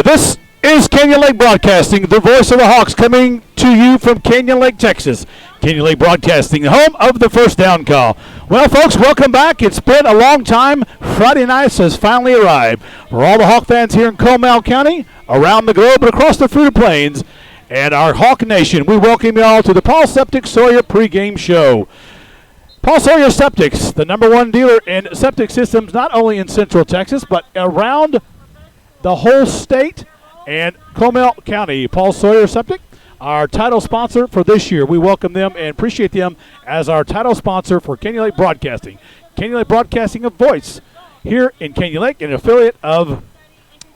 This is Canyon Lake Broadcasting, the voice of the Hawks, coming to you from Canyon Lake, Texas. Canyon Lake Broadcasting, the home of the first down call. Well, folks, welcome back. It's been a long time. Friday night has finally arrived. For all the Hawk fans here in Comal County, around the globe, and across the Fruita Plains, and our Hawk Nation, we welcome you all to the Paul Septic Sawyer pregame show. Paul Sawyer Septics, the #1 dealer in septic systems, not only in Central Texas, but around the whole state and Comal County. Paul Sawyer Septic, our title sponsor for this year. We welcome them and appreciate them as our title sponsor for Canyon Lake Broadcasting. Canyon Lake Broadcasting, a voice here in Canyon Lake, an affiliate of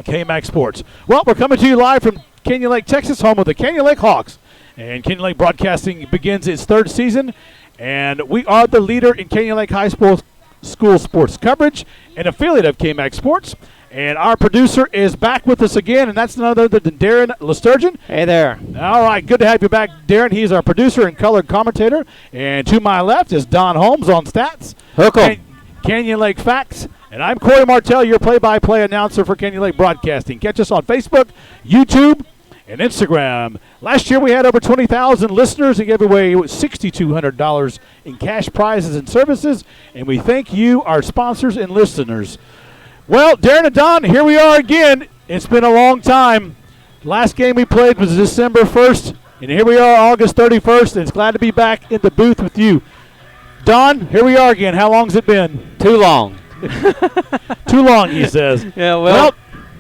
KMAX Sports. Well, we're coming to you live from Canyon Lake, Texas, home of the Canyon Lake Hawks. And Canyon Lake Broadcasting begins its third season, and we are the leader in Canyon Lake High School sports coverage, an affiliate of KMAX Sports. And our producer is back with us again, and that's none other than Darren Lesturgeon. Hey there. All right, good to have you back, Darren. He's our producer and color commentator. And to my left is Don Holmes on stats. Hook 'em. Canyon Lake Facts. And I'm Corey Martell, your play-by-play announcer for Canyon Lake Broadcasting. Catch us on Facebook, YouTube, and Instagram. Last year we had over 20,000 listeners and gave away $6,200 in cash prizes and services. And we thank you, our sponsors and listeners. Well, Darren and Don, here we are again. It's been a long time. Last game we played was December 1st, and here we are August 31st, and it's glad to be back in the booth with you. Don, here we are again. How long's it been? Too long. Too long, he says. Yeah, well,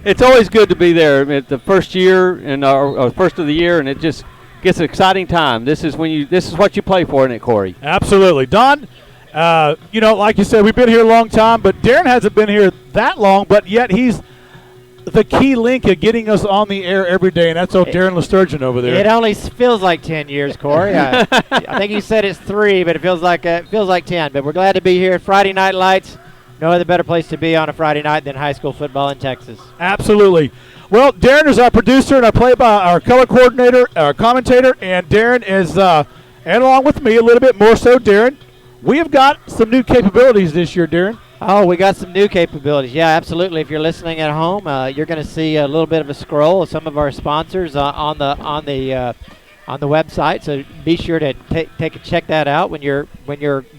it's always good to be there at the first year and our first of the year, and it just gets an exciting time. This is what you play for, isn't it, Corey? Absolutely. Don, like you said, we've been here a long time, but Darren hasn't been here that long, but yet he's the key link of getting us on the air every day, and that's old Darren Lesturgeon over there. It only feels like 10 years, Corey. I think you said it's 3, but it feels like 10. But we're glad to be here. Friday Night Lights. No other better place to be on a Friday night than high school football in Texas. Absolutely. Well, Darren is our producer and our color coordinator, our commentator, and Darren is, and along with me a little bit more so, Darren, we have got some new capabilities this year, Darren. Oh, we got some new capabilities. Yeah, absolutely. If you're listening at home, you're going to see a little bit of a scroll of some of our sponsors on the website. So be sure to check that out when you're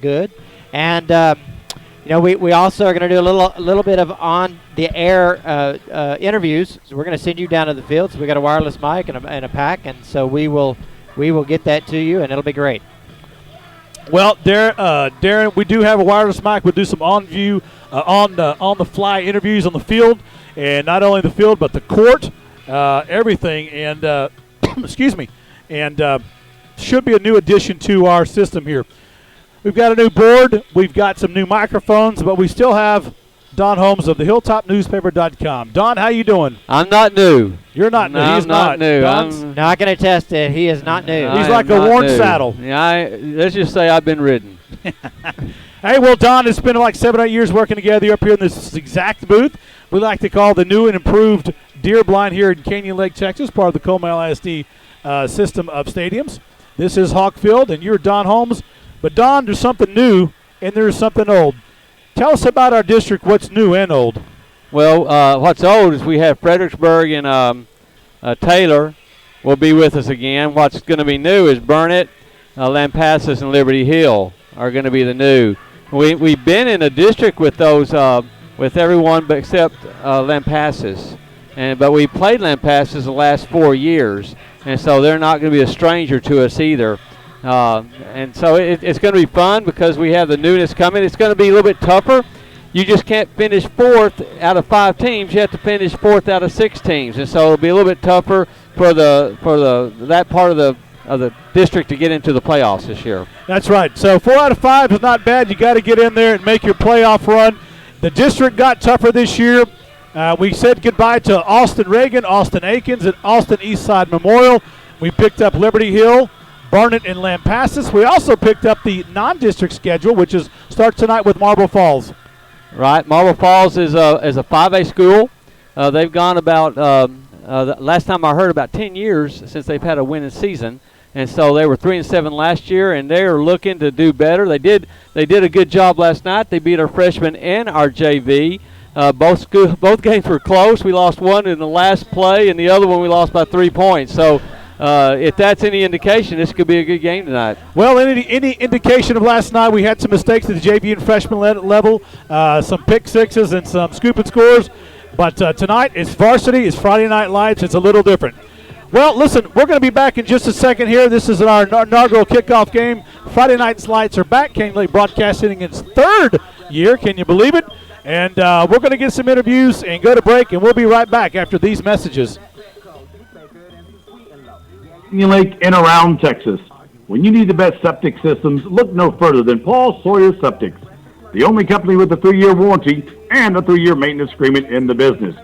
good. And we also are going to do a little bit of on the air interviews. So we're going to send you down to the field. So we got a wireless mic and a pack, and so we will get that to you, and it'll be great. Well, Darren, we do have a wireless mic. We'll do some on-view, on-the-fly interviews on the field, and not only the field but the court, everything. And excuse me, and should be a new addition to our system here. We've got a new board. We've got some new microphones, but we still have Don Holmes of the HilltopNewspaper.com. Don, how you doing? I'm not new. You're not new. He's not new. I'm not going to test it. He is not new. He's like a worn saddle. Yeah, let's just say I've been ridden. Hey, well, Don, it's been like 7 or 8 years working together up here in this exact booth. We like to call the new and improved Deer Blind here in Canyon Lake, Texas, part of the Comal ISD system of stadiums. This is Hawk Field, and you're Don Holmes. But, Don, there's something new and there's something old. Tell us about our district, what's new and old. Well, what's old is we have Fredericksburg and Taylor will be with us again. What's going to be new is Burnett, Lampasas, and Liberty Hill are going to be the new. We've been in a district with those, with everyone but except Lampasas. But we played Lampasas the last 4 years, and so they're not going to be a stranger to us either. And so it's going to be fun because we have the newness coming. It's going to be a little bit tougher. You just can't finish 4th out of 5 teams. You have to finish 4th out of 6 teams, and so it'll be a little bit tougher for that part of the district to get into the playoffs this year. That's right. So 4 out of 5 is not bad. You got to get in there and make your playoff run. The district got tougher this year. We said goodbye to Austin Reagan, Austin Aikens, and Austin Eastside Memorial. We picked up Liberty Hill, Burnett, and Lampasas. We also picked up the non-district schedule, which starts tonight with Marble Falls. Right. Marble Falls is a 5A school. They've gone about, last time I heard, about 10 years since they've had a winning season. And so they were 3-7 last year, and they are looking to do better. They did a good job last night. They beat our freshmen and our JV. Both games were close. We lost one in the last play, and the other one we lost by 3 points. So if that's any indication, this could be a good game tonight. Well, any indication of last night, we had some mistakes at the JV and freshman level, some pick sixes and some scoop and scores. But tonight it's varsity, it's Friday Night Lights, it's a little different. Well, listen, we're going to be back in just a second here. This is our inaugural kickoff game. Friday Night's Lights are back. Canyon Lake Broadcasting in its 3rd year. Can you believe it? And we're going to get some interviews and go to break, and we'll be right back after these messages. Canyon Lake and around Texas. When you need the best septic systems, look no further than Paul Sawyer Septics, the only company with a 3-year warranty and a 3-year maintenance agreement in the business.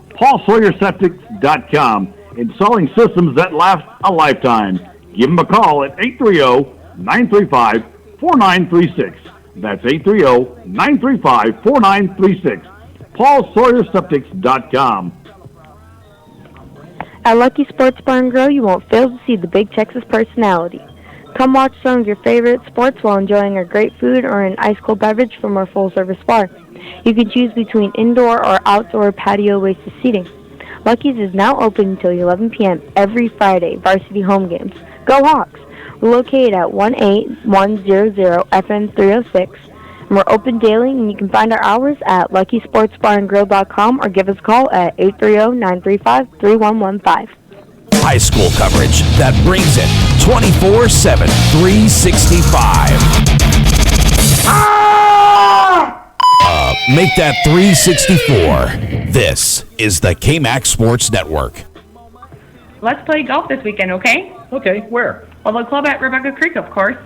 PaulSawyerSeptics.com. Installing systems that last a lifetime. Give them a call at 830-935-4936. That's 830-935-4936. PaulSawyerSeptics.com. At Lucky Sports Bar and Grill, you won't fail to see the Big Texas personality. Come watch some of your favorite sports while enjoying our great food or an ice-cold beverage from our full-service bar. You can choose between indoor or outdoor patio-wasted seating. Lucky's is now open until 11 p.m. every Friday, varsity home games. Go Hawks! We're located at 18100 FM 306, and we're open daily, and you can find our hours at luckysportsbarandgrill.com or give us a call at 830-935-3115. High school coverage that brings it 24/7, 365. Make that 364. This is the KMAX Sports Network. Let's play golf this weekend, okay? Okay, where? Well, the club at Rebecca Creek, of course.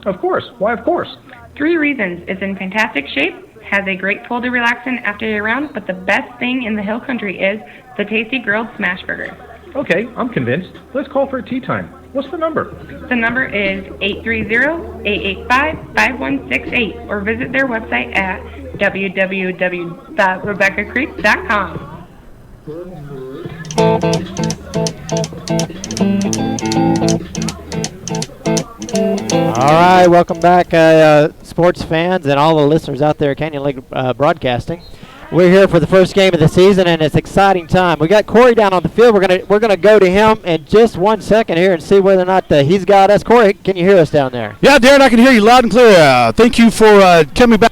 Of course. Why, of course? 3 reasons. It's in fantastic shape, has a great pool to relax in after your round, but the best thing in the hill country is the tasty grilled smash burger. Okay, I'm convinced. Let's call for a tea time. What's the number? The number is 830-885-5168 or visit their website at www.rebeccacreek.com. All right, welcome back, sports fans and all the listeners out there at Canyon Lake Broadcasting. We're here for the first game of the season, and it's exciting time. We got Corey down on the field. We're gonna go to him in just 1 second here and see whether or not he's got us. Corey, can you hear us down there? Yeah, Darren, I can hear you loud and clear. Thank you for coming back.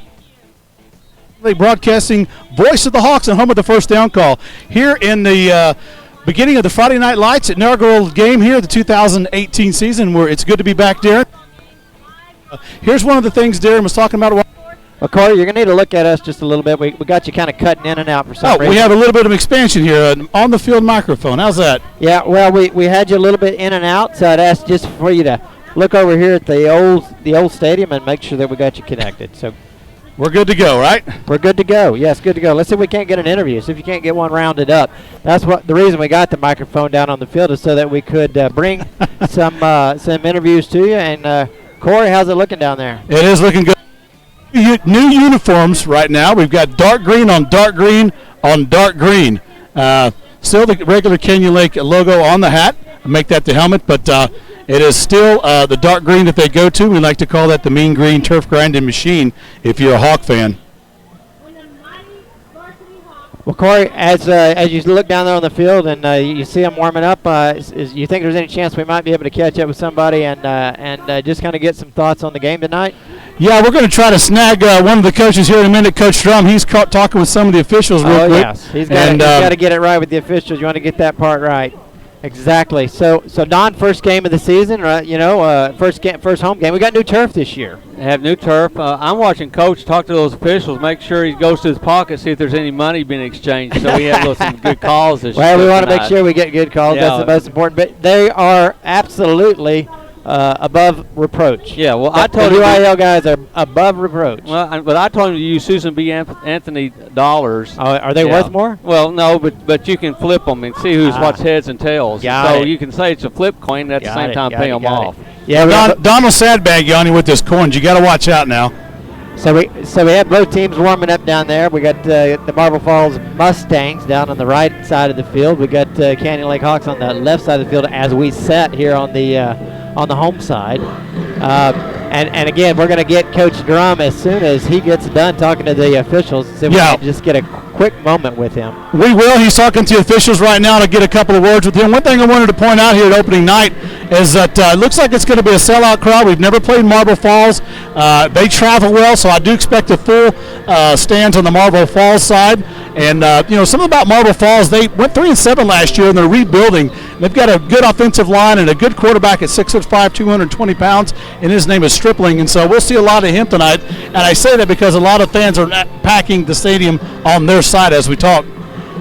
Broadcasting, voice of the Hawks and home of the first down call. Here in the beginning of the Friday Night Lights, inaugural game here, the 2018 season, where it's good to be back, Darren. Here's one of the things Darren was talking about. Well, Corey, you're going to need to look at us just a little bit. We got you kind of cutting in and out for some reason. We have a little bit of expansion here, on the field microphone. How's that? Yeah, well, we had you a little bit in and out, so I'd ask just for you to look over here at the old stadium and make sure that we got you connected. So we're good to go, right? We're good to go. Yes, good to go. Let's see if we can't get an interview. See if you can't get one rounded up. That's what the reason we got the microphone down on the field is so that we could bring some interviews to you. And Corey, how's it looking down there? It is looking good. New uniforms right now. We've got dark green on dark green on dark green. Still the regular Canyon Lake logo on the hat. Make that the helmet, but it is still the dark green that they go to. We like to call that the mean green turf grinding machine if you're a Hawk fan. Well, Corey, as you look down there on the field and you see them warming up, you think there's any chance we might be able to catch up with somebody and just kind of get some thoughts on the game tonight? Yeah, we're going to try to snag one of the coaches here in a minute. Coach Strum, he's talking with some of the officials real quick. Yes, he's got to get it right with the officials. You want to get that part right. Exactly. So Don, first game of the season, right? First home game. We got new turf this year. Have new turf. I'm watching Coach talk to those officials, make sure he goes to his pocket, see if there's any money being exchanged. So we have some good calls this year. Well, we want to make sure we get good calls. Yeah, that's the most important. But they are absolutely above reproach. Yeah, well, I told the you UIL guys are above reproach. Well, but I told him to use Susan B. Anthony dollars. Oh, are they worth more? Well, no, but you can flip them and see what's heads and tails. You can say it's a flip coin, and at the same time pay them off. Yeah, Donald Sadbag on you with this coins. You got to watch out now. So we have both teams warming up down there. We got the Marble Falls Mustangs down on the right side of the field. We got Canyon Lake Hawks on the left side of the field as we sat here on the home side. And again, we're going to get Coach Drum as soon as he gets done talking to the officials. So we can just get a quick moment with him. We will. He's talking to officials right now to get a couple of words with him. One thing I wanted to point out here at opening night is that it looks like it's going to be a sellout crowd. We've never played Marble Falls. They travel well, so I do expect a full stands on the Marble Falls side. And, something about Marble Falls, they went 3-7 last year, and they're rebuilding. They've got a good offensive line and a good quarterback at 6'5", 220 pounds, and his name is Stripling. And so we'll see a lot of him tonight. And I say that because a lot of fans are packing the stadium on their side as we talk.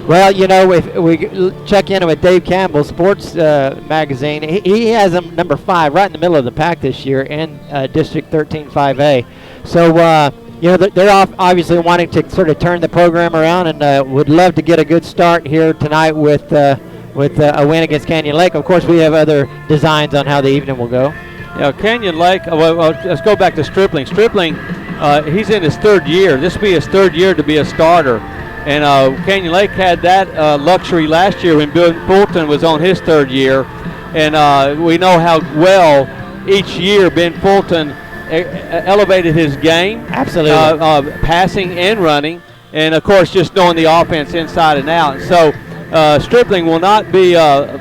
Well, if we check in with Dave Campbell, Sports Magazine, he has them number 5 right in the middle of the pack this year in District 13 5A. So, they're obviously wanting to sort of turn the program around and would love to get a good start here tonight with a win against Canyon Lake. Of course, we have other designs on how the evening will go. Canyon Lake, let's go back to Stripling. Stripling, he's in his 3rd year. This will be his 3rd year to be a starter. And Canyon Lake had that luxury last year when Bill Fulton was on his 3rd year. And we know how well each year Ben Fulton elevated his game. Absolutely. Passing and running. And, of course, just knowing the offense inside and out. So Stripling will not be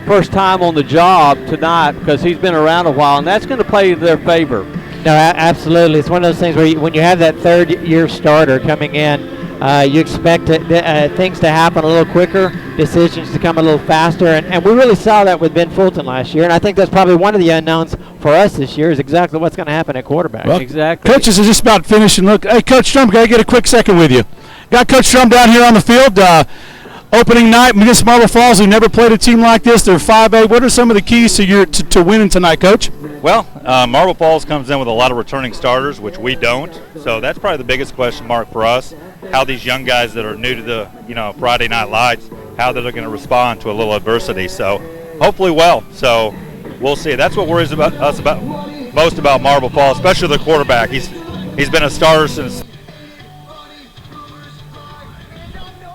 first time on the job tonight because he's been around a while, and that's going to play to their favor. No, absolutely. It's one of those things where when you have that 3rd-year starter coming in, you expect things to happen a little quicker, decisions to come a little faster, and we really saw that with Ben Fulton last year, and I think that's probably one of the unknowns for us this year is exactly what's going to happen at quarterback. Well, exactly. Coaches are just about finishing. Look, hey, Coach Drum, can I get a quick second with you? Got Coach Drum down here on the field. Opening night against Marble Falls. We never played a team like this. They're 5A. What are some of the keys to winning tonight, Coach? Well, Marble Falls comes in with a lot of returning starters, which we don't. So that's probably the biggest question mark for us. How these young guys that are new to the Friday Night Lights, how they're going to respond to a little adversity. So hopefully well. So we'll see. That's what worries us most about Marble Falls, especially the quarterback. He's been a starter since.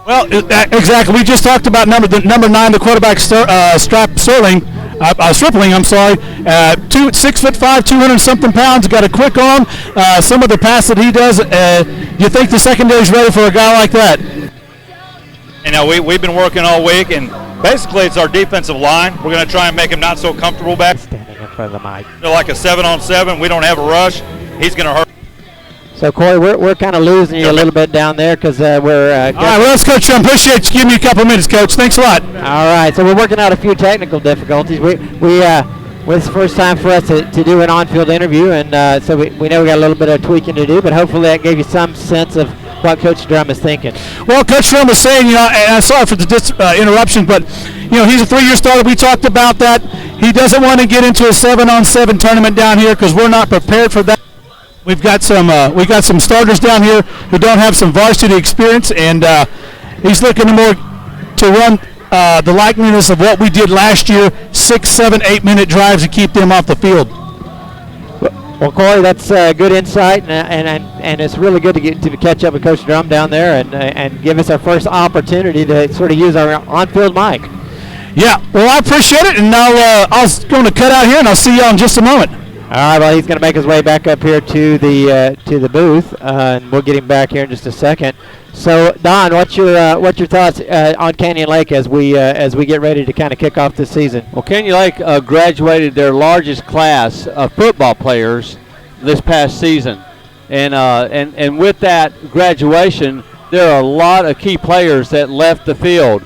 Well, exactly. We just talked about number 9, the quarterback, Stripling. 6'5", 200-something pounds. Got a quick arm. Some of the pass that he does. You think the secondary's ready for a guy like that? We've been working all week, and basically it's our defensive line. We're going to try and make him not so comfortable back. Standing in front of the mic. They're like a 7-on-7. We don't have a rush. He's going to hurt. So, Corey, we're kind of losing you a little bit down there because we're all right, well, let's Coach Drum. Appreciate you giving me a couple minutes, Coach. Thanks a lot. All right, so we're working out a few technical difficulties. It's the first time for us to do an on-field interview, and so we know we got a little bit of tweaking to do, but hopefully that gave you some sense of what Coach Drum is thinking. Well, Coach Drum was saying, and I'm sorry for the interruption, but, he's a 3-year starter. We talked about that. He doesn't want to get into a 7-on-7 tournament down here because we're not prepared for that. We've got some starters down here who don't have some varsity experience, and he's looking to run the likeness of what we did last year, 6, 7, 8-minute drives to keep them off the field. Well, Corey, that's good insight, and it's really good to catch up with Coach Drum down there and give us our first opportunity to sort of use our on-field mic. Yeah, well, I appreciate it, and I was going to cut out here, and I'll see y'all in just a moment. All right, well, he's going to make his way back up here to the booth, and we'll get him back here in just a second. So, Don, what's your thoughts on Canyon Lake as we get ready to kind of kick off this season? Well, Canyon Lake graduated their largest class of football players this past season, and with that graduation, there are a lot of key players that left the field.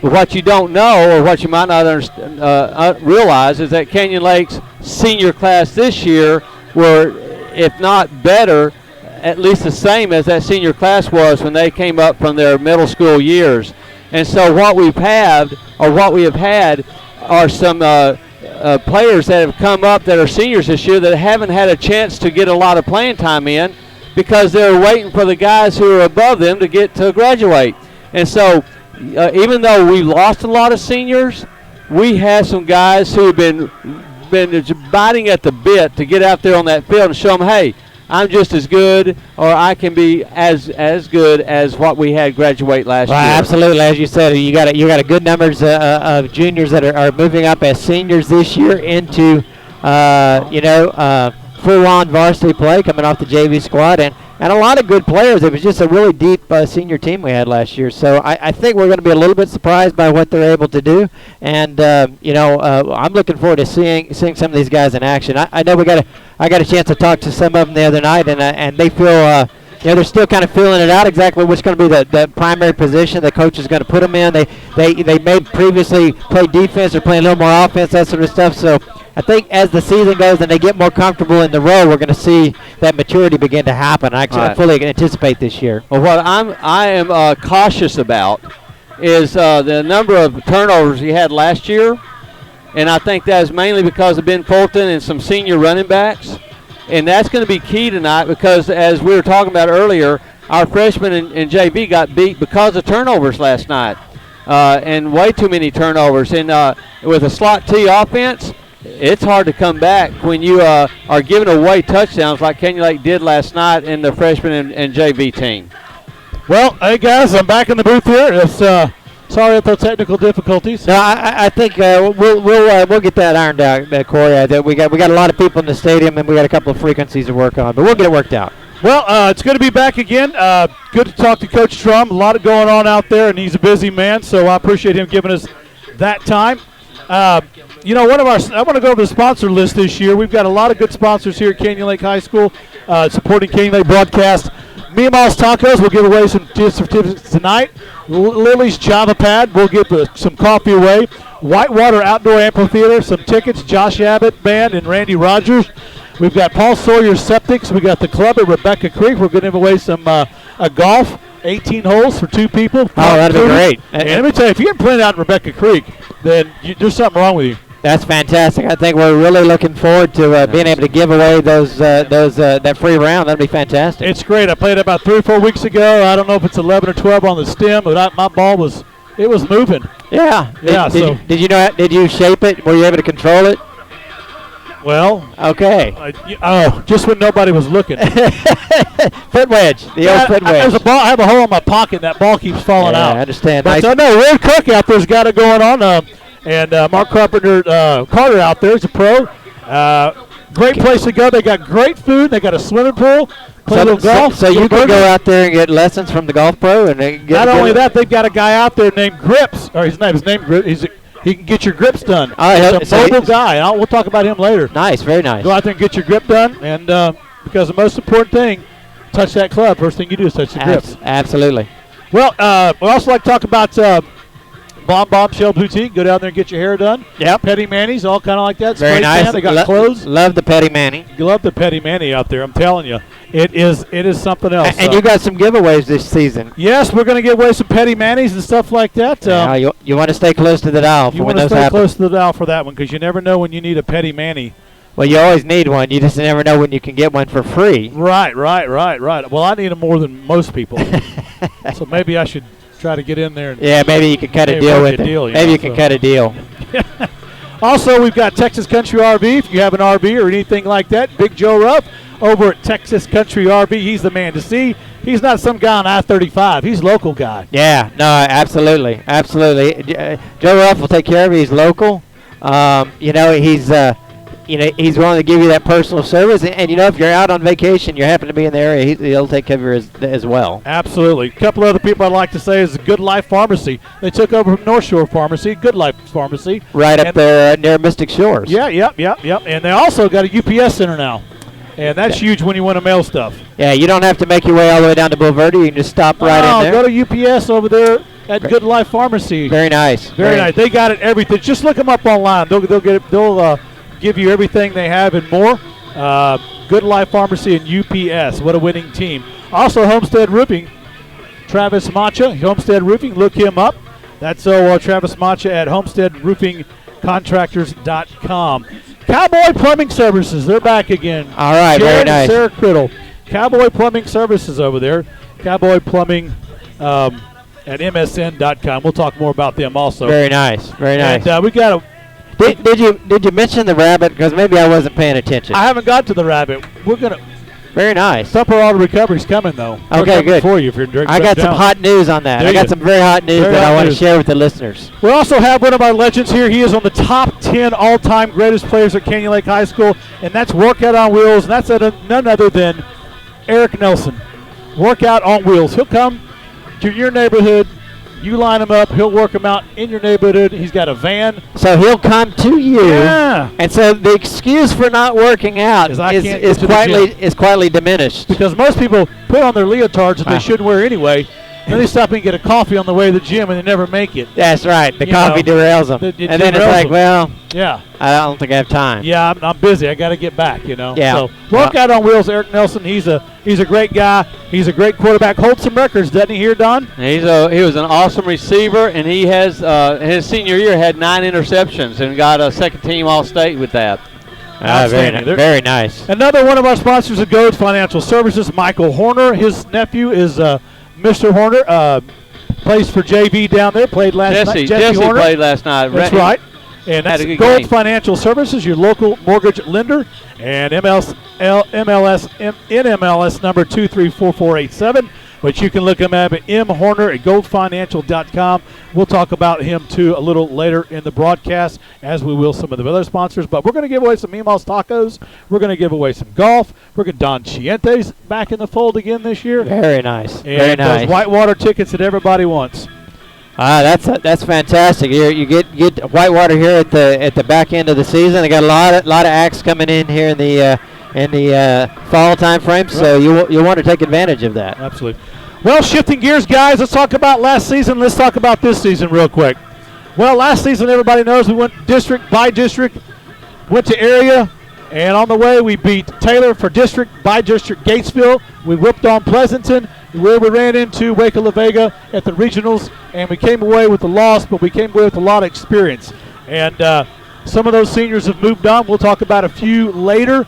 But what you don't know, or what you might not realize, is that Canyon Lake's senior class this year were, if not better, at least the same as that senior class was when they came up from their middle school years. And so what we have had are some players that have come up that are seniors this year that haven't had a chance to get a lot of playing time in because they're waiting for the guys who are above them to get to graduate. And so even though we lost a lot of seniors, we have some guys who have been biting at the bit to get out there on that field and show them, hey, I'm just as good, or I can be as good as what we had graduate last year. Absolutely, as you said, you got a good numbers of juniors that are moving up as seniors this year into full-on varsity play coming off the JV squad, and a lot of good players. It was just a really deep senior team we had last year. So I think we're going to be a little bit surprised by what they're able to do. And I'm looking forward to seeing some of these guys in action. I know I got a chance to talk to some of them the other night, and they feel. They're still kind of feeling it out exactly what's going to be the primary position the coach is going to put them in. They may previously play defense or play a little more offense, that sort of stuff. So I think as the season goes and they get more comfortable in the role, we're going to see that maturity begin to happen. I fully anticipate this year. Well, what I am cautious about is the number of turnovers he had last year, and I think that is mainly because of Ben Fulton and some senior running backs. And that's going to be key tonight because, as we were talking about earlier, our freshmen and JV got beat because of turnovers last night, and way too many turnovers. And with a slot T offense, it's hard to come back when you are giving away touchdowns like Canyon Lake did last night in the freshman and JV team. Well, hey, guys, I'm back in the booth here. It's sorry about the technical difficulties. No, I think we'll get that ironed out, Corey. We got a lot of people in the stadium, and we got a couple of frequencies to work on, but we'll get it worked out. Well, it's good to be back again. Good to talk to Coach Strum. A lot going on out there, and he's a busy man, so I appreciate him giving us that time. I want to go over the sponsor list this year. We've got a lot of good sponsors here at Canyon Lake High School supporting Canyon Lake broadcast. Miamal's Tacos will give away some gift certificates tonight. Lily's Java Pad will give some coffee away. Whitewater Outdoor Amphitheater, some tickets. Josh Abbott Band and Randy Rogers. We've got Paul Sawyer Septics. We got the club at Rebecca Creek. We're going to give away some a golf, 18 holes for 2 people. Oh, that'd be great. And let me tell you, if you haven't played out in Rebecca Creek, then there's something wrong with you. That's fantastic. I think we're really looking forward to being able to give away that free round. That'd be fantastic. It's great. I played about 3 or 4 weeks ago. I don't know if it's 11 or 12 on the stem, but my ball was moving. Yeah. Yeah. Did you shape it? Were you able to control it? Well. Okay. Just when nobody was looking. Foot wedge. The old foot wedge. There's a ball. I have a hole in my pocket. That ball keeps falling out. I understand. But no, Red Cook out there's got it going on. And Mark Carter out there is a pro. Great place to go. They got great food. They got a swimming pool. Play a little golf. So you can go out there and get lessons from the golf pro. And not only that, they've got a guy out there named Grips. Or his name Grips. He can get your grips done. He's a mobile guy. We'll talk about him later. Nice, very nice. Go out there and get your grip done. And because the most important thing, touch that club. First thing you do is touch the grips. Absolutely. Well, we also like to talk about Bombshell Boutique. Go down there and get your hair done. Yep. Petty Manny's, all kind of like that. Very nice. They got clothes. Love the Petty Manny. You love the Petty Manny out there. I'm telling you, it is something else. And you got some giveaways this season. Yes, we're going to give away some Petty Manny's and stuff like that. You want to stay close to the dial for when those happen. You want to stay close to the dial for that one because you never know when you need a Petty Manny. Well, you always need one. You just never know when you can get one for free. Right. Well, I need them more than most people. So maybe I should try to get in there. Maybe you can cut a deal with it. Maybe you can cut a deal. Also, we've got Texas Country RV. If you have an RV or anything like that, Big Joe Ruff over at Texas Country RV. He's the man to see. He's not some guy on I-35. He's a local guy. Yeah, no, absolutely. Joe Ruff will take care of you. He's local. He's willing to give you that personal service. And if you're out on vacation, you happen to be in the area, he'll take care of you as well. Absolutely. A couple other people I'd like to say is Good Life Pharmacy. They took over from North Shore Pharmacy, Good Life Pharmacy. Right up there near Mystic Shores. Yep. And they also got a UPS center now. And that's huge when you want to mail stuff. Yeah, you don't have to make your way all the way down to Boulevardy. You can just stop right in there. Go to UPS over there at Good Life Pharmacy. Very nice. Very nice. They got it, everything. Just look them up online. They'll get it. They'll give you everything they have and more. Good Life Pharmacy and UPS. What a winning team. Also, Homestead Roofing. Travis Macha, Homestead Roofing. Look him up. That's Travis Macha at homesteadroofingcontractors.com. Cowboy Plumbing Services. They're back again. All right, Jared very nice. And Sarah Criddle. Cowboy Plumbing Services over there. Cowboy Plumbing at msn.com. We'll talk more about them also. Very nice. And we got a... Did you mention the rabbit? Because maybe I wasn't paying attention. I haven't got to the rabbit. We're gonna. Very nice. Upper Auto Recovery's coming, though. Okay, good. For you if you're drinking. I got some hot news on that. I got some very hot news that I want to share with the listeners. We also have one of our legends here. He is on the top 10 all-time greatest players at Canyon Lake High School, and that's Workout on Wheels, and that's none other than Eric Nelson. Workout on Wheels. He'll come to your neighborhood. You line him up. He'll work him out in your neighborhood. He's got a van. So he'll come to you. Yeah. And so the excuse for not working out is quietly diminished. Because most people put on their leotards that they shouldn't wear anyway. Then they stop and get a coffee on the way to the gym, and they never make it. That's right. The coffee derails them. And then it's like, well, yeah, I don't think I have time. Yeah, I'm busy. I got to get back, Yeah. So Workout on Wheels, Eric Nelson. He's a great guy. He's a great quarterback. Holds some records, doesn't he? Here, Don. He was an awesome receiver, and he has his senior year had 9 interceptions and got a second-team All-State with that. Very nice. Another one of our sponsors at Goads Financial Services, Michael Horner. His nephew is Mr. Horner. Plays for JV down there. Played last night. Jesse Horner played last night. That's right. And that's Goads Financial Services, your local mortgage lender, and NMLS number 234487. But you can look him up at mhorner at goldfinancial.com. We'll talk about him, too, a little later in the broadcast, as we will some of the other sponsors. But we're going to give away some Mima's Tacos. We're going to give away some golf. We're going to Don Chiente's back in the fold again this year. Very nice. And very nice. those Whitewater tickets that everybody wants. That's fantastic. You get Whitewater here at the back end of the season. They got a lot of acts coming in here in the fall time frame, so you'll want to take advantage of that. Absolutely. Well, shifting gears, guys, let's talk about last season. Let's talk about this season real quick. Well, last season, everybody knows we went district by district, went to area, and on the way we beat Taylor for district by district Gatesville. We whooped on Pleasanton, where we ran into Waco La Vega at the regionals, and we came away with a loss, but we came away with a lot of experience. And some of those seniors have moved on. We'll talk about a few later,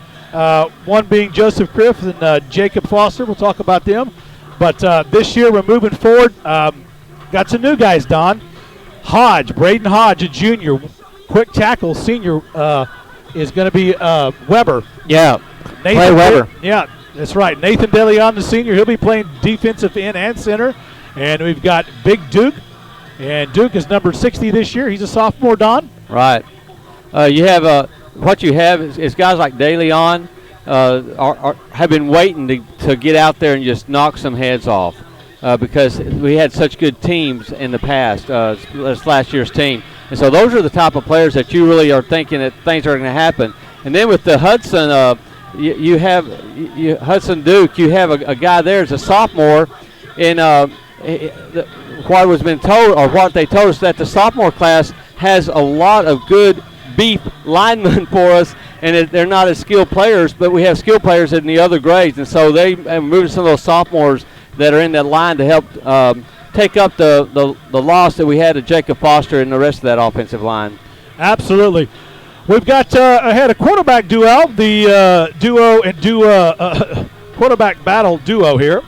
one being Joseph Criff and Jacob Foster. We'll talk about them. But this year we're moving forward. Got some new guys, Don. Braden Hodge, a junior, quick tackle, senior, is going to be Weber. Yeah, Weber. Yeah, that's right. Nathan DeLeon, the senior, he'll be playing defensive end and center. And we've got Big Duke, and Duke is number 60 this year. He's a sophomore, Don. Right. You have what you have is guys like DeLeon have been waiting to get out there and just knock some heads off because we had such good teams in the past, this last year's team. And so those are the type of players that you really are thinking that things are going to happen. And then with the Hudson, you have Hudson Duke, you have a guy there as a sophomore. And what was been told, or what they told us, that the sophomore class has a lot of good beef linemen for us, and they're not as skilled players, but we have skilled players in the other grades, and so they have moved some of those sophomores that are in that line to help take up the loss that we had to Jacob Foster and the rest of that offensive line. Absolutely. We've got ahead a quarterback duo, the quarterback battle duo here.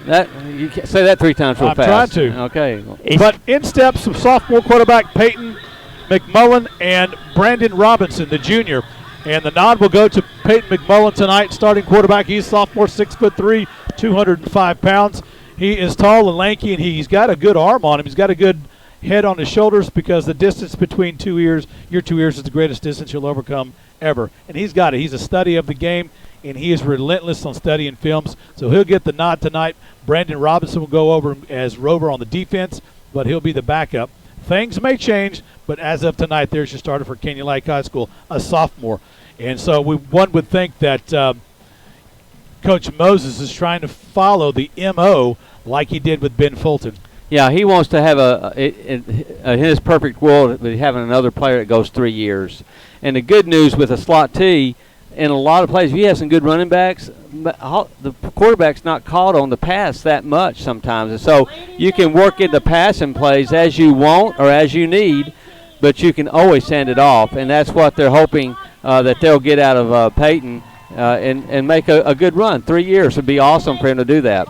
You can't say that 3 times real fast. I'm trying to. Okay. But in steps some sophomore quarterback Peyton McMullen and Brandon Robinson, the junior. And the nod will go to Peyton McMullen tonight, starting quarterback. He's sophomore, 6'3", 205 pounds. He is tall and lanky, and he's got a good arm on him. He's got a good head on his shoulders because the distance between your 2 ears is the greatest distance you'll overcome ever. And he's got it. He's a study of the game, and he is relentless on studying films. So he'll get the nod tonight. Brandon Robinson will go over as rover on the defense, but he'll be the backup. Things may change, but as of tonight, there's your starter for Canyon Lake High School, a sophomore. And so one would think that Coach Moses is trying to follow the M.O. like he did with Ben Fulton. Yeah, he wants to have in his perfect world, having another player that goes 3 years. And the good news with a slot T, in a lot of plays, if you have some good running backs, the quarterback's not called on the pass that much sometimes. And so you can work in the passing plays as you want or as you need, but you can always send it off. And that's what they're hoping that they'll get out of Peyton and make a good run. 3 years would be awesome for him to do that.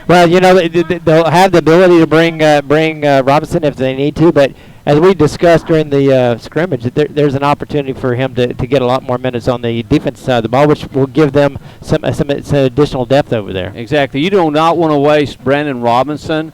Well, they'll have the ability to bring Robinson if they need to, but as we discussed during the scrimmage, there's an opportunity for him to get a lot more minutes on the defensive side of the ball, which will give them some additional depth over there. Exactly. You do not want to waste Brandon Robinson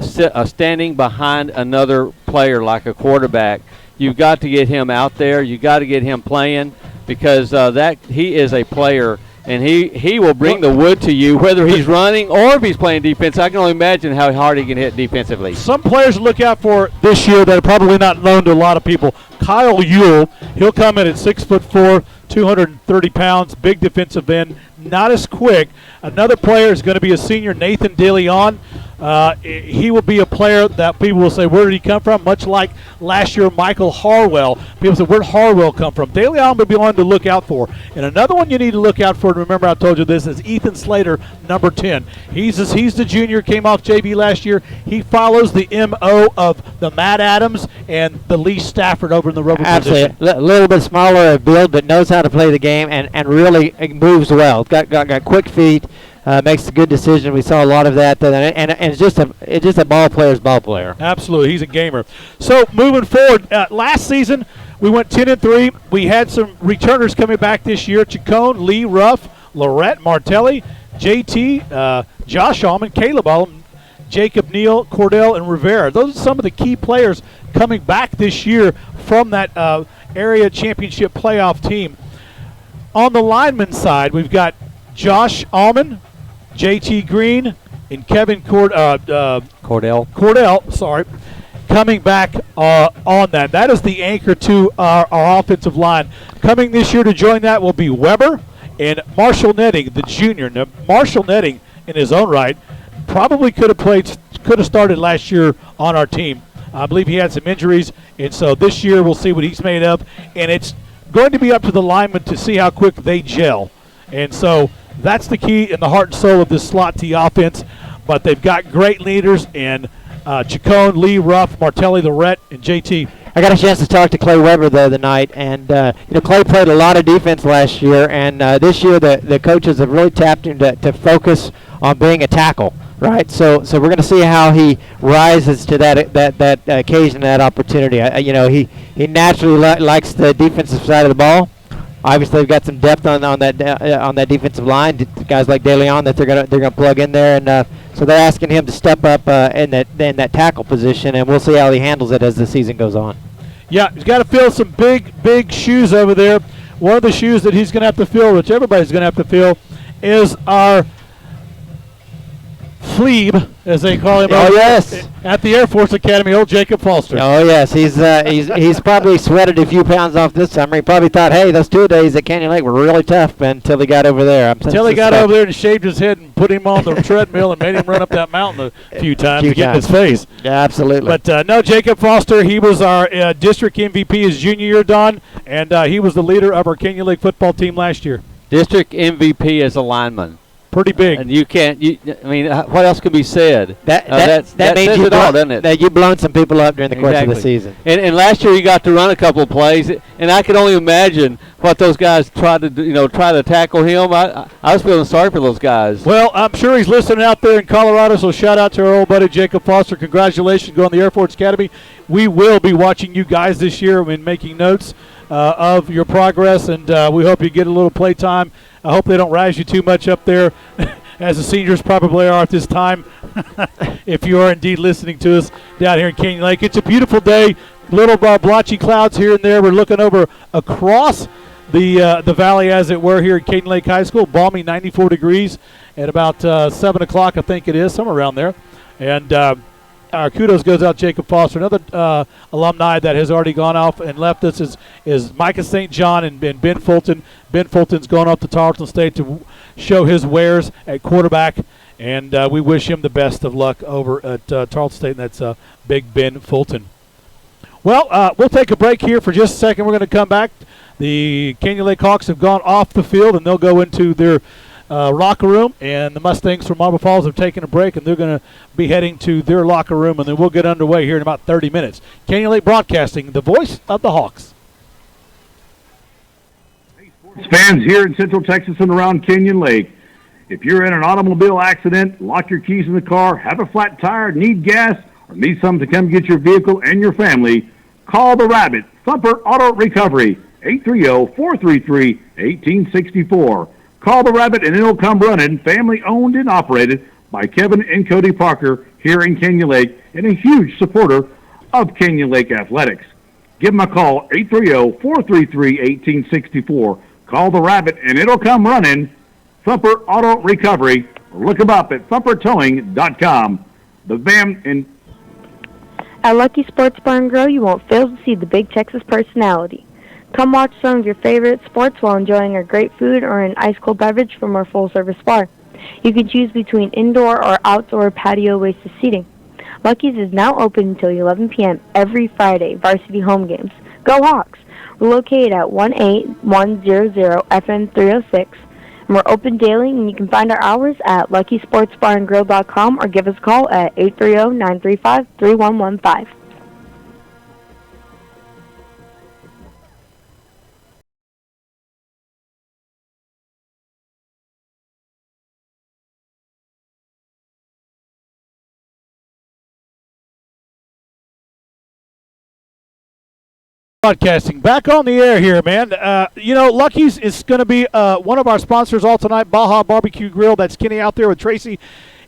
standing behind another player like a quarterback. You've got to get him out there. You've got to get him playing because that he is a player. And he will bring the wood to you, whether he's running or if he's playing defense. I can only imagine how hard he can hit defensively. Some players to look out for this year that are probably not known to a lot of people. Kyle Ewell, he'll come in at 6'4", 230 pounds, big defensive end, not as quick. Another player is going to be a senior, Nathan DeLeon. He will be a player that people will say, where did he come from? Much like last year, Michael Harwell. People say, where did Harwell come from? DeLeon will be one to look out for. And another one you need to look out for, and remember I told you this, is Ethan Slater, number 10. He's the junior, came off JV last year. He follows the M.O. of the Matt Adams and the Lee Stafford over in the rubber position. Absolutely. A little bit smaller of build, but knows how to play the game and really moves well. Got quick feet. Makes a good decision. We saw a lot of that, and it's just a ball player's ball player. Absolutely, he's a gamer. So moving forward, last season we went 10-3. We had some returners coming back this year: Chacon, Lee, Ruff, Lorette, Martelli, JT, Josh Allman, Caleb Allman, Jacob Neal, Cordell, and Rivera. Those are some of the key players coming back this year from that area championship playoff team. On the lineman side, we've got Josh Allman, JT Green, and Kevin Cordell, coming back on that. That is the anchor to our offensive line. Coming this year to join that will be Weber and Marshall Netting, the junior. Now, Marshall Netting, in his own right, probably could have started last year on our team. I believe he had some injuries, and so this year we'll see what he's made of, and it's going to be up to the linemen to see how quick they gel. And so that's the key and the heart and soul of this slot T offense. But they've got great leaders in Chacon, Lee, Ruff, Martelli, Lorette, and JT. I got a chance to talk to Clay Weber the other night, and Clay played a lot of defense last year, and this year the coaches have really tapped him to focus on being a tackle, right? So we're going to see how he rises to that occasion, that opportunity. He naturally likes the defensive side of the ball. Obviously, they've got some depth on that defensive line. Guys like DeLeon that they're gonna plug in there, and so they're asking him to step up in that tackle position, and we'll see how he handles it as the season goes on. Yeah, he's got to fill some big shoes over there. One of the shoes that he's going to have to fill, which everybody's going to have to fill, is our Fleeb, as they call him. Oh, yes. At the Air Force Academy, old Jacob Foster. Oh, yes. He's probably sweated a few pounds off this summer. He probably thought, hey, those 2 days at Canyon Lake were really tough until he got over there. Until he got over there and shaved his head and put him on the treadmill and made him run up that mountain a few times to get in his face. Yeah, absolutely. But, no, Jacob Foster, he was our district MVP his junior year, Don, and he was the leader of our Canyon Lake football team last year. District MVP as a lineman. Pretty big. And you can't, what else could be said? That says means it all, doesn't it? That you've blown some people up during the course of the season. And last year you got to run a couple of plays, and I could only imagine what those guys tried to do, try to tackle him. I was feeling sorry for those guys. Well, I'm sure he's listening out there in Colorado, so shout out to our old buddy Jacob Foster. Congratulations going to the Air Force Academy. We will be watching you guys this year and making notes of your progress, and we hope you get a little play time. I hope they don't razz you too much up there, as the seniors probably are at this time, if you are indeed listening to us down here in Canyon Lake. It's a beautiful day, little blotchy clouds here and there. We're looking over across the valley, as it were, here at Canyon Lake High School. Balmy, 94 degrees at about 7 o'clock, I think it is, somewhere around there. And our kudos goes out to Jacob Foster. Another alumni that has already gone off and left us is Micah St. John and Ben Fulton. Ben Fulton's gone off to Tarleton State to show his wares at quarterback, and we wish him the best of luck over at Tarleton State, and that's Big Ben Fulton. Well, we'll take a break here for just a second. We're going to come back. The Canyon Lake Hawks have gone off the field, and they'll go into their locker room, and the Mustangs from Marble Falls have taken a break, and they're going to be heading to their locker room, and then we'll get underway here in about 30 minutes. Canyon Lake Broadcasting, the voice of the Hawks. Fans here in Central Texas and around Canyon Lake, if you're in an automobile accident, lock your keys in the car, have a flat tire, need gas, or need something to come get your vehicle and your family, call the Rabbit, Thumper Auto Recovery, 830-433-1864. Call the Rabbit and it'll come running, family owned and operated by Kevin and Cody Parker here in Canyon Lake, and a huge supporter of Canyon Lake Athletics. Give them a call, 830-433-1864. Call the Rabbit and it'll come running, Thumper Auto Recovery, or look them up at thumpertowing.com. The van in At Lucky Sports Bar and Grill, you won't fail to see the Big Texas personality. Come watch some of your favorite sports while enjoying our great food or an ice-cold beverage from our full-service bar. You can choose between indoor or outdoor patio-wasted seating. Lucky's is now open until 11 p.m. every Friday, varsity home games. Go Hawks! We're located at 18100 FM 306, and we're open daily, and you can find our hours at luckysportsbarandgrill.com or give us a call at 830-935-3115. Broadcasting back on the air here, man. Lucky's is going to be one of our sponsors all tonight, Baja Barbecue Grill. That's Kenny out there with Tracy.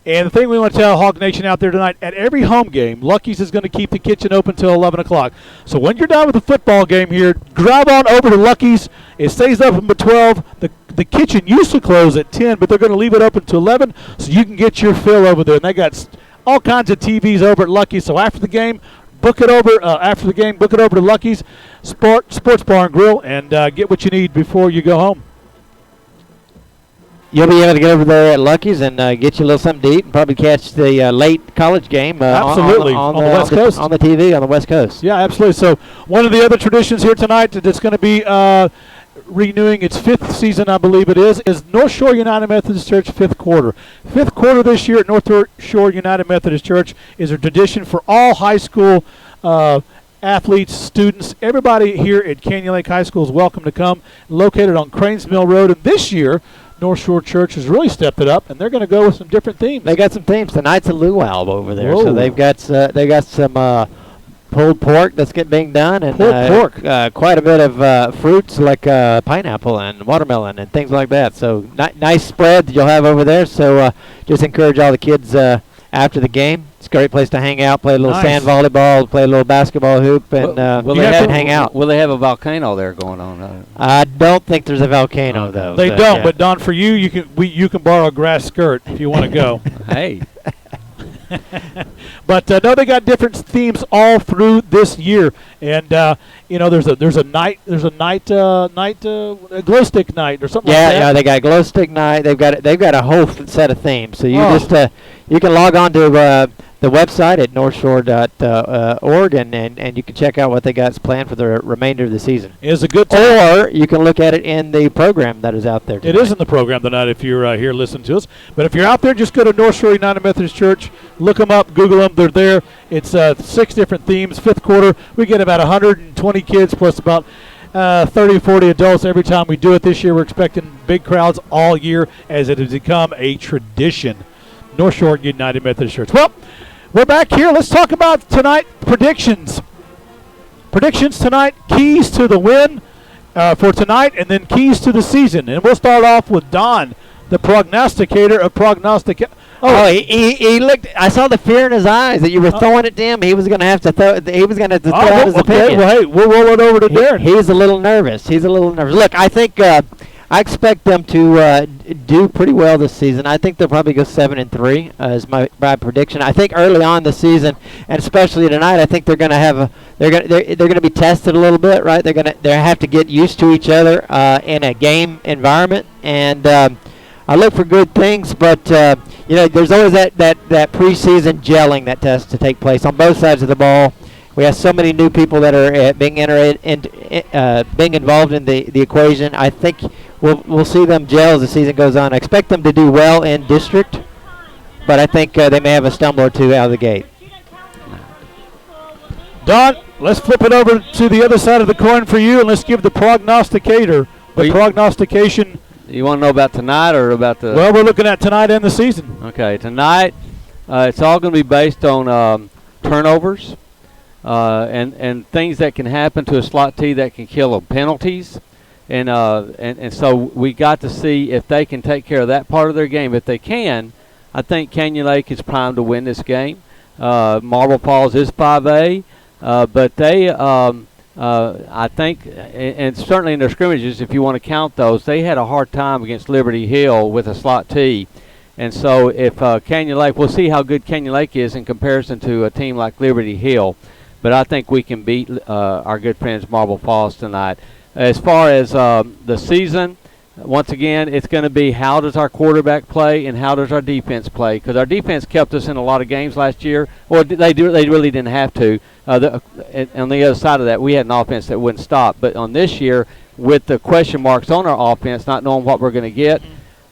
And the thing we want to tell Hawk Nation out there tonight, at every home game, Lucky's is going to keep the kitchen open till 11 o'clock. So when you're done with the football game here, grab on over to Lucky's. It stays open until 12. The kitchen used to close at 10, but they're going to leave it open until 11 so you can get your fill over there. And they got all kinds of TVs over at Lucky's. So after the game, book it over to Lucky's Sports Bar and Grill and get what you need before you go home. You'll be able to get over there at Lucky's and get you a little something to eat and probably catch the late college game absolutely on the West Coast. On the TV on the West Coast. Yeah, absolutely. So one of the other traditions here tonight that's going to be renewing its 5th season, I believe it is North Shore United Methodist Church 5th quarter. 5th quarter this year at North Shore United Methodist Church is a tradition for all high school athletes, students. Everybody here at Canyon Lake High School is welcome to come. Located on Cranes Mill Road, and this year North Shore Church has really stepped it up, and they're going to go with some different themes. They got some themes. Tonight's a luau over there, Whoa. so they've got some pulled pork that's being done, and pork. quite a bit of fruits like pineapple and watermelon and things like that. So nice spread that you'll have over there. So just encourage all the kids after the game. It's a great place to hang out, play a little sand volleyball, play a little basketball hoop, and hang out. Will they have a volcano there going on? I don't think there's a volcano though. They don't, but Don, for you, you can borrow a grass skirt if you want to go. Hey. But no, they got different themes all through this year, and there's a glow stick night or something like that. Yeah, they got glow stick night. They've got a whole set of themes. So you you can log on to the website at northshore.org and you can check out what they got planned for the remainder of the season. It's a good time. Or you can look at it in the program that is out there tonight. It is in the program tonight if you're here listening to us. But if you're out there, just go to North Shore United Methodist Church. Look them up, Google them. They're there. It's 6 different themes. 5th quarter, we get about 120 kids plus about 30, 40 adults every time we do it. This year we're expecting big crowds all year as it has become a tradition. North Shore United Methodist Church. Well, we're back here. Let's talk about tonight predictions. Predictions tonight, keys to the win for tonight, and then keys to the season. And we'll start off with Don, the prognosticator of prognostic. He looked. I saw the fear in his eyes that you were throwing it to him. He was going to have to throw. He was going to throw out his opinion. Well, hey, we'll roll it over to Darren. He's a little nervous. Look, I think I expect them to do pretty well this season. I think they'll probably go 7-3 is my prediction. I think early on the season, and especially tonight, I think they're going to have they're going to be tested a little bit, right? They have to get used to each other in a game environment, and I look for good things, but there's always that preseason gelling that has to take place on both sides of the ball. We have so many new people that are being involved in the equation. I think we'll see them gel as the season goes on. I expect them to do well in district, but I think they may have a stumble or two out of the gate. Don, let's flip it over to the other side of the coin for you, and let's give the prognosticator the prognostication. You want to know about tonight or about the... Well, we're looking at tonight and the season. Okay, tonight it's all going to be based on turnovers and things that can happen to a slot T that can kill them, penalties. And so we got to see if they can take care of that part of their game. If they can, I think Canyon Lake is primed to win this game. Marble Falls is 5A, but they, I think, and certainly in their scrimmages, if you want to count those, they had a hard time against Liberty Hill with a slot T. And so if Canyon Lake, we'll see how good Canyon Lake is in comparison to a team like Liberty Hill. But I think we can beat our good friends Marble Falls tonight. As far as the season, once again, it's going to be how does our quarterback play and how does our defense play? Because our defense kept us in a lot of games last year. Well, they really didn't have to. On the other side of that, we had an offense that wouldn't stop. But on this year, with the question marks on our offense, not knowing what we're going to get,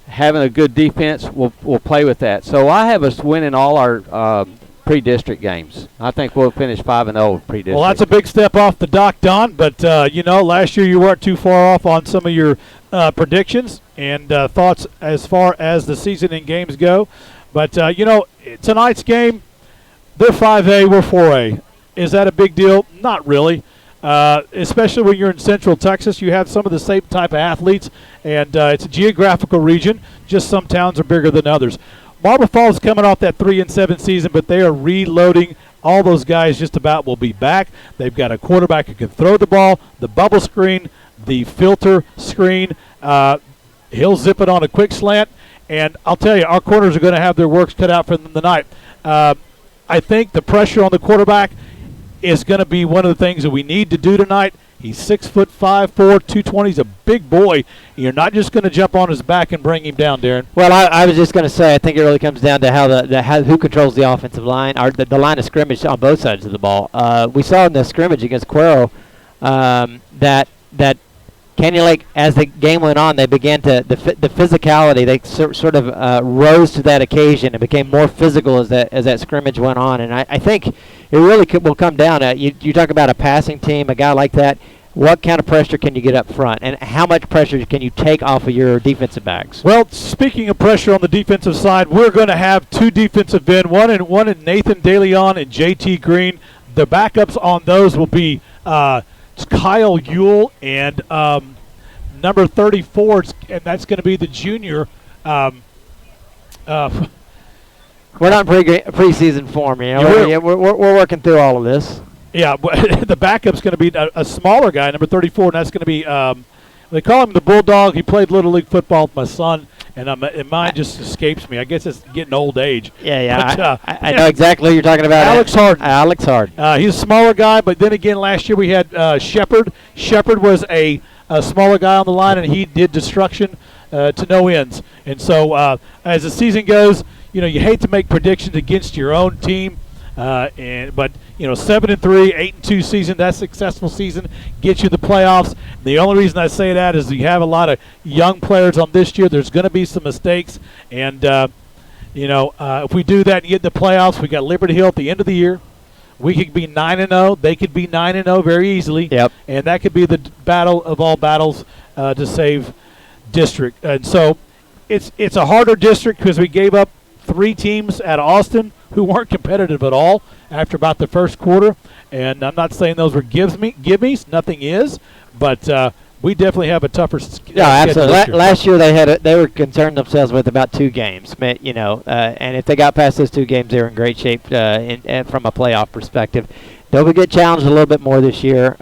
having a good defense will play with that. So I have us winning all our pre-district games. I think we'll finish 5-0 pre-district. Well, that's a big step off the dock, Don. But, last year you weren't too far off on some of your predictions and thoughts as far as the season and games go. But, tonight's game, they're 5A, we're 4A. Is that a big deal? Not really. Especially when you're in Central Texas, you have some of the same type of athletes, and it's a geographical region. Just some towns are bigger than others. Marble Falls is coming off that 3-7 season, but they are reloading. All those guys just about will be back. They've got a quarterback who can throw the ball, the bubble screen, the filter screen. He'll zip it on a quick slant, and I'll tell you, our corners are going to have their works cut out for them tonight. I think the pressure on the quarterback is going to be one of the things that we need to do tonight. He's 6'5", 220. He's a big boy. You're not just going to jump on his back and bring him down, Darren. Well, I was just going to say, I think it really comes down to how who controls the offensive line, or the line of scrimmage on both sides of the ball. We saw in the scrimmage against Cuero that Canyon Lake, as the game went on, they began to the physicality. They sort of rose to that occasion and became more physical as that scrimmage went on. And I think it really will come down to you talk about a passing team, a guy like that. What kind of pressure can you get up front, and how much pressure can you take off of your defensive backs? Well, speaking of pressure on the defensive side, we're going to have two defensive men, one in Nathan DeLeon and JT Green. The backups on those will be Kyle Ewell and number 34, and that's going to be the junior. We're not in preseason form, we're working through all of this. Yeah, the backup's going to be a smaller guy, number 34, and that's going to be they call him the Bulldog. He played Little League football with my son, and mine just escapes me. I guess it's getting old age. Yeah, but, I know exactly who you're talking about. Alex Harden. Alex Harden. He's a smaller guy, but then again, last year we had Shepard. Shepard was a smaller guy on the line, and he did destruction to no ends. And so as the season goes, you hate to make predictions against your own team, but 7-3, 8-2 season, that's a successful season, gets you the playoffs. The only reason I say that is you have a lot of young players on this year. There's going to be some mistakes, and if we do that and get in the playoffs, we got Liberty Hill at the end of the year. We could be 9-0. They could be 9-0 very easily. Yep. And that could be the battle of all battles to save district. And so it's a harder district because we gave up 3 teams at Austin who weren't competitive at all after about the first quarter. And I'm not saying those were gimmies. Nothing is. But we definitely have a tougher schedule. Yeah, absolutely. Last year they were concerned themselves with about 2 games. And if they got past those 2 games, they were in great shape from a playoff perspective. They'll get challenged a little bit more this year.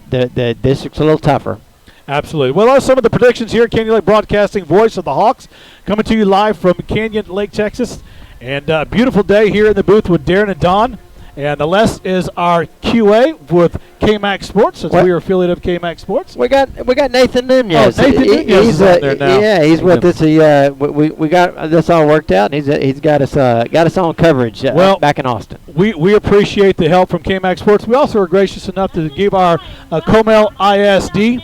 The district's a little tougher. Absolutely. Well, those are some of the predictions here. Canyon Lake Broadcasting, voice of the Hawks, coming to you live from Canyon Lake, Texas. And a beautiful day here in the booth with Darren and Don. And the Les is our QA with KMAX Sports, since we are affiliate of KMAX Sports. We got Nathan Nunez. Oh, Nathan Nunez is on there now. Yeah, he's with us. We got this all worked out, and he's got us on coverage back in Austin. We appreciate the help from KMAX Sports. We also are gracious enough to give our Comel ISD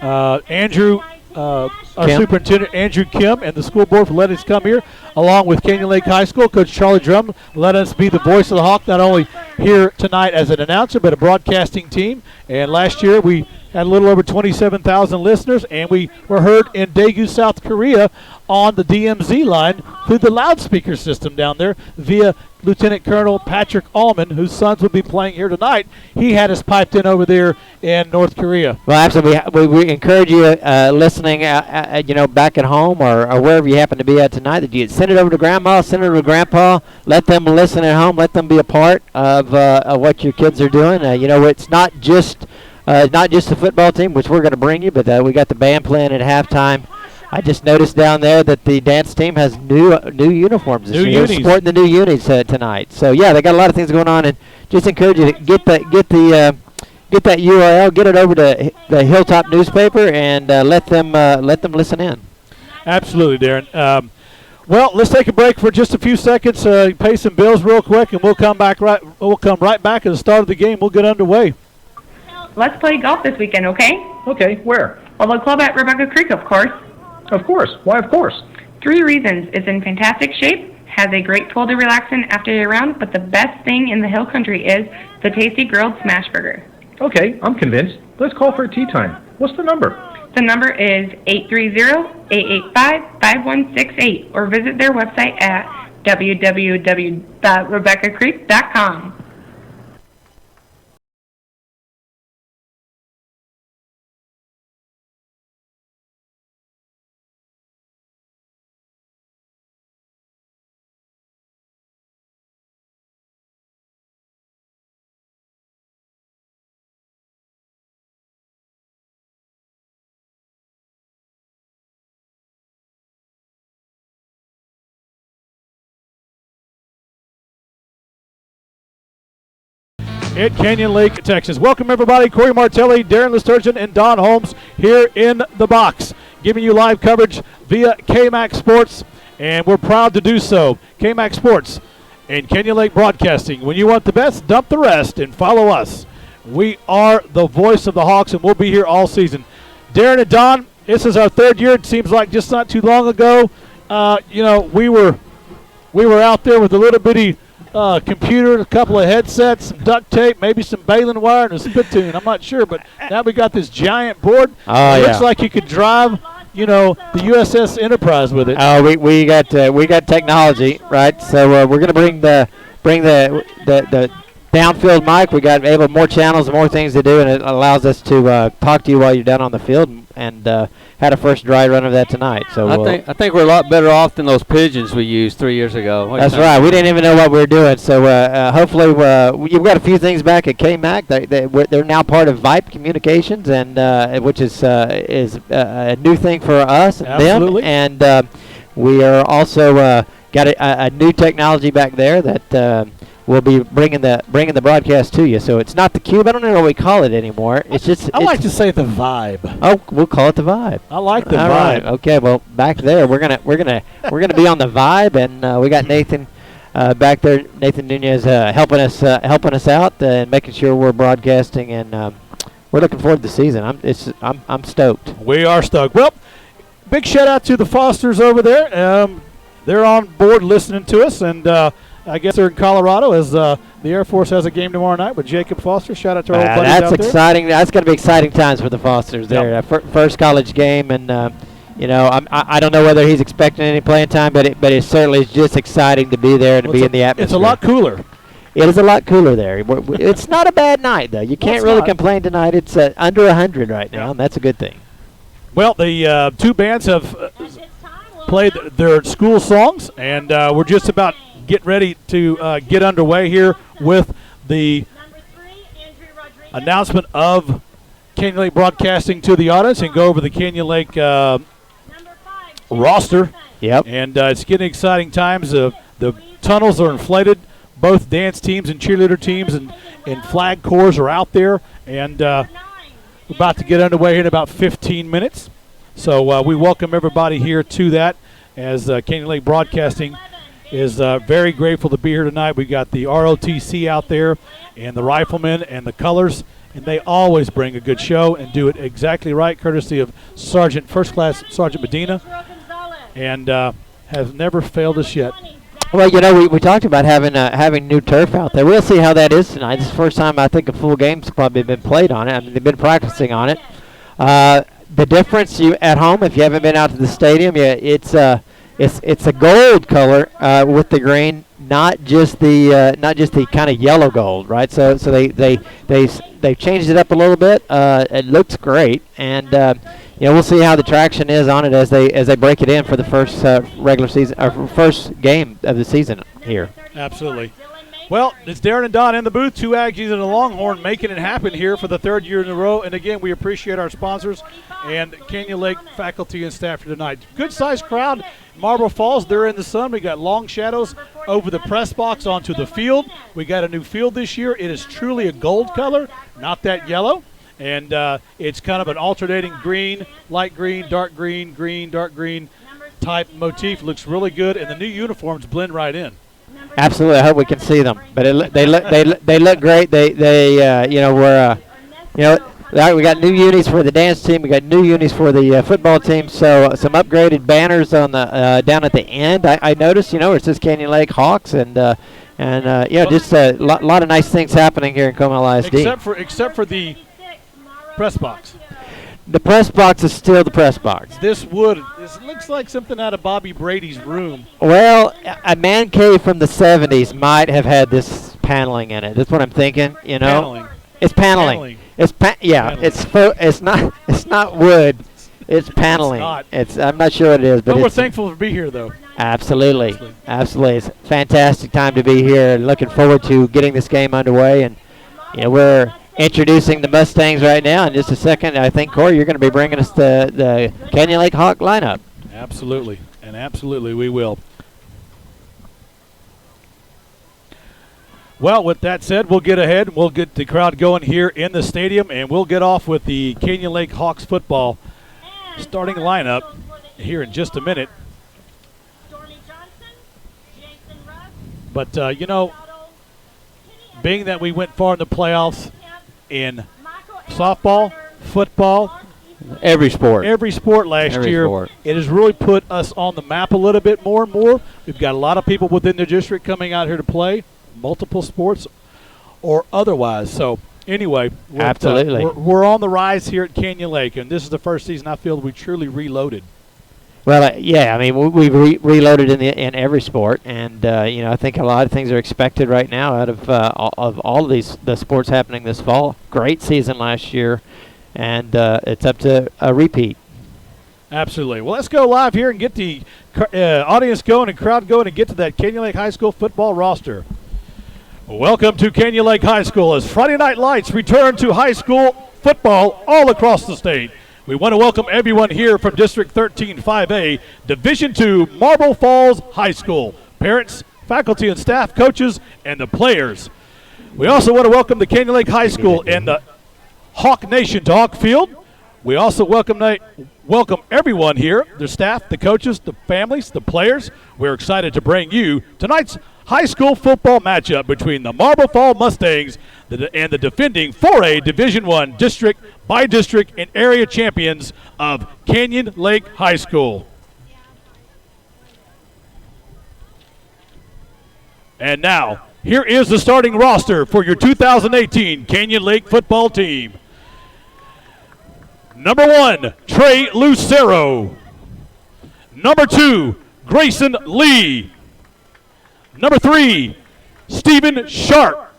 Andrew, our superintendent, Andrew Kim, and the school board for letting us come here, along with Canyon Lake High School. Coach Charlie Drum let us be the voice of the Hawk, not only here tonight as an announcer, but a broadcasting team. And last year we had a little over 27,000 listeners, and we were heard in Daegu, South Korea on the DMZ line through the loudspeaker system down there via Lieutenant Colonel Patrick Allman, whose sons will be playing here tonight. He had us piped in over there in North Korea. Well, absolutely. We encourage you listening, back at home or wherever you happen to be at tonight, that you send it over to Grandma, send it over to Grandpa. Let them listen at home. Let them be a part of what your kids are doing. It's not just the football team, which we're going to bring you, but we got the band playing at halftime. I just noticed down there that the dance team has new uniforms this year. They're sporting the new unis tonight. So yeah, they got a lot of things going on, and just encourage you to get that URL, get it over to the Hilltop newspaper, and let them listen in. Absolutely, Darren. Well, let's take a break for just a few seconds, pay some bills real quick, and we'll come right back at the start of the game. We'll get underway. Let's play golf this weekend, okay? Okay, where? Well, the club at Rebecca Creek, of course. Of course. Why, of course? 3 reasons. It's in fantastic shape, has a great pool to relax in after your round, but the best thing in the Hill Country is the tasty grilled smash burger. Okay, I'm convinced. Let's call for a tea time. What's the number? The number is 830-885-5168, or visit their website at www.rebeccacreek.com. At Canyon Lake, Texas. Welcome, everybody. Corey Martelli, Darren Lesturgeon, and Don Holmes here in the box, giving you live coverage via KMAX Sports, and we're proud to do so. KMAX Sports and Canyon Lake Broadcasting. When you want the best, dump the rest and follow us. We are the voice of the Hawks, and we'll be here all season. Darren and Don, this is our 3rd year. It seems like just not too long ago, we were out there with a little bitty computer, a couple of headsets, some duct tape, maybe some baling wire, and a spittoon. I'm not sure, but now we got this giant board. It looks like you could drive, the USS Enterprise with it. We got technology, right? So we're gonna bring the downfield mic. We got able more channels and more things to do, and it allows us to talk to you while you're down on the field, and had a first dry run of that tonight. So I think we're a lot better off than those pigeons we used 3 years ago. That's right. We didn't even know what we were doing. So hopefully we've got a few things back at KMAC. They're now part of Vype Communications, and which is a new thing for us and Absolutely. them. And we are also got a new technology back there that we'll be bringing the broadcast to you. So it's not the Cube. I don't know what we call it anymore. It's just. I like to say the Vibe. Oh, we'll call it the Vibe. I like the All Vibe. right. Okay. Well, back there we're gonna be on the Vibe, and we got Nathan back there. Nathan Nunez helping us out and making sure we're broadcasting, and we're looking forward to the season. I'm stoked. We are stoked. Well, big shout out to the Fosters over there. They're on board listening to us, and I guess they're in Colorado as the Air Force has a game tomorrow night with Jacob Foster. Shout out to our old buddies out there. That's exciting. That's going to be exciting times for the Fosters there. Yep. First college game, and I don't know whether he's expecting any playing time, but it certainly is just exciting to be there and to be in the atmosphere. It's a lot cooler. It is a lot cooler there. It's not a bad night, though. You can't really complain tonight. It's under 100 right now, and that's a good thing. Well, the two bands have played their school songs, and we're just about getting ready to get underway here with the announcement of Canyon Lake Broadcasting to the audience and go over the Canyon Lake roster. Yep. And it's getting exciting times. The tunnels are inflated. Both dance teams and cheerleader teams and flag corps are out there, and we're about to get underway here in about 15 minutes. So we welcome everybody here to that, as Canyon Lake Broadcasting is very grateful to be here tonight. We got the ROTC out there and the Riflemen and the Colors, and they always bring a good show and do it exactly right, courtesy of First Class Sergeant Medina, and has never failed us yet. Well, we talked about having new turf out there. We'll see how that is tonight. This is the first time I think a full game's probably been played on it. I mean, they've been practicing on it. The difference at home, if you haven't been out to the stadium, it's a gold color with the green, not just the kind of yellow gold, right? So they've changed it up a little bit. It looks great, and we'll see how the traction is on it as they break it in for the first regular season or first game of the season here. Absolutely. Well, it's Darren and Don in the booth, two Aggies and a Longhorn making it happen here for the third year in a row. And again, we appreciate our sponsors and Canyon Lake faculty and staff here tonight. Good-sized crowd. Marble Falls, they're in the sun. We got long shadows over the press box onto the field. We got a new field this year. It is truly a gold color, not that yellow. And it's kind of an alternating green, light green, dark green, dark green type motif. Looks really good, and the new uniforms blend right in. Absolutely, I hope we can see them. But they look great. We got new unis for the dance team. We got new unis for the football team. So some upgraded banners on the down at the end. I noticed, it says Canyon Lake Hawks, and just a lot of nice things happening here in Comal ISD. Except for the press box. The press box is still the press box. This looks like something out of Bobby Brady's room. Well, a man cave from the 70s might have had this paneling in it. That's what I'm thinking, Paneling. It's paneling. Paneling. It's not wood. It's paneling. I'm not sure what it is, but we're thankful to be here though. Absolutely. It's a fantastic time to be here. Looking forward to getting this game underway, and we're introducing the Mustangs right now. In just a second, I think, Corey, you're going to be bringing us the Canyon Lake Hawk lineup. Absolutely, and absolutely we will. Well, with that said, we'll get ahead. We'll get the crowd going here in the stadium, and we'll get off with the Canyon Lake Hawks football starting lineup here in just a minute. But, being that we went far in the playoffs, in softball, football, every sport last year, it has really put us on the map a little bit more and more. We've got a lot of people within the district coming out here to play multiple sports or otherwise. So anyway, absolutely, we're on the rise here at Canyon Lake, and this is the first season I feel we truly reloaded. Well, we've reloaded in every sport, and I think a lot of things are expected right now out of all of the sports happening this fall. Great season last year, and it's up to a repeat. Absolutely. Well, let's go live here and get the audience going and crowd going and get to that Canyon Lake High School football roster. Welcome to Canyon Lake High School as Friday Night Lights return to high school football all across the state. We want to welcome everyone here from District 13-5A, Division II, Marble Falls High School. Parents, faculty and staff, coaches, and the players. We also want to welcome the Canyon Lake High School and the Hawk Nation to Hawk Field. We also welcome everyone here, the staff, the coaches, the families, the players. We're excited to bring you tonight's high school football matchup between the Marble Falls Mustangs and the defending 4A Division I district by district and area champions of Canyon Lake High School. And now, here is the starting roster for your 2018 Canyon Lake football team. Number 1, Trey Lucero. Number 2, Grayson Lee. Number 3, Stephen Sharp.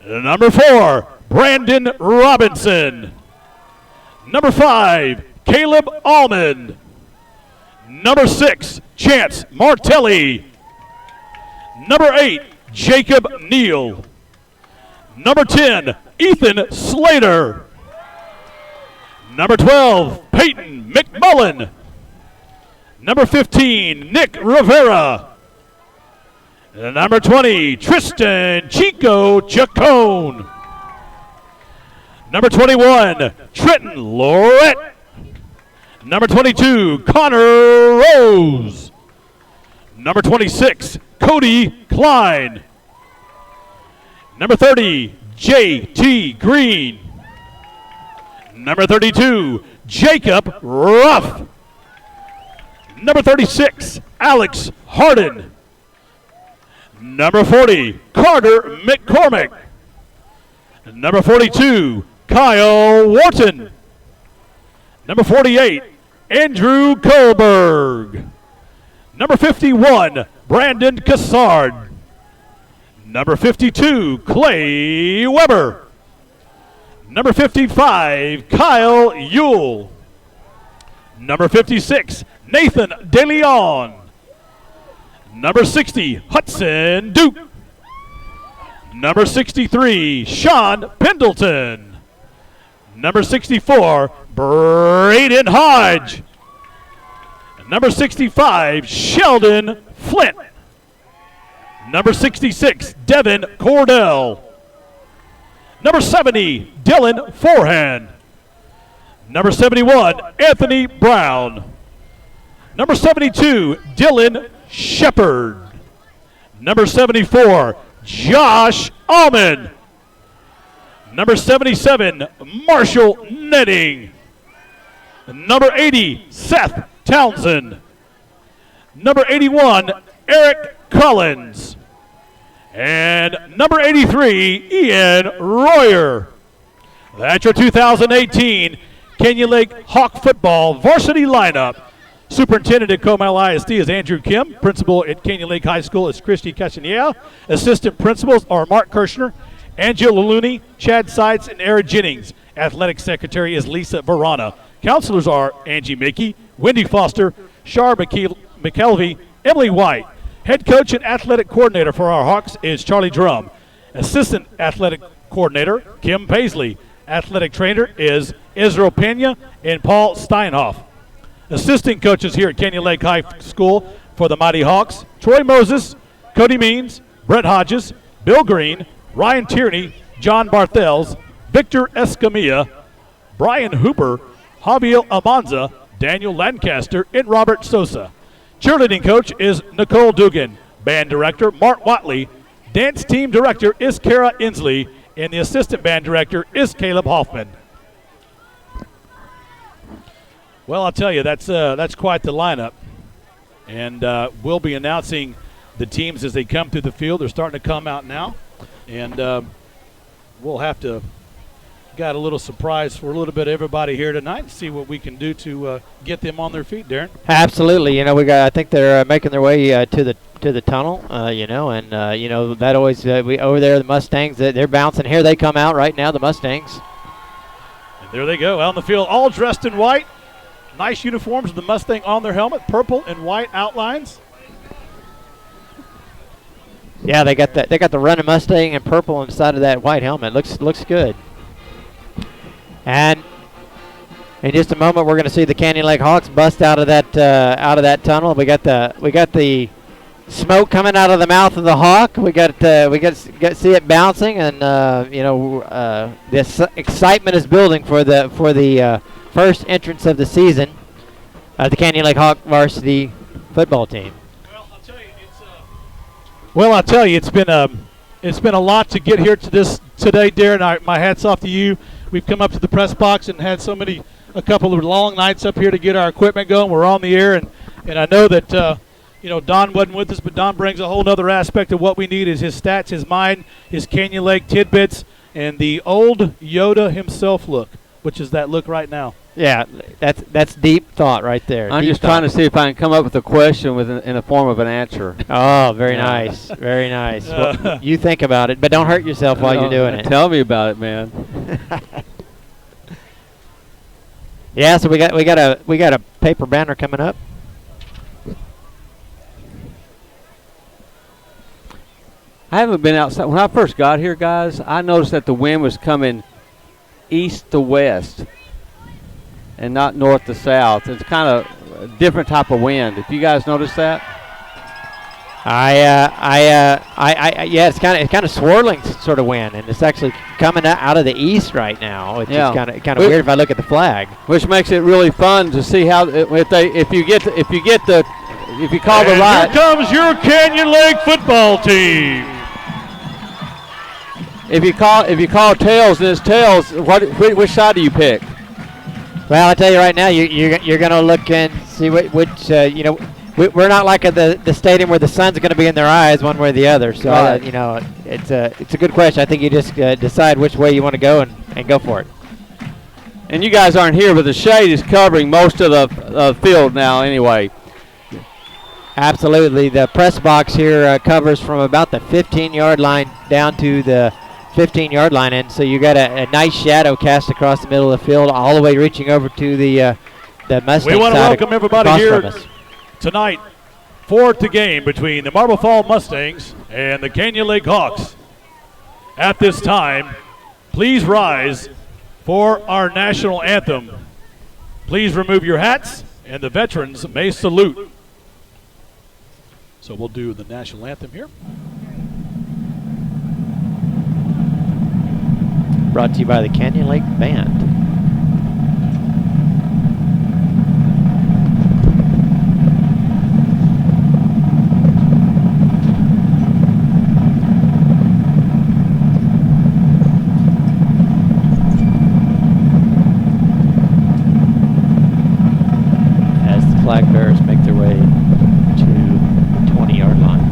Number 4, Brandon Robinson. Number 5, Caleb Almond. Number 6, Chance Martelli. Number 8, Jacob Neal. Number 10, Ethan Slater. Number 12, Peyton McMullen. Number 15, Nick Rivera. Number 20, Tristan Chico Chacon. Number 21, Trenton Lorette. Number 22, Connor Rose. Number 26, Cody Klein. Number 30, J.T. Green. Number 32, Jacob Ruff. Number 36, Alex Harden. Number 40, Carter McCormick. Number 42, Kyle Wharton. Number 48, Andrew Kohlberg. Number 51, Brandon Cassard. Number 52, Clay Weber. Number 55, Kyle Yule. Number 56, Nathan DeLeon. Number 60, Hudson Duke. Number 63, Sean Pendleton. Number 64, Braden Hodge. Number 65, Sheldon Flint. Number 66, Devin Cordell. Number 70, Dylan Forehand. Number 71, Anthony Brown. Number 72, Dylan Shepard. Number 74, Josh Almond. Number 77, Marshall Netting. Number 80, Seth Townsend. Number 81, Eric Collins. And number 83, Ian Royer. That's your 2018 Canyon Lake Hawk football varsity lineup. Superintendent at Comal ISD is Andrew Kim. Principal at Canyon Lake High School is Christy Castanier. Assistant principals are Mark Kirshner, Angela Looney, Chad Seitz, and Eric Jennings. Athletic secretary is Lisa Verana. Counselors are Angie Mickey, Wendy Foster, Shar McKelvey, Emily White. Head coach and athletic coordinator for our Hawks is Charlie Drum. Assistant athletic coordinator, Kim Paisley. Athletic trainer is Israel Pena and Paul Steinhoff. Assistant coaches here at Canyon Lake High School for the Mighty Hawks, Troy Moses, Cody Means, Brett Hodges, Bill Green, Ryan Tierney, John Barthels, Victor Escamilla, Brian Hooper, Javier Almanza, Daniel Lancaster, and Robert Sosa. Cheerleading coach is Nicole Dugan. Band director, Mark Watley. Dance team director is Kara Inslee. And the assistant band director is Caleb Hoffman. Well, I'll tell you, that's quite the lineup. And we'll be announcing the teams as they come through the field. They're starting to come out now. And we'll have to got a little surprise for a little bit of everybody here tonight and see what we can do to get them on their feet, Darren. Absolutely. You know, I think they're making their way to the tunnel, you know, and, you know, that always, we over there, the Mustangs, they're bouncing. Here they come out right now, the Mustangs. And there they go, out on the field, all dressed in white. Nice uniforms with the Mustang on their helmet, purple and white outlines. Yeah, they got the running Mustang in purple inside of that white helmet. Looks good. And in just a moment, we're going to see the Canyon Lake Hawks bust out of that tunnel. We got the smoke coming out of the mouth of the Hawk. We got to see it bouncing, and you know, this excitement is building for the first entrance of the season of the Canyon Lake Hawk varsity football team. Well, I'll tell you, it's been a lot to get here to this today, Darren. My hat's off to you. We've come up to the press box and had a couple of long nights up here to get our equipment going. We're on the air, and I know that you know, Don wasn't with us, but Don brings a whole other aspect of what we need is his stats, his mind, his Canyon Lake tidbits, and the old Yoda himself look, which is that look right now. Yeah, that's deep thought right there. I'm just trying to see if I can come up with a question in the form of an answer. Oh, very nice, very nice. Well, you think about it, but don't hurt yourself while you're doing it. Tell me about it, man. Yeah, so we got a paper banner coming up. I haven't been outside. When I first got here, guys, I noticed that the wind was coming east to west and not north to south. It's kind of a different type of wind. If you guys notice that? Yeah, it's kind of swirling sort of wind, and it's actually coming out of the east right now. It's just kind of weird if I look at the flag, which makes it really fun to see how if you call the right. Here comes your Canyon Lake football team. If you call tails, then it's tails. Which side do you pick? Well, I tell you right now, you're going to look and see which you know. we're not like at the stadium where the sun's going to be in their eyes one way or the other. So Right. you know, it's a good question. I think you just decide which way you want to go and go for it. And you guys aren't here, but the shade is covering most of the field now anyway. Absolutely. The press box here covers from about the 15-yard line down to the 15-yard line, and so you got a nice shadow cast across the middle of the field, all the way reaching over to the Mustang We want to side welcome everybody across here from us. tonight for the game between the Marble Fall Mustangs and the Canyon Lake Hawks. At this time, please rise for our national anthem. Please remove your hats, and the veterans may salute. So we'll do the national anthem here. Brought to you by the Canyon Lake Band. As the flag bearers make their way to the 20-yard line.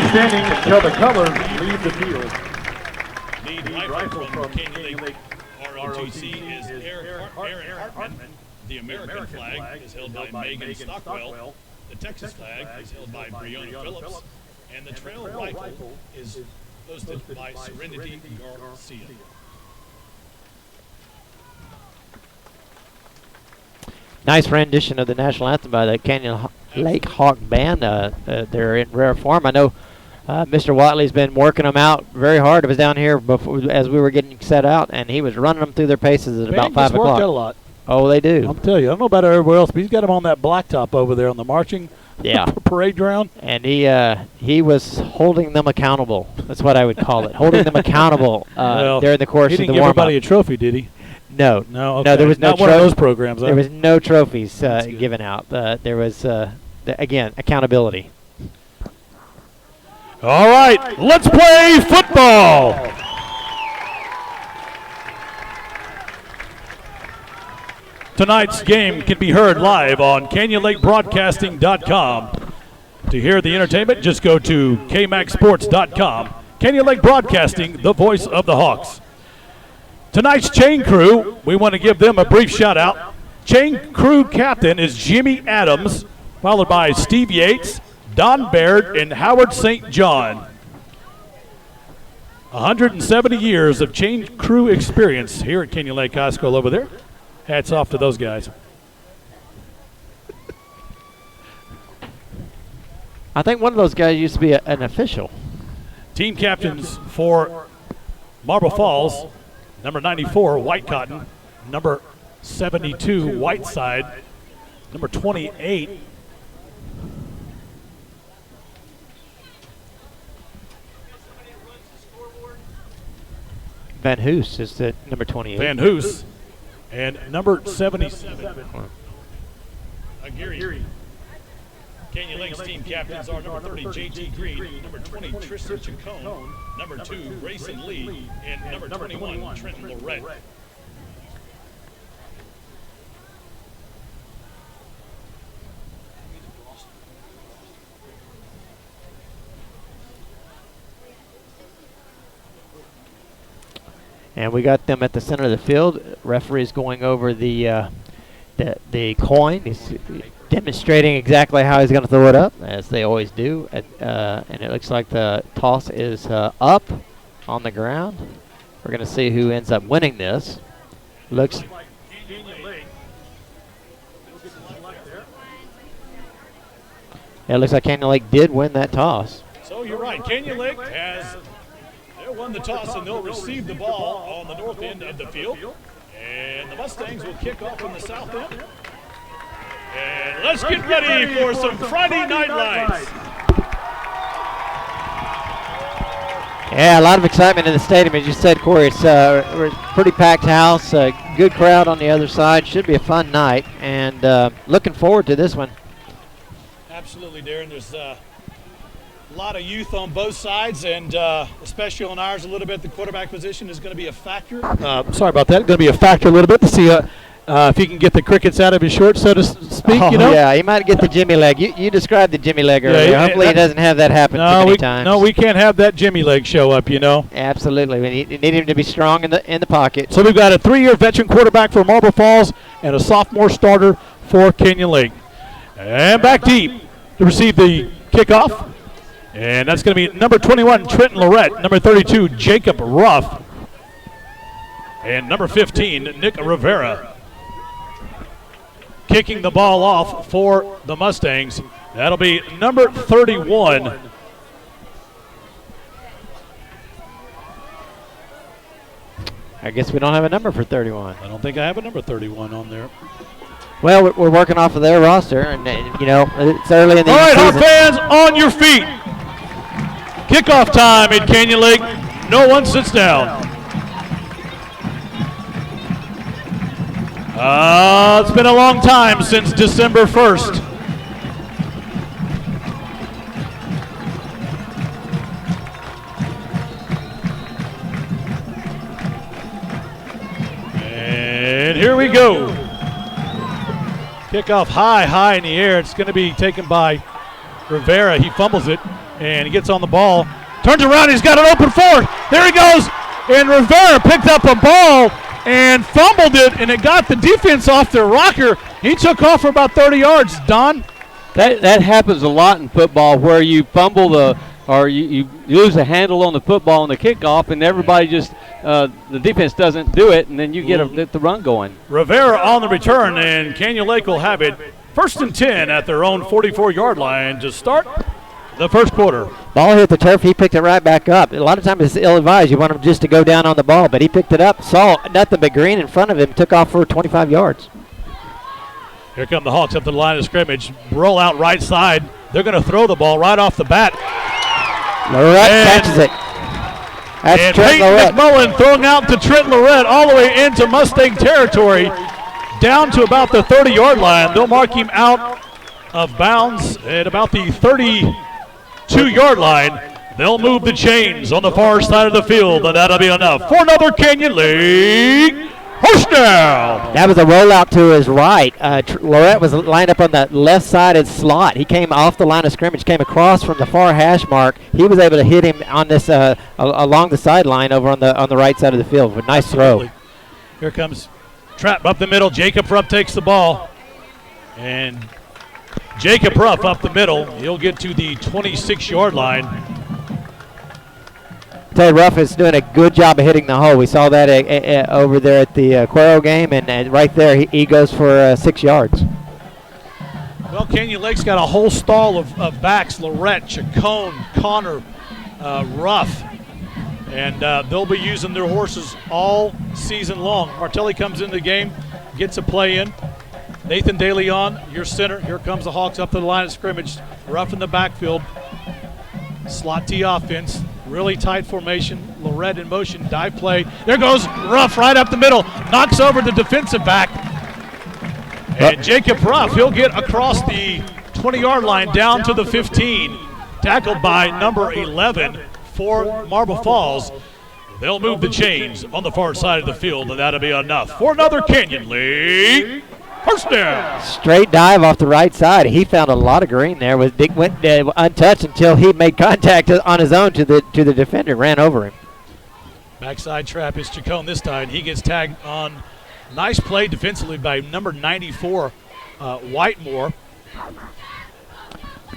Standing until the colors leave the field. Lead rifle from Canyon Lake ROTC is Aaron Hartman. The American flag is held by Megan Stockwell. The Texas flag is held by Breonna Phillips. And the trail rifle is hosted by Serenity Garcia. Nice rendition of the national anthem by the Canyon Lake Hawk Band. They're in rare form. I know Mr. Watley's been working them out very hard. I was down here before as we were getting set out, and he was running them through their paces at about 5 o'clock. Worked out a lot. Oh, they do. I'll tell you, I don't know about everywhere else, but he's got him on that blacktop over there on the marching parade ground. And he was holding them accountable. That's what I would call it, holding them accountable during the course of the warm-up. He didn't give everybody a trophy, did he? No. No, okay. No, there was no Not one of those programs. There was no trophies given out. There was, again, accountability. All right, let's play football. Tonight's game can be heard live on CanyonLakeBroadcasting.com. To hear the entertainment, just go to KMAXSports.com. Canyon Lake Broadcasting, the voice of the Hawks. Tonight's chain crew, we want to give them a brief shout-out. Chain crew captain is Jimmy Adams, followed by Steve Yates, Don Baird, and Howard St. John. 170 years of chain crew experience here at Canyon Lake High School over there. Hats off to those guys. I think one of those guys used to be an official. Team captains for Marble Falls, number 94, White Cotton, number 72, Whiteside, number 28, Van Hoos is the number 28. Van Hoos, and number 77, Aguirre. Canyon Lake's team captains are number 30, J.T. Green, number 20, Tristan Chacon, number 2, Grayson Lee, and number 21, Trenton Lorette. And we got them at the center of the field. Referee's going over the coin. He's demonstrating exactly how he's going to throw it up, as they always do. And it looks like the toss is up on the ground. We're going to see who ends up winning this. Looks. Yeah, it looks like Canyon Lake did win that toss. So you're right. Canyon Lake has won the toss, and they'll receive the ball on the north end of the field. And the Mustangs will kick off from the south end. And let's get ready for some Friday Night Lights. Yeah, a lot of excitement in the stadium, as you said, Corey. It's a pretty packed house, a good crowd on the other side. Should be a fun night, and looking forward to this one. Absolutely, Darren. There's a lot of youth on both sides, and especially on ours a little bit. The quarterback position is going to be a factor. Sorry about that. Going to be a factor a little bit to see if he can get the crickets out of his shorts, so to speak. Oh, yeah, he might get the Jimmy leg. You described the Jimmy leg earlier. Yeah, hopefully he doesn't have that happen too many times. No, we can't have that Jimmy leg show up, Absolutely. We need him to be strong in the pocket. So we've got a 3-year veteran quarterback for Marble Falls and a sophomore starter for Canyon Lake. And back deep to receive the kickoff. And that's going to be number 21, Trenton Lorette, number 32, Jacob Ruff, and number 15, Nick Rivera. Kicking the ball off for the Mustangs. That'll be number 31. I guess we don't have a number for 31. I don't think I have a number 31 on there. Well, we're working off of their roster, and it's early in the season. All right, Hawk fans, on your feet. Kickoff time at Canyon Lake. No one sits down. It's been a long time since December 1st. And here we go. Kickoff high in the air. It's going to be taken by Rivera. He fumbles it, and he gets on the ball. Turns around, he's got an open forward. There he goes, and Rivera picked up a ball and fumbled it, and it got the defense off their rocker. He took off for about 30 yards, Don. That happens a lot in football, where you fumble or you lose the handle on the football on the kickoff, and everybody just the defense doesn't do it, and then you get the run going. Rivera on the return, and Canyon Lake will have it 1st and 10 at their own 44-yard line to start the first quarter. Ball hit the turf. He picked it right back up. A lot of times it's ill-advised. You want him just to go down on the ball, but he picked it up, saw nothing but green in front of him, took off for 25 yards. Here come the Hawks up to the line of scrimmage. Roll out right side. They're going to throw the ball right off the bat. Lorette catches it. That's Trent Lorette. McMullen throwing out to Trent Lorette all the way into Mustang territory, down to about the 30-yard line. They'll mark him out of bounds at about the 32-yard line. They'll move the chains on the far side of the field, and that'll be enough for another Canyon Lake first down. That was a rollout to his right. Lorette was lined up on the left-sided slot. He came off the line of scrimmage, came across from the far hash mark. He was able to hit him on this along the sideline over on the right side of the field. A nice throw. Here comes Trap up the middle. Jacob Ruff takes the ball, and Jacob Ruff up the middle. He'll get to the 26-yard line. Ted Ruff is doing a good job of hitting the hole. We saw that over there at the Cuero game, and right there he goes for 6 yards. Well, Canyon Lake's got a whole stall of backs: Lorette, Chacon, Connor, Ruff, and they'll be using their horses all season long. Martelli comes into the game, gets a play in. Nathan DeLeon, your center. Here comes the Hawks up to the line of scrimmage. Ruff in the backfield. Slot T offense. Really tight formation. Lorette in motion. Dive play. There goes Ruff right up the middle. Knocks over the defensive back. And Jacob Ruff, he'll get across the 20-yard line down to the 15. Tackled by number 11 for Marble Falls. They'll move the chains on the far side of the field, and that'll be enough for another Canyon Lake first down. Straight dive off the right side. He found a lot of green there. Went untouched until he made contact on his own to the defender, ran over him. Backside trap is Chacon this time. He gets tagged on. Nice play defensively by number 94, Whitemore.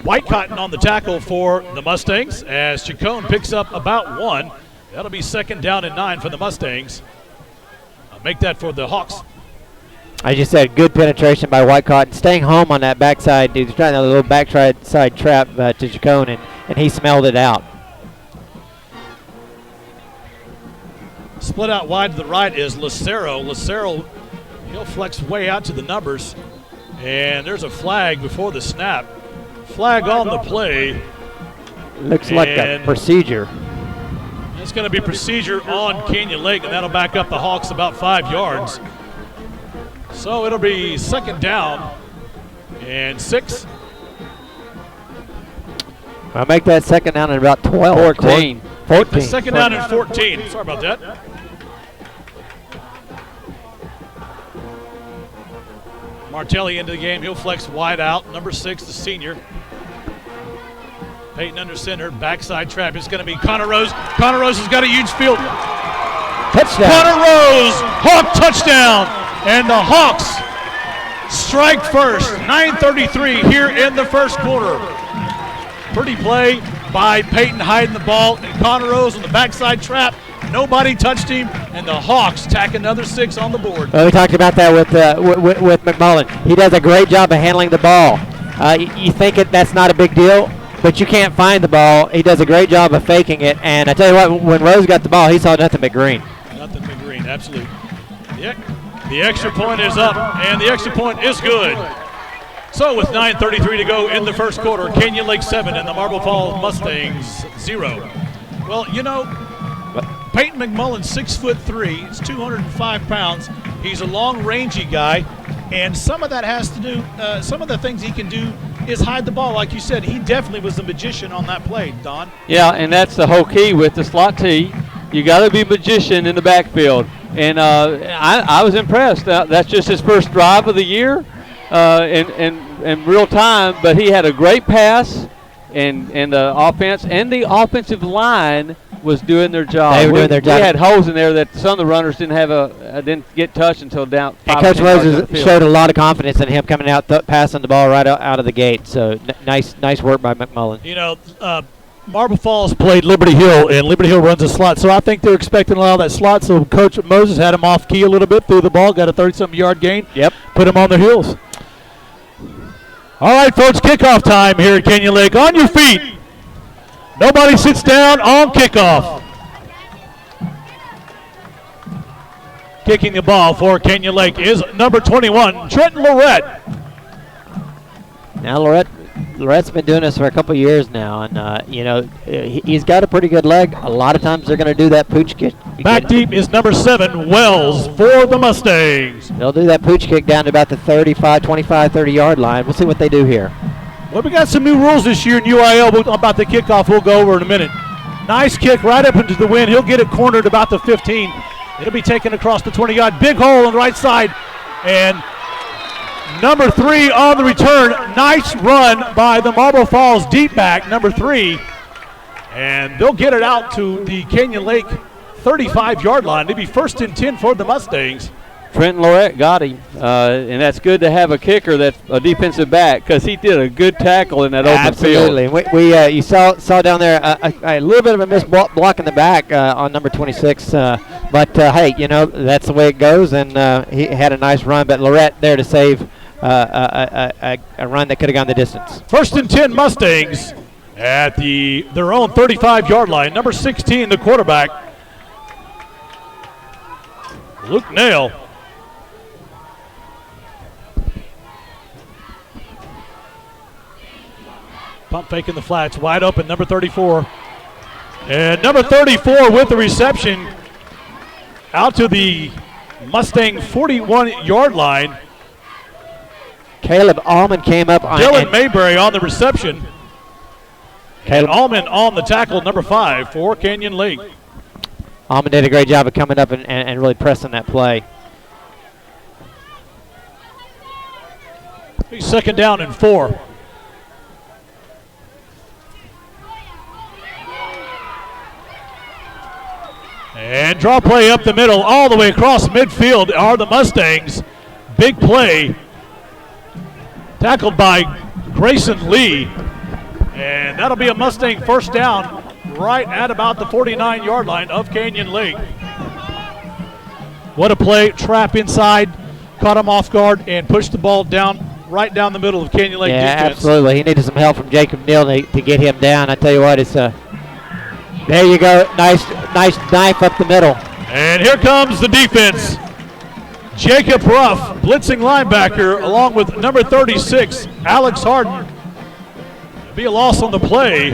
White Cotton on the tackle for the Mustangs as Chacon picks up about 1. That'll be 2nd down and 9 for the Mustangs. Make that for the Hawks. I just said good penetration by White Cotton, staying home on that backside. He's trying a little backside trap to Chacon, and he smelled it out. Split out wide to the right is Lucero. Lucero, he'll flex way out to the numbers. And there's a flag before the snap. Flag on the play. Looks like a procedure. It's going to be procedure on Canyon Lake, and that'll back up the Hawks about 5 yards. So it'll be 2nd down and 6. I'll make that 2nd down and about 12. 14. 14. 2nd down and 14. Sorry about that. Martelli into the game. He'll flex wide out. Number 6, the senior. Peyton under center. Backside trap. It's going to be Connor Rose. Connor Rose has got a huge field. Touchdown. Connor Rose. Hawk touchdown. And the Hawks strike first. 9:33 here in the first quarter. Pretty play by Peyton hiding the ball. And Connor Rose on the backside trap. Nobody touched him, and the Hawks tack another 6 on the board. Well, we talked about that with McMullen. He does a great job of handling the ball. You think that's not a big deal, but you can't find the ball. He does a great job of faking it, and I tell you what, when Rose got the ball, he saw nothing but green. Nothing but green, absolutely. The extra point is up, and the extra point is good. So with 9:33 to go in the first quarter, Canyon Lake 7 and the Marble Falls Mustangs 0. Well, you know, Peyton McMullen, 6'3", is 205 pounds. He's a long, rangy guy, and some of that has to do, some of the things he can do is hide the ball. Like you said, he definitely was the magician on that play, Don. Yeah, and that's the whole key with the slot T. You got to be magician in the backfield. And I was impressed. That's just his first drive of the year in real time, but he had a great pass, and the offense and the offensive line was doing their job. They were doing their job. We had holes in there that some of the runners didn't get touched until down. And Coach Moses showed a lot of confidence in him coming out, passing the ball right out of the gate. So nice work by McMullen. You know, Marble Falls played Liberty Hill, and Liberty Hill runs a slot, so I think they're expecting a lot of that slot. So Coach Moses had him off key a little bit, threw the ball, got a 30-something yard gain. Yep. Put him on their heels. All right, folks, kickoff time here at Canyon Lake. On your feet. Nobody sits down on kickoff. Kicking the ball for Canyon Lake is number 21, Trenton Lorette. Now Lorette's been doing this for a couple years now, and he's got a pretty good leg. A lot of times they're going to do that pooch kick. Back deep is number 7, Wells for the Mustangs. They'll do that pooch kick down to about the 35, 25, 30-yard line. We'll see what they do here. Well, we got some new rules this year in UIL about the kickoff. We'll go over in a minute. Nice kick right up into the wind. He'll get it cornered about the 15. It'll be taken across the 20-yard. Big hole on the right side. And number 3 on the return. Nice run by the Marble Falls deep back, number 3. And they'll get it out to the Canyon Lake 35-yard line. It'll be 1st and 10 for the Mustangs. Trenton Lorette got him, and that's good to have a kicker that's a defensive back because he did a good tackle in that open field. Absolutely. You saw down there a little bit of a missed block in the back on number 26, but hey, that's the way it goes, and he had a nice run, but Lorette there to save a run that could have gone the distance. 1st and 10 Mustangs at their own 35-yard line. Number 16, the quarterback, Luke Nail. Pump fake in the flats, wide open, number 34. And number 34 with the reception out to the Mustang 41-yard line. Caleb Allman came up. Dylan Mayberry on the reception. Caleb Allman on the tackle, number 5 for Canyon Lake. Allman did a great job of coming up and really pressing that play. He's 2nd down and 4. And draw play up the middle, all the way across midfield are the Mustangs. Big play. Tackled by Grayson Lee. And that'll be a Mustang first down right at about the 49-yard line of Canyon Lake. What a play. Trap inside. Caught him off guard and pushed the ball down right down the middle of Canyon Lake defense. Absolutely. He needed some help from Jacob Neal to get him down. I tell you what, it's there you go. Nice knife up the middle. And here comes the defense. Jacob Ruff, blitzing linebacker, along with number 36, Alex Harden. Be a loss on the play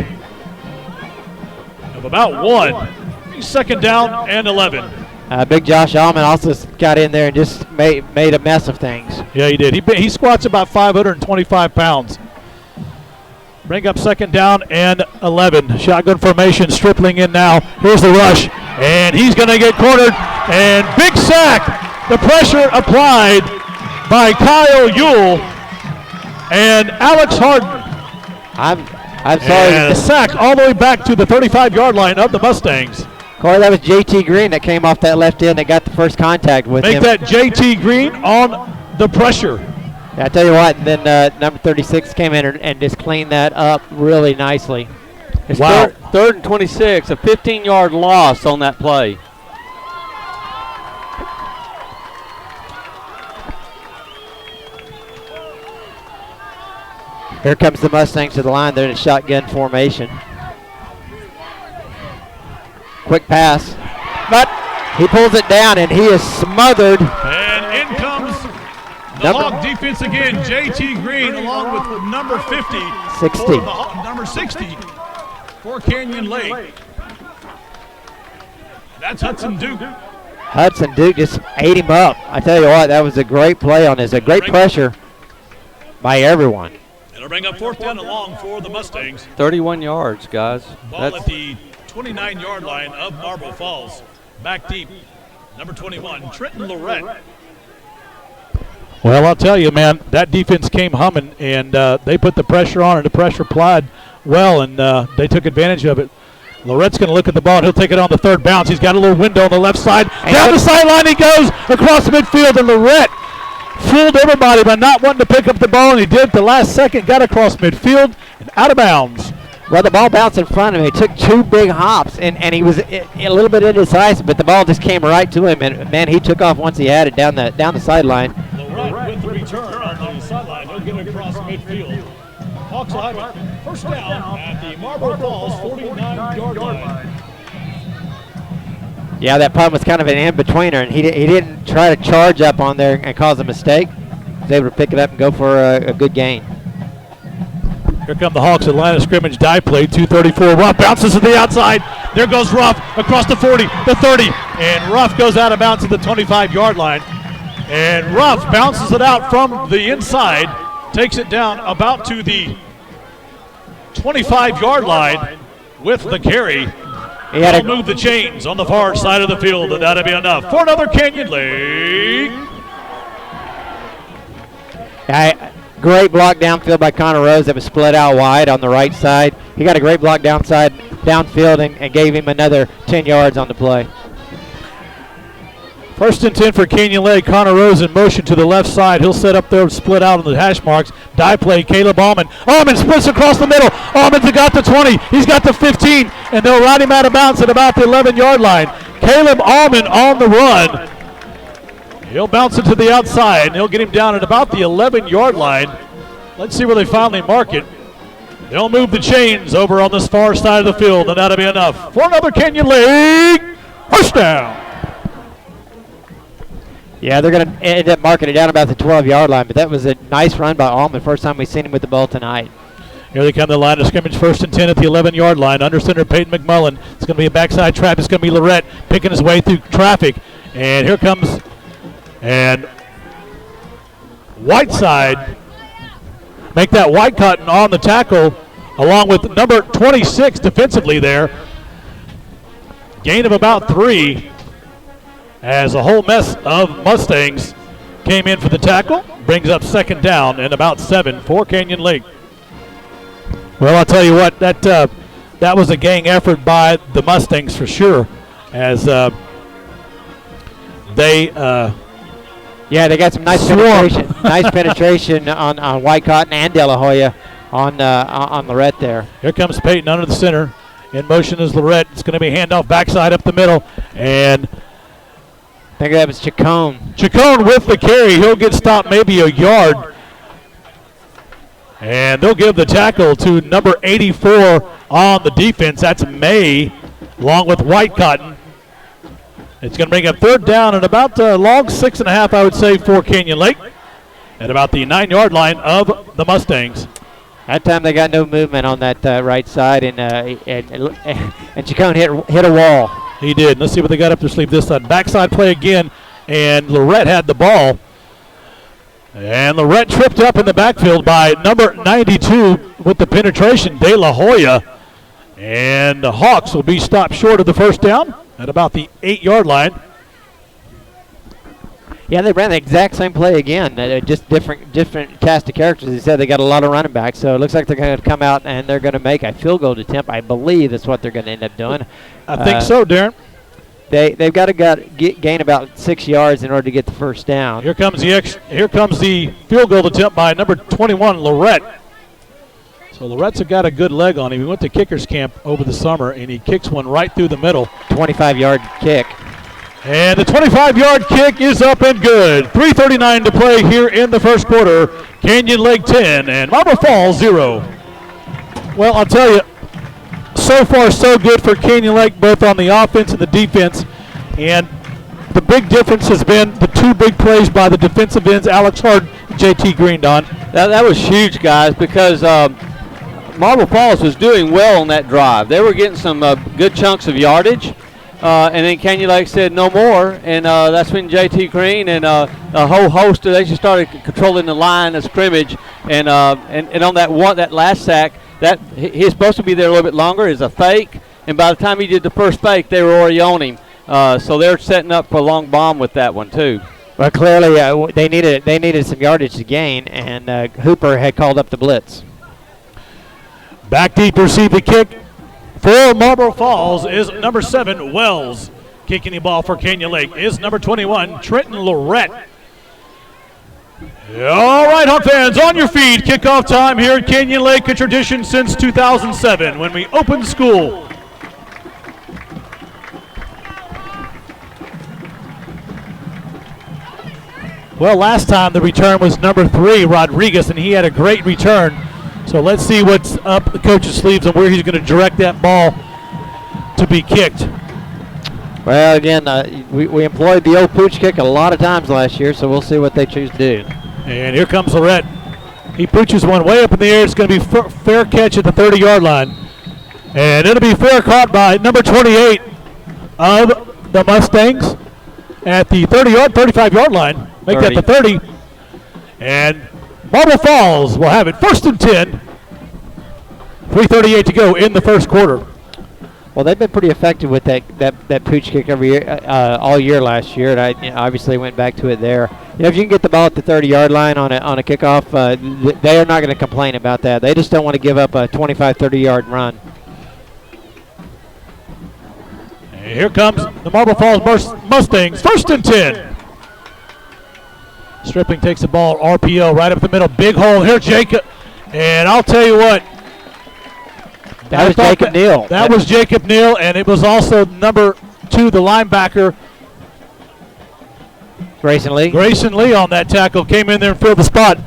of about 1. Second down and 11. Big Josh Allman also got in there and just made a mess of things. Yeah, he did. He squats about 525 pounds. Bring up second down and 11. Shotgun formation, Stripling in now. Here's the rush, and he's going to get cornered. And big sack. The pressure applied by Kyle Ewell and Alex Harden. I'm sorry. And a sack all the way back to the 35-yard line of the Mustangs. Corey, that was JT Green that came off that left end that got the first contact with him. Make that JT Green on the pressure. Yeah, I tell you what, and then number 36 came in and just cleaned that up really nicely. It's Wow. third and 26, a 15-yard loss on that play. Here comes the Mustangs to the line. They're in a shotgun formation. Quick pass. But he pulls it down, and he is smothered. And in comes the Hawk defense again. JT Green along with number 50. 60. Number 60 for Canyon Lake. That's Hudson Duke. Hudson Duke just ate him up. I tell you what, that was a great play on this. A great pressure by everyone. It'll bring up fourth down and long for the Mustangs. 31 yards, guys. Ball at the 29-yard line of Marble Falls. Back deep, number 21, Trenton Lorette. Well, I'll tell you, man, that defense came humming, and they put the pressure on, and the pressure applied well, and they took advantage of it. Lorette's going to look at the ball, and he'll take it on the third bounce. He's got a little window on the left side. Down the sideline he goes across the midfield, and Lorette fooled everybody by not wanting to pick up the ball, and he did at the last second, got across midfield and out of bounds. Well, the ball bounced in front of him. He took 2 big hops, and he was a little bit indecisive, but the ball just came right to him, and man, he took off once he had it down the sideline. Lorette with the return on the sideline. He'll get it across midfield. Hawks will have it first down at the Marble Falls 49-yard line. Yeah, that punt was kind of an in-betweener, and he didn't try to charge up on there and cause a mistake. He was able to pick it up and go for a good gain. Here come the Hawks at line of scrimmage. Dive play, 234. Ruff bounces to the outside. There goes Ruff across the 40, the 30. And Ruff goes out of bounds at the 25-yard line. And Ruff bounces it out from the inside, takes it down about to the 25-yard line with the carry. He had He'll move the chains on the far side of the field, and that'll be enough for another Canyon Lake. Great block downfield by Connor Rose that was split out wide on the right side. He got a great block downfield and gave him another 10 yards on the play. First and 10 for Canyon Lake. Connor Rose in motion to the left side. He'll set up there, split out on the hash marks. Die play, Caleb Allman. Allman splits across the middle. Allman's got the 20. He's got the 15, and they'll ride him out of bounds at about the 11-yard line. Caleb Allman on the run. He'll bounce it to the outside, and he'll get him down at about the 11-yard line. Let's see where they finally mark it. They'll move the chains over on this far side of the field, and that'll be enough for another Canyon Lake first down. Yeah, they're going to end up marking it down about the 12-yard line, but that was a nice run by Allman. First time we've seen him with the ball tonight. Here they come to the line of scrimmage, first and 10 at the 11-yard line. Under center, Peyton McMullen. It's going to be a backside trap. It's going to be Lorette picking his way through traffic. And here comes and Whiteside. Make that White Cotton on the tackle, along with number 26 defensively there. Gain of about 3 as a whole mess of Mustangs came in for the tackle. Brings up second down and about 7 for Canyon Lake. Well, I'll tell you what, that was a gang effort by the Mustangs for sure. as they yeah, they got some nice penetration. Nice penetration on White Cotton and De La Hoya on Lorette there. Here comes Peyton under the center. In motion is Lorette. It's going to be handoff backside up the middle. And I think that was Chacon. Chacon with the carry. He'll get stopped maybe a yard. And they'll give the tackle to number 84 on the defense. That's May, along with White Cotton. It's going to bring up third down and about a long 6.5, I would say, for Canyon Lake at about the 9-yard line of the Mustangs. That time they got no movement on that right side, and Chacon hit a wall. He did. Let's see what they got up their sleeve this side. Backside play again, and Lorette had the ball. And Lorette tripped up in the backfield by number 92 with the penetration, De La Hoya. And the Hawks will be stopped short of the first down at about the 8-yard line. Yeah, they ran the exact same play again. Just different cast of characters. They said they got a lot of running backs, so it looks like they're going to come out and they're going to make a field goal attempt. I believe that's what they're going to end up doing. I think so, Darren. They've got to gain about 6 yards in order to get the first down. Here comes the field goal attempt by number 21, Lorette. So Lorette's got a good leg on him. He went to kickers camp over the summer, and he kicks one right through the middle. 25-yard kick. And the 25-yard kick is up and good. 3:39 to play here in the first quarter. Canyon Lake 10 and Marble Falls 0. Well, I'll tell you, so far so good for Canyon Lake, both on the offense and the defense. And the big difference has been the two big plays by the defensive ends, Alex Hart and J.T. Green, Don. That was huge, guys, because Marble Falls was doing well on that drive. They were getting some good chunks of yardage. And then Canyon Lake said no more, and that's when J.T. Green and a whole host they just started controlling the line of scrimmage. And on that last sack, that he's supposed to be there a little bit longer is a fake. And by the time he did the first fake, they were already on him. So they're setting up for a long bomb with that one too. Well, clearly they needed some yardage to gain, and Hooper had called up the blitz. Back deep to receive the kick for Marble Falls is number 7, Wells. Kicking the ball for Canyon Lake is number 21, Trenton Lorette. All right, Hawk fans, on your feet. Kickoff time here at Canyon Lake, a tradition since 2007 when we opened school. Well, last time the return was number 3, Rodriguez, and he had a great return. So let's see what's up the coach's sleeves and where he's going to direct that ball to be kicked. Well, again, we employed the old pooch kick a lot of times last year, so we'll see what they choose to do. And here comes Lorette. He pooches one way up in the air. It's going to be fair catch at the 30-yard line. And it'll be fair caught by number 28 of the Mustangs at the 35-yard line. Make 30. That the 30. And Marble Falls will have it first and 10. 3:38 to go in the first quarter. Well, they've been pretty effective with that pooch kick every year, all year last year, and I obviously went back to it there. You know, if you can get the ball at the 30-yard line on a kickoff, they are not going to complain about that. They just don't want to give up a 25, 30-yard run. And here comes the Marble Falls Mustangs, first and 10. Stripling takes the ball, RPO right up the middle, big hole here, Jacob. And I'll tell you what. That was Jacob Neal. That was Jacob Neal, and it was also number 2, the linebacker. Grayson Lee. Grayson Lee on that tackle, came in there and filled the spot.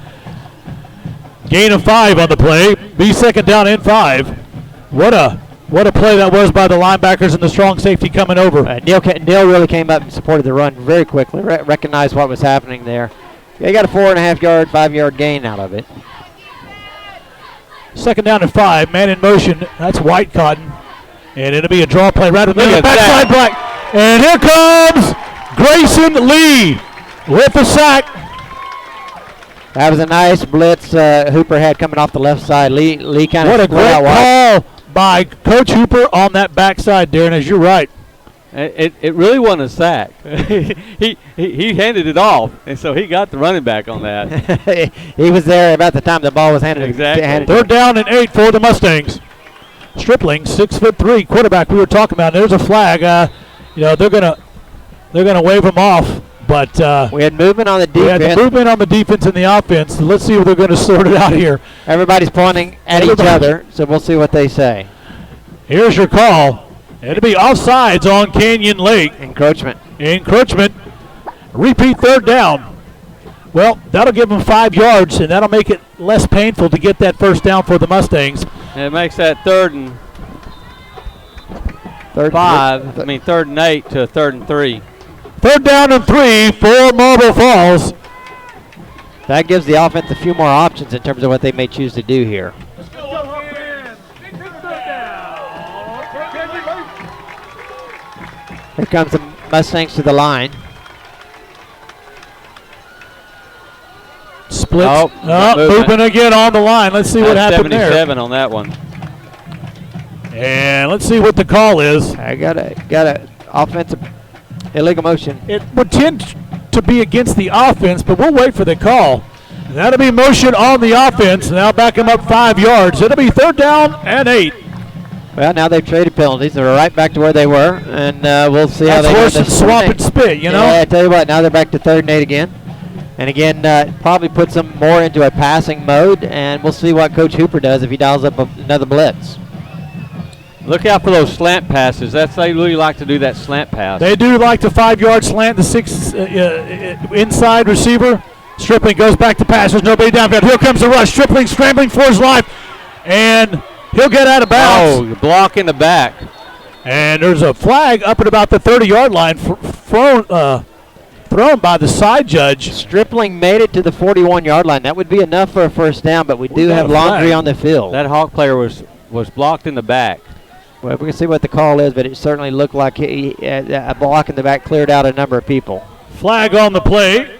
Gain of 5 on the play. Be second down and 5. What a play that was by the linebackers and the strong safety coming over. Neal really came up and supported the run very quickly, recognized what was happening there. They got a 4.5-yard, 5-yard gain out of it. Second down and 5, man in motion. That's White Cotton. And it'll be a draw play right in the middle. Backside black. And here comes Grayson Lee with the sack. That was a nice blitz Hooper had coming off the left side. Lee kind of what a great call by Coach Hooper on that backside, Darren, as you're right. It really wasn't a sack. he handed it off, and so he got the running back on that. He was there about the time the ball was handed. Exactly. Third down and 8 for the Mustangs. Stripling, 6'3", quarterback we were talking about. There's a flag. they're gonna wave them off. But we had movement on the defense. We had the movement on the defense and the offense. So let's see if they're going to sort it out here. Everybody's pointing at each other, so we'll see what they say. Here's your call. It'll be offsides on Canyon Lake. Encroachment. Repeat third down. Well, that'll give them 5 yards, and that'll make it less painful to get that first down for the Mustangs. And it makes that third and 8 to 3rd and 3. 3rd down and 3 for Marble Falls. That gives the offense a few more options in terms of what they may choose to do here. Here comes the Mustangs to the line. Splits. Moving again on the line. Let's see what happened there. 77 on that one. And let's see what the call is. I got a offensive illegal motion. It would tend to be against the offense, but we'll wait for the call. That'll be motion on the offense. Now back them up 5 yards. It'll be 3rd down and 8. Well, now they've traded penalties. They're right back to where they were, and we'll see how they do. That's worse than swap and spit, Yeah, I tell you what, now they're back to 3rd and 8 again. And again, probably puts them more into a passing mode, and we'll see what Coach Hooper does if he dials up another blitz. Look out for those slant passes. They really like to do that slant pass. They do like the 5-yard slant, the 6 inside receiver. Stripling goes back to pass. There's nobody downfield. Here comes the rush. Stripling scrambling for his life, and he'll get out of bounds. Oh, block in the back. And there's a flag up at about the 30-yard line thrown by the side judge. Stripling made it to the 41-yard line. That would be enough for a first down, but we do have Laundry on the field. That Hawk player was blocked in the back. Well, we can see what the call is, but it certainly looked like a block in the back cleared out a number of people. Flag on the play.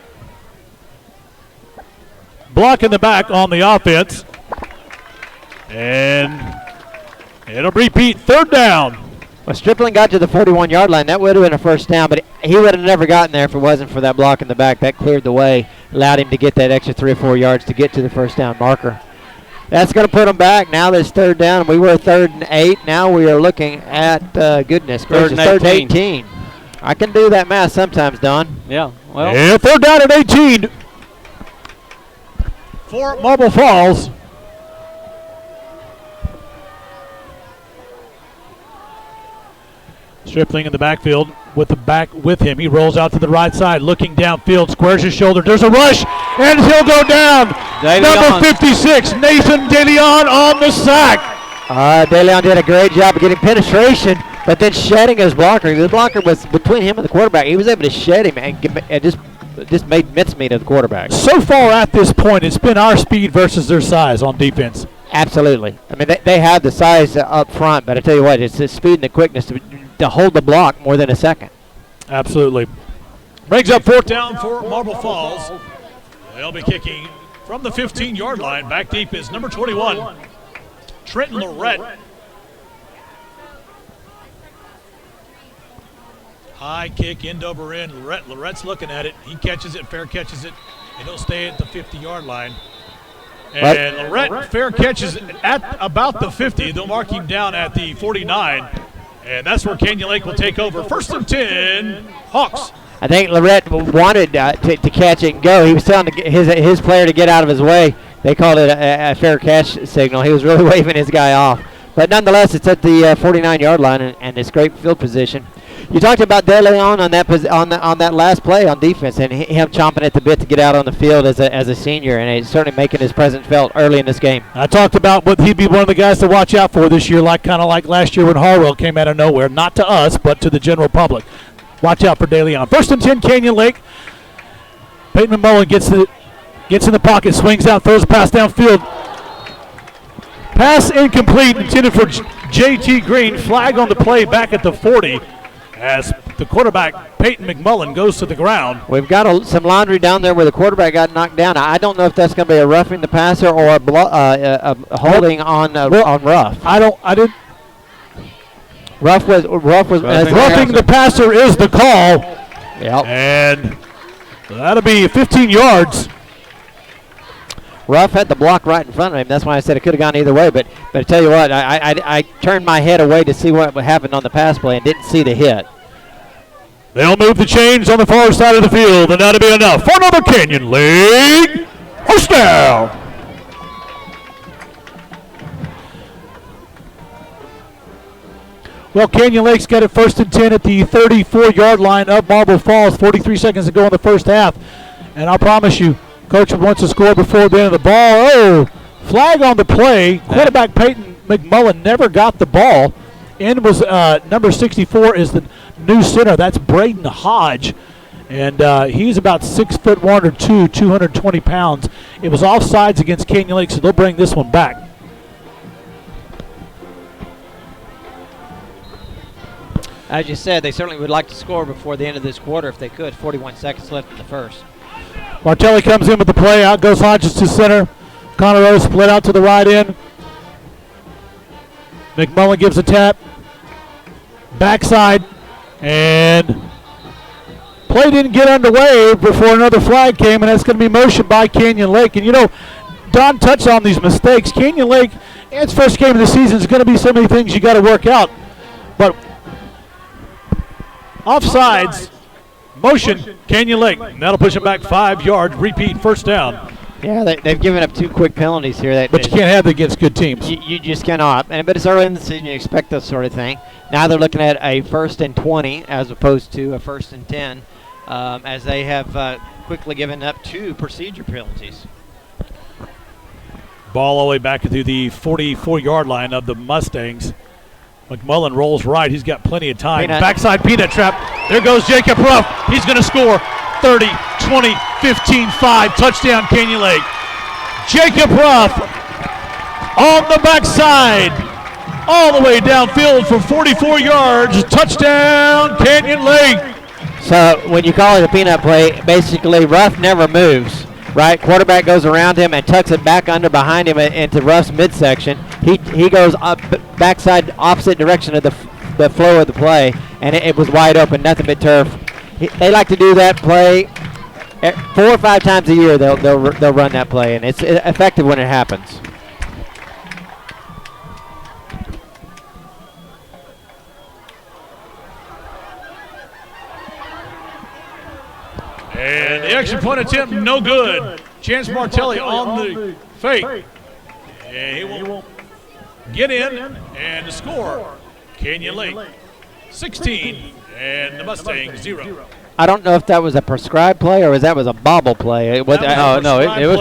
Block in the back on the offense. And it'll repeat 3rd down. Well, Stripling got to the 41-yard line. That would have been a first down, but he would have never gotten there if it wasn't for that block in the back. That cleared the way, allowed him to get that extra 3 or 4 yards to get to the first down marker. That's going to put them back. Now there's 3rd down. We were 3rd and 8. Now we are looking at, goodness gracious, 3rd and 18. I can do that math sometimes, Don. Yeah, well. And 3rd down and 18 for Marble Falls. Stripling in the backfield with the back with him. He rolls out to the right side, looking downfield, squares his shoulder. There's a rush, and he'll go down. Number 56, Nathan DeLeon on the sack. DeLeon did a great job of getting penetration, but then shedding his blocker. The blocker was between him and the quarterback. He was able to shed him and just made mincemeat of the quarterback. So far at this point, it's been our speed versus their size on defense. Absolutely. I mean, they have the size up front, but I tell you what, it's the speed and the quickness to hold the block more than a second. Absolutely. Brings up 4th down for Marble Falls. They'll be kicking from the 15-yard line. Back deep is number 21, Trenton Lorette. High kick, end over end. Lorette's looking at it. He catches it, fair catches it, and he'll stay at the 50-yard line. And Lorette fair catches it at about the 50. They'll mark him down at the 49. And that's where Canyon Lake will take over. 1st and 10, Hawks. I think Lorette wanted to catch it and go. He was telling his player to get out of his way. They called it a fair catch signal. He was really waving his guy off. But nonetheless, it's at the 49-yard line, and it's great field position. You talked about De Leon on that last play on defense, and him chomping at the bit to get out on the field as a senior, and he's certainly making his presence felt early in this game. I talked about what he'd be one of the guys to watch out for this year, kind of like last year when Harwell came out of nowhere, not to us, but to the general public. Watch out for De Leon. 1st and 10, Canyon Lake. Peyton McMullen gets in the pocket, swings out, throws a pass downfield. Pass incomplete, intended for J.T. Green. Flag on the play back at the 40 as the quarterback, Peyton McMullen, goes to the ground. We've got some laundry down there where the quarterback got knocked down. I don't know if that's going to be a roughing the passer or a holding on Ruff. Ruff was roughing the passer is the call. Yep. And that'll be 15 yards. Ruff had the block right in front of him. That's why I said it could have gone either way. But I tell you what, I turned my head away to see what happened on the pass play and didn't see the hit. They'll move the chains on the far side of the field, and that'll be enough for another Canyon Lake first down. Well, Canyon Lake's got it 1st and 10 at the 34-yard line of Marble Falls. 43 seconds to go in the first half. And I'll promise you, Coach wants to score before the end of the ball. Oh, flag on the play. Quarterback Peyton McMullen never got the ball. In was number 64 is the new center. That's Braden Hodge. And he's about 6'1" or 220 pounds. It was offsides against Canyon Lake, so they'll bring this one back. As you said, they certainly would like to score before the end of this quarter if they could. 41 seconds left in the first. Martelli comes in with the play. Out goes Hodges to center. Connor Rose split out to the right end. McMullen gives a tap. Backside. And play didn't get underway before another flag came, and that's going to be motion by Canyon Lake. And, you know, Don touched on these mistakes. Canyon Lake, its first game of the season, is going to be so many things you got to work out. But offsides, motion, Canyon Lake. And that'll push them back 5 yards. Repeat, first down. Yeah, they've given up 2 quick penalties here. But you can't have that against good teams. You just cannot. But it's early in the season. You expect this sort of thing. Now they're looking at a 1st and 20 as opposed to a 1st and 10, as they have quickly given up 2 procedure penalties. Ball all the way back to the 44-yard line of the Mustangs. McMullen rolls right. He's got plenty of time. Peanut. Backside peanut trap. There goes Jacob Ruff. He's going to score. 30, 20, 15, 5. Touchdown, Canyon Lake. Jacob Ruff on the backside. All the way downfield for 44 yards. Touchdown, Canyon Lake. So when you call it a peanut play, basically Ruff never moves, right? Quarterback goes around him and tucks it back under behind him into Ruff's midsection. He goes up backside opposite direction of the flow of the play, and it was wide open, nothing but turf. They like to do that play 4 or 5 times a year. They'll run that play, and it's effective when it happens. And the extra point attempt, no good. Chance Martelli on the fake. And he will get in and score. Canyon Lake 16 and the Mustangs 0. I don't know if that was a prescribed play or that was a bobble play. It was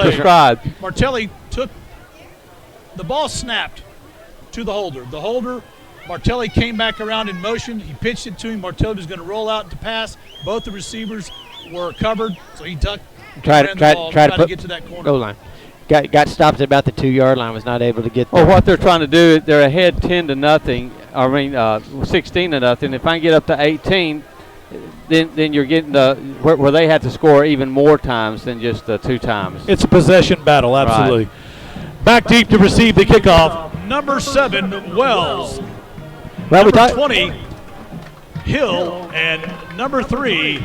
prescribed. Martelli took the ball, snapped to the holder. The holder, Martelli came back around in motion. He pitched it to him. Martelli was going to roll out to pass. Both the receivers were covered, so he ducked. Tried to get to that corner. Goal line. Got stopped at about the 2-yard line. Was not able to get there. Well, what they're trying to do, they're ahead 10-0. 16-0. If I can get up to 18, then you're getting where they have to score even more times than just 2 times. It's a possession battle, absolutely. Right. Back deep to receive the kickoff. Number 7, Wells. Well, number 20, Hill, and number 3.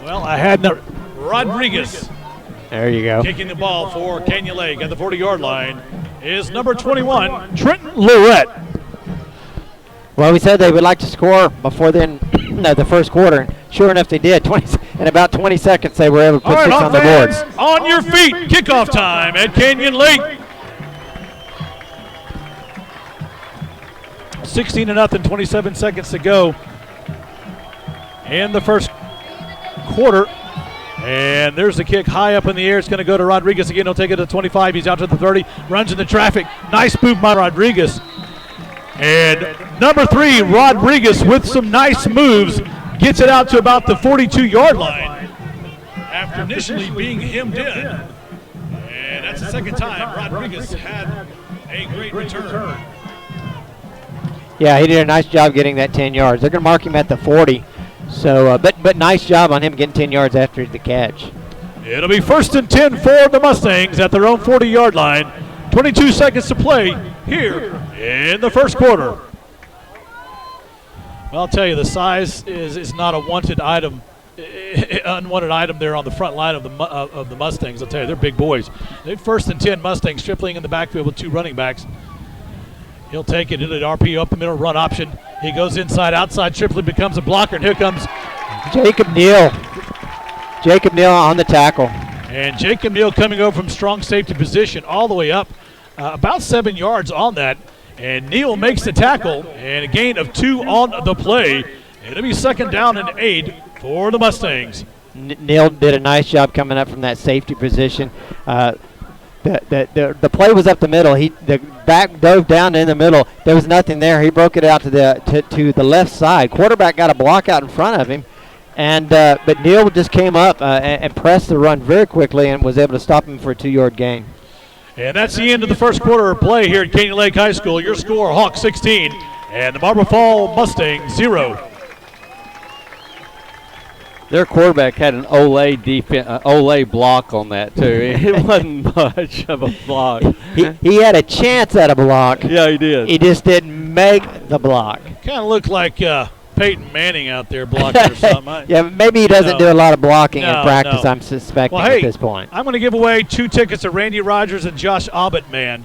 Well, I had Rodriguez. There you go. Kicking the ball for Canyon Lake at the 40-yard line is number 21, Trenton Lorette. Well, we said they would like to score before then the first quarter. Sure enough, they did. In about 20 seconds, they were able to put 6 on the boards. On your feet, kickoff time at Canyon Lake. 16-0, 27 seconds to go in the first quarter. And there's the kick high up in the air. It's going to go to Rodriguez again. He'll take it to 25. He's out to the 30. Runs into traffic. Nice move by Rodriguez. And number 3, Rodriguez, with some nice moves, gets it out to about the 42-yard line after initially being hemmed in. And that's the second time Rodriguez had a great return. Yeah, he did a nice job getting that 10 yards. They're going to mark him at the 40. So, but nice job on him getting 10 yards after the catch. It'll be 1st and 10 for the Mustangs at their own 40-yard line. 22 seconds to play here in the first quarter. Well, I'll tell you, the size is not a wanted item, unwanted item there on the front line of the Mustangs. I'll tell you, they're big boys. They're 1st and 10 Mustangs tripling in the backfield with 2 running backs. He'll take it into the RPO up the middle run option. He goes inside, outside, Tripley becomes a blocker, and here comes Jacob Neal. Jacob Neal on the tackle. And Jacob Neal coming over from strong safety position all the way up, about 7 yards on that. And Neal makes the tackle, and a gain of 2 on the play. It'll be 2nd down and 8 for the Mustangs. Neal did a nice job coming up from that safety position. The play was up the middle. The back dove down in the middle. There was nothing there. He broke it out to the left side. Quarterback got a block out in front of him, and but Neal just came up and pressed the run very quickly and was able to stop him for a 2-yard gain. And that's the end of the first quarter of play here at Canyon Lake High School. Your score, Hawks 16 and the Marble Fall Mustangs 0. Their quarterback had an Olay block on that too. It wasn't much of a block. He had a chance at a block. Yeah, he did. He just didn't make the block. Kind of looked like Peyton Manning out there blocking or something. Yeah, maybe he doesn't do a lot of blocking in practice, I'm suspecting well, hey, at this point. I'm going to give away 2 tickets to Randy Rogers and Josh Abbott Band.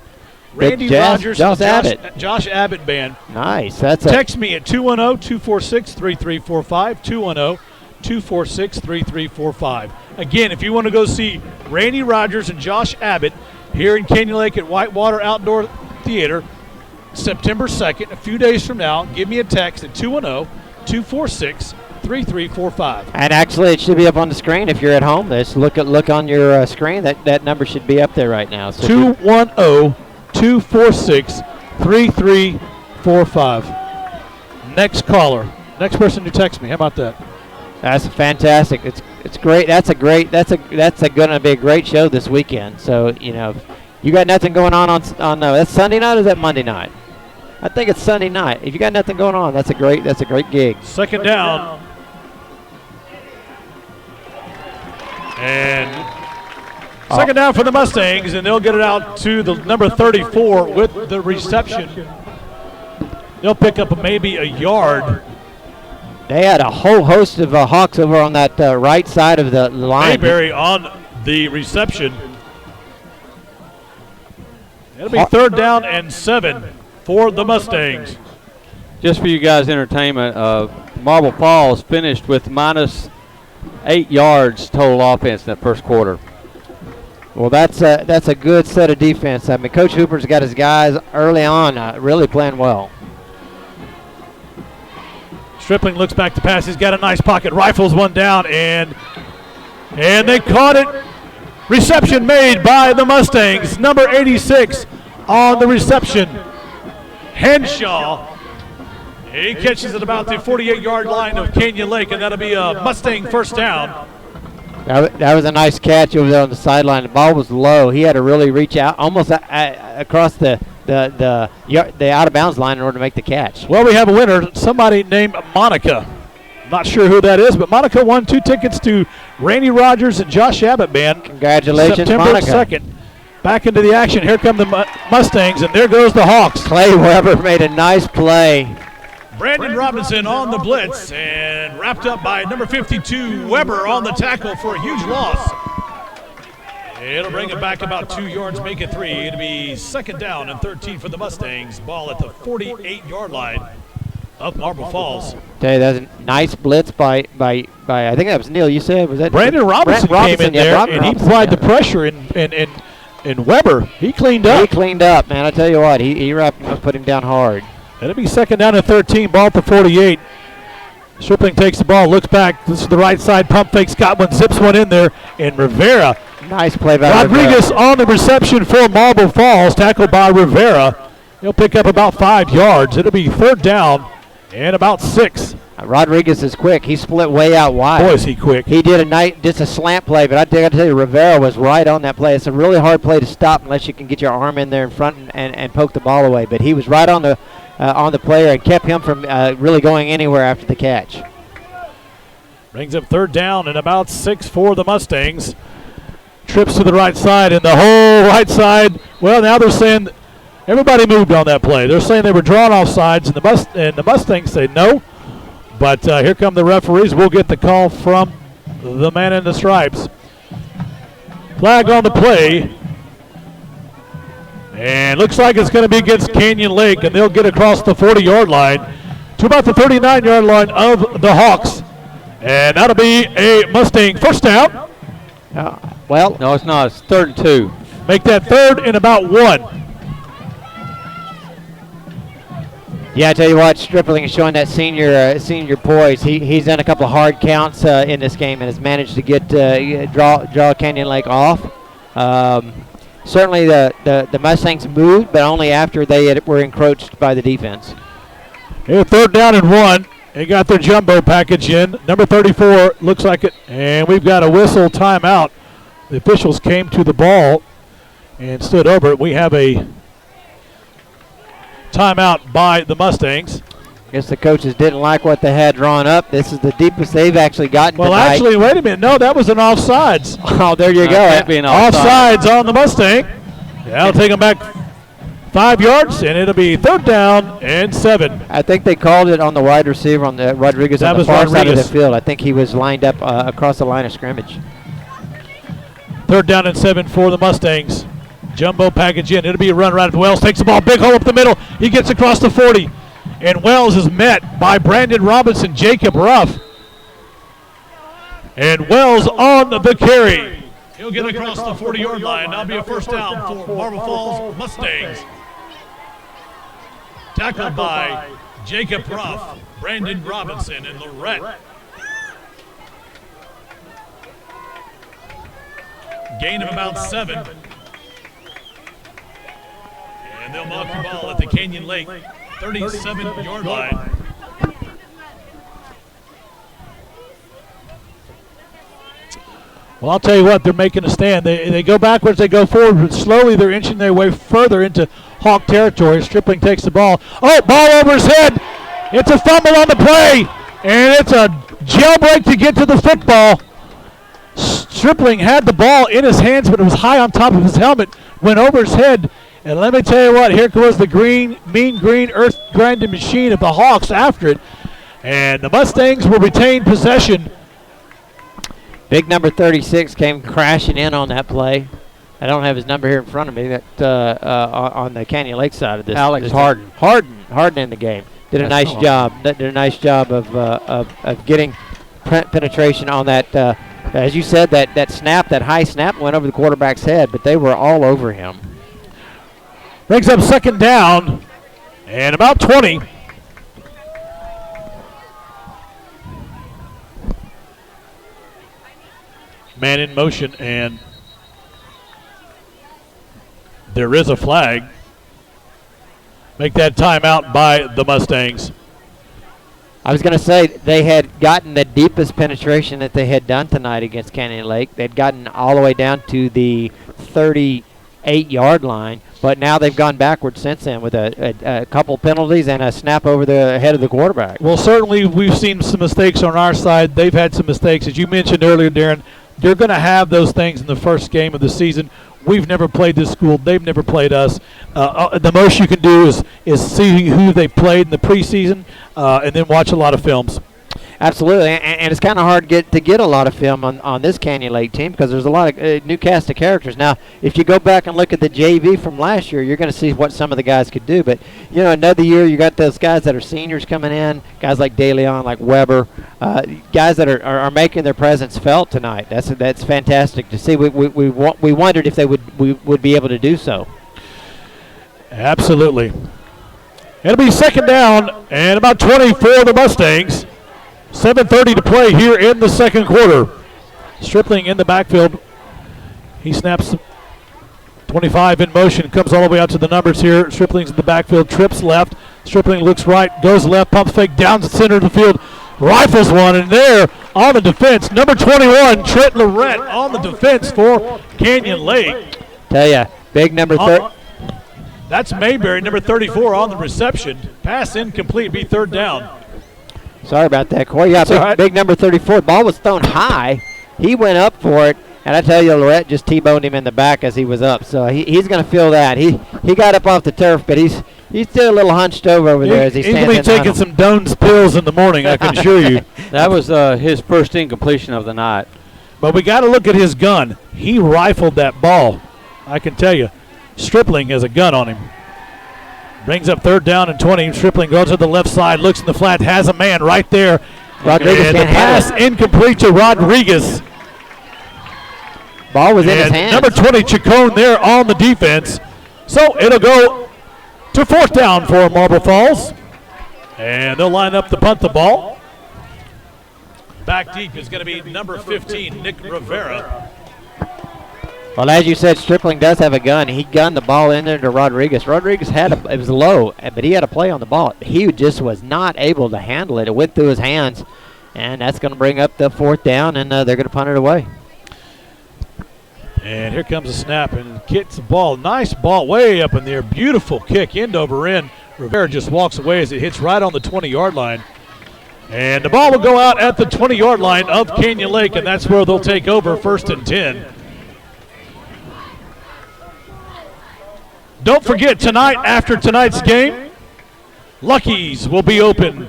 Randy Josh Rogers Abbott. Josh Abbott Band. Nice. Text me at 210-246-3345, 210-246-3345. Again, if you want to go see Randy Rogers and Josh Abbott here in Canyon Lake at Whitewater Outdoor Theater, September 2nd, a few days from now, give me a text at 210-246-3345. And actually, it should be up on the screen if you're at home. Just look on your screen. That number should be up there right now. So 210-246-3345. Next caller. Next person who texts me. How about that? That's fantastic. It's great. That's going to be a great show this weekend. So you got nothing going on that's Sunday night or is that Monday night? I think it's Sunday night. If you got nothing going on, that's a great gig. 2nd down. And second down for the Mustangs, and they'll get it out to the number 34 with the reception. They'll pick up maybe a yard. They had a whole host of Hawks over on that right side of the line. Mayberry on the reception. It'll be 3rd down and 7 for the Mustangs. Just for you guys' entertainment, Marble Falls finished with minus 8 yards total offense in that first quarter. Well, that's a good set of defense. I mean, Coach Hooper's got his guys early on really playing well. Stripling looks back to pass. He's got a nice pocket. Rifles one down, and they caught it. Reception made by the Mustangs. Number 86 on the reception. Henshaw. He catches it about the 48-yard line of Canyon Lake, and that'll be a Mustang 1st down. That was a nice catch over there on the sideline. The ball was low. He had to really reach out almost across the out of bounds line in order to make the catch. Well, we have a winner, somebody named Monica. Not sure who that is, but Monica won 2 tickets to Randy Rogers and Josh Abbott Band. Congratulations, September Monica. 2nd. Back into the action. Here come the Mustangs, and there goes the Hawks. Clay Weber made a nice play. Brandon Robinson on the blitz, and wrapped up by number 52, Weber on the tackle for a huge loss. It'll bring it back about 2 yards, make it 3. It'll be 2nd down and 13 for the Mustangs. Ball at the 48-yard line of Marble Falls. Tell you, that's a nice blitz by I think that was Neal. You said was that Brandon Robinson came in there and he applied the pressure and Weber. He cleaned up. He cleaned up, man. I tell you what, he wrapped him up, put him down hard. It'll be 2nd down and 13. Ball at the 48. Stripling takes the ball, looks back. This is the right side. Pump fakes, got one, zips one in there, and Rivera. Nice play by Rodriguez Rivera. on the reception for Marble Falls, tackled by Rivera. He'll pick up about 5 yards. It'll be 3rd down and about 6. Rodriguez is quick. He split way out wide. Boy, is he quick. He did just a slant play, but I got to tell you, Rivera was right on that play. It's a really hard play to stop unless you can get your arm in there in front and poke the ball away. But he was right on the player and kept him from really going anywhere after the catch. Brings up 3rd down and about 6 for the Mustangs. Trips to the right side, and the whole right side. Well, now they're saying everybody moved on that play. They're saying they were drawn off sides, and the Mustangs say no. But here come the referees. We'll get the call from the man in the stripes. Flag on the play. And looks like it's going to be against Canyon Lake, and they'll get across the 40-yard line to about the 39-yard line of the Hawks. And that'll be a Mustang first down. Well, No, it's not. It's 3rd and 2. Make that 3rd and about 1. yeah, I tell you what, Stripling is showing that senior poise. He's done a couple of hard counts in this game and has managed to get draw Canyon Lake off. Certainly the Mustangs moved, but only after they were encroached by the defense. Here, 3rd down and 1. They got their jumbo package in. Number 34 looks like it. And we've got a whistle timeout. The officials came to the ball and stood over it. We have a timeout by the Mustangs. Guess the coaches didn't like what they had drawn up. This is the deepest they've actually gotten Well, tonight. actually, wait a minute. No, that was an offsides. Oh, there you go. Can't be an Offsides on the Mustang. That'll take them back 5 yards, and it'll be 3rd down and 7. I think they called it on the wide receiver on the Rodriguez That on the was far side of the Rodriguez. field. I think he was lined up across the line of scrimmage. 3rd down and 7 for the Mustangs. Jumbo package in. It'll be a run right at Wells. Takes the ball, big hole up the middle. He gets across the 40. And Wells is met by Brandon Robinson, Jacob Ruff. And Wells on the carry. He'll get across the 40-yard line. That'll be a first down for Marble Falls Mustangs. Tackled by Jacob Ruff, Brandon Robinson, and Lorette. Gain of about 7. And they'll mark the ball at the Canyon Lake 37-yard line. Well, I'll tell you what, they're making a stand. They go backwards, they go forward, but slowly they're inching their way further into Hawk territory. Stripling takes the ball. Oh, ball over his head. It's a fumble on the play, and it's a jailbreak to get to the football. Stripling had the ball in his hands, but it was high on top of his helmet, went over his head. And let me tell you what, here goes the mean green earth grinding machine of the Hawks after it. And the Mustangs will retain possession. Big number 36 came crashing in on that play. I don't have his number here in front of me. That on the Canyon Lake side of this. Alex Harden. Harden in the game. Did a nice job. Did a nice job of getting penetration on that. As you said, that snap, that high snap went over the quarterback's head, but they were all over him. Brings up 2nd down and about 20. Man in motion, and there is a flag. Make that timeout by the Mustangs. I was going to say they had gotten the deepest penetration that they had done tonight against Canyon Lake. They'd gotten all the way down to the 38-yard line, but now they've gone backwards since then with a couple penalties and a snap over the head of the quarterback. Well, certainly we've seen some mistakes on our side. They've had some mistakes. As you mentioned earlier, Darren, they're going to have those things in the first game of the season. We've never played this school. They've never played us. The most you can do is see who they played in the preseason and then watch a lot of films. Absolutely, and it's kind of hard to get a lot of film on this Canyon Lake team because there's a lot of new cast of characters. Now, if you go back and look at the JV from last year, you're going to see what some of the guys could do. But, you know, another year you got those guys that are seniors coming in, guys like DeLeon, like Weber, guys that are making their presence felt tonight. That's fantastic to see. We wondered if they would be able to do so. Absolutely. It'll be 2nd down and about 20 for the Mustangs. 7:30 to play here in the second quarter. Stripling in the backfield. He snaps 25 in motion, comes all the way out to the numbers here. Stripling's in the backfield, trips left. Stripling looks right, goes left, pumps fake down the center of the field, rifles one, and there on the defense, number 21, Trent Lorette on the defense for Canyon Lake. Tell ya, big number 30. That's Mayberry, number 34 on the reception. Pass incomplete, be 3rd down. Sorry about that, Corey. Yeah, big number 34. The ball was thrown high. He went up for it, and I tell you, Lorette just T-boned him in the back as he was up. So he's going to feel that. He got up off the turf, but he's still a little hunched over there as he stands. He's going to be taking some Doan's pills in the morning, I can assure you. That was his first incompletion of the night. But we got to look at his gun. He rifled that ball, I can tell you. Stripling has a gun on him. Brings up 3rd down and 20. Stripling goes to the left side, looks in the flat, has a man right there. Rodriguez and the can't handle pass incomplete to Rodriguez. Ball was in his hands. Number 20, Chacon there on the defense. So it'll go to 4th down for Marble Falls. And they'll line up to punt the ball. Back deep is going to be number 15, Nick Rivera. Well, as you said, Stripling does have a gun. He gunned the ball in there to Rodriguez. Rodriguez it was low, but he had a play on the ball. He just was not able to handle it. It went through his hands, and that's going to bring up the 4th down, and they're going to punt it away. And here comes a snap, and gets the ball. Nice ball way up in there. Beautiful kick, end over end. Rivera just walks away as it hits right on the 20-yard line. And the ball will go out at the 20-yard line of Canyon Lake, and that's where they'll take over 1st and 10. Don't forget, tonight, after tonight's game, Lucky's will be open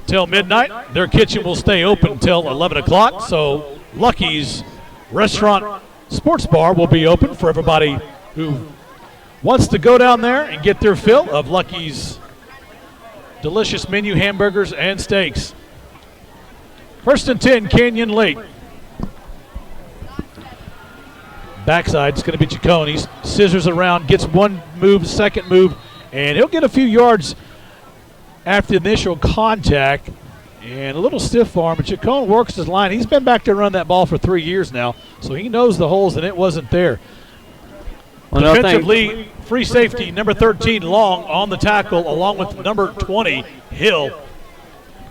till midnight. Their kitchen will stay open till 11 o'clock. So Lucky's Restaurant Sports Bar will be open for everybody who wants to go down there and get their fill of Lucky's delicious menu hamburgers and steaks. 1st and 10, Canyon Lake. Backside, it's going to be Chacon. He scissors around, gets one move, second move, and he'll get a few yards after the initial contact. And a little stiff arm, but Chacon works his line. He's been back there running that ball for 3 years now, so he knows the holes, and it wasn't there. Well, Defensively, free safety, number 13, Long, on the tackle, along with number 20, Hill.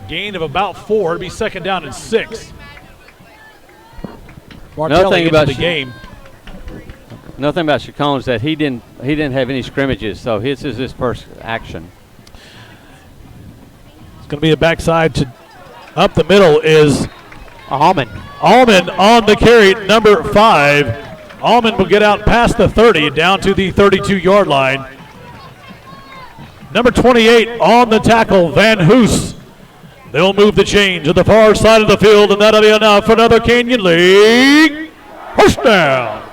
Gain of about 4. It'll be 2nd down and 6. Martelli into the game. Nothing about Chacon is that he didn't have any scrimmages, so this is his first action. It's going to be a backside to up the middle is Allman. Allman on the carry, number 5. Allman will get out past the 30, down to the 32-yard line. Number 28 on the tackle, Van Hoos. They'll move the chain to the far side of the field, and that'll be enough for another Canyon Lake first down.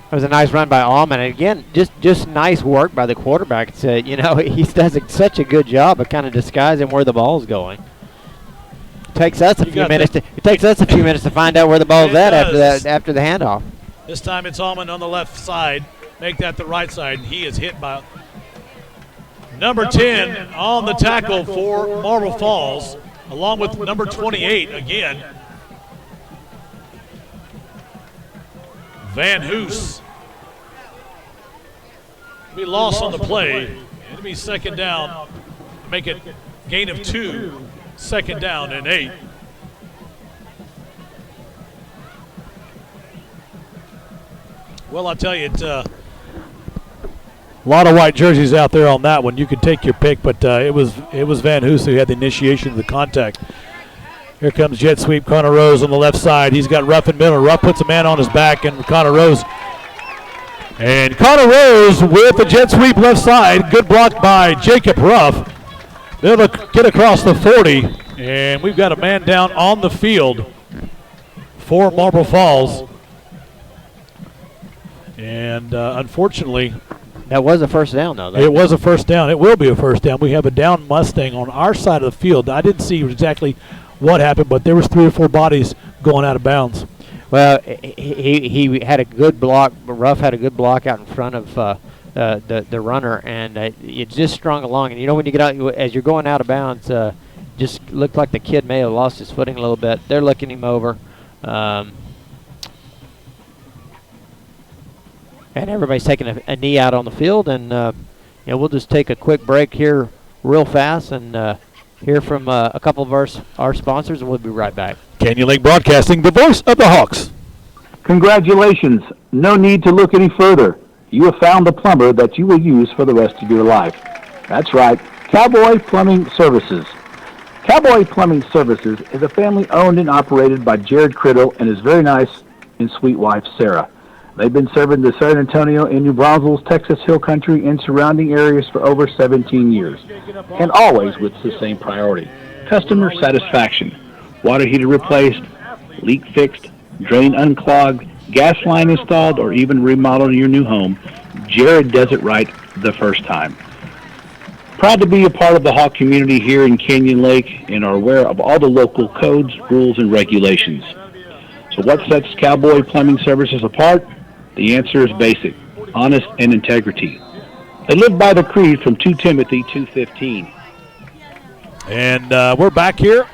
It was a nice run by Allman. And again, just nice work by the quarterback. It's, he does such a good job of kind of disguising where the ball's going. It takes us a few minutes to find out where the ball's at after the handoff. This time it's Allman on the left side. Make that the right side. He is hit by number 10 on the tackle for Marble Falls, along with number 28 again. Van Hoos. Be lost on the play. It'll be 2nd down. Make it gain of 2. 2nd down and 8. Well, I'll tell you, it's a lot of white jerseys out there on that one. You could take your pick, but it was Van Hoos who had the initiation of the contact. Here comes jet sweep, Connor Rose on the left side. He's got Ruff in middle. Ruff puts a man on his back, and Connor Rose. And Connor Rose with the jet sweep left side. Good block by Jacob Ruff. They'll get across the 40, and we've got a man down on the field for Marble Falls. And unfortunately, that was a first down, though. It was a first down. It will be a first down. We have a down Mustang on our side of the field. I didn't see exactly what happened, but there was 3 or 4 bodies going out of bounds. Well, he had a good block. Ruff had a good block out in front of the runner, and it just strung along. And when you get out, as you're going out of bounds, just looked like the kid may have lost his footing a little bit. They're looking him over, and everybody's taking a knee out on the field. And we'll just take a quick break here, real fast, and hear from a couple of our sponsors, and we'll be right back. Canyon Lake Broadcasting, the voice of the Hawks. Congratulations. No need to look any further. You have found the plumber that you will use for the rest of your life. That's right, Cowboy Plumbing Services. Cowboy Plumbing Services is a family owned and operated by Jared Criddle and his very nice and sweet wife, Sarah. They've been serving the San Antonio and New Braunfels, Texas Hill Country, and surrounding areas for over 17 years, and always with the same priority: customer satisfaction. Water heater replaced, leak fixed, drain unclogged, gas line installed, or even remodeling your new home, Jared does it right the first time. Proud to be a part of the Hawk community here in Canyon Lake and are aware of all the local codes, rules, and regulations. So what sets Cowboy Plumbing Services apart? The answer is basic: honest and integrity. They live by the creed from 2 Timothy 2:15. And we're back here.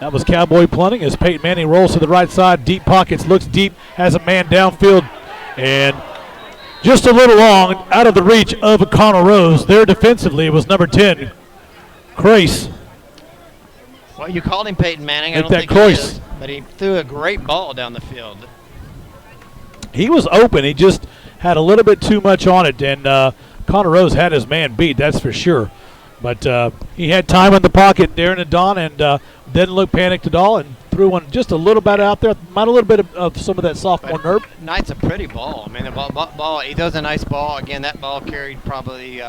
That was Cowboy Plumbing as Peyton Manning rolls to the right side. Deep pockets, looks deep, has a man downfield, and just a little long, out of the reach of Connor Rose. There defensively was number 10, Crace. Well, you called him Peyton Manning. I Hit don't that think he Croyce. is, but he threw a great ball down the field. He was open. He just had a little bit too much on it, and Connor Rose had his man beat, that's for sure. But he had time in the pocket, Darren and Don, and didn't look panicked at all, and threw one just a little bit out there. Might a little bit of some of that sophomore nerve. Knight's a pretty ball. I mean, the ball, he throws a nice ball. Again, that ball carried probably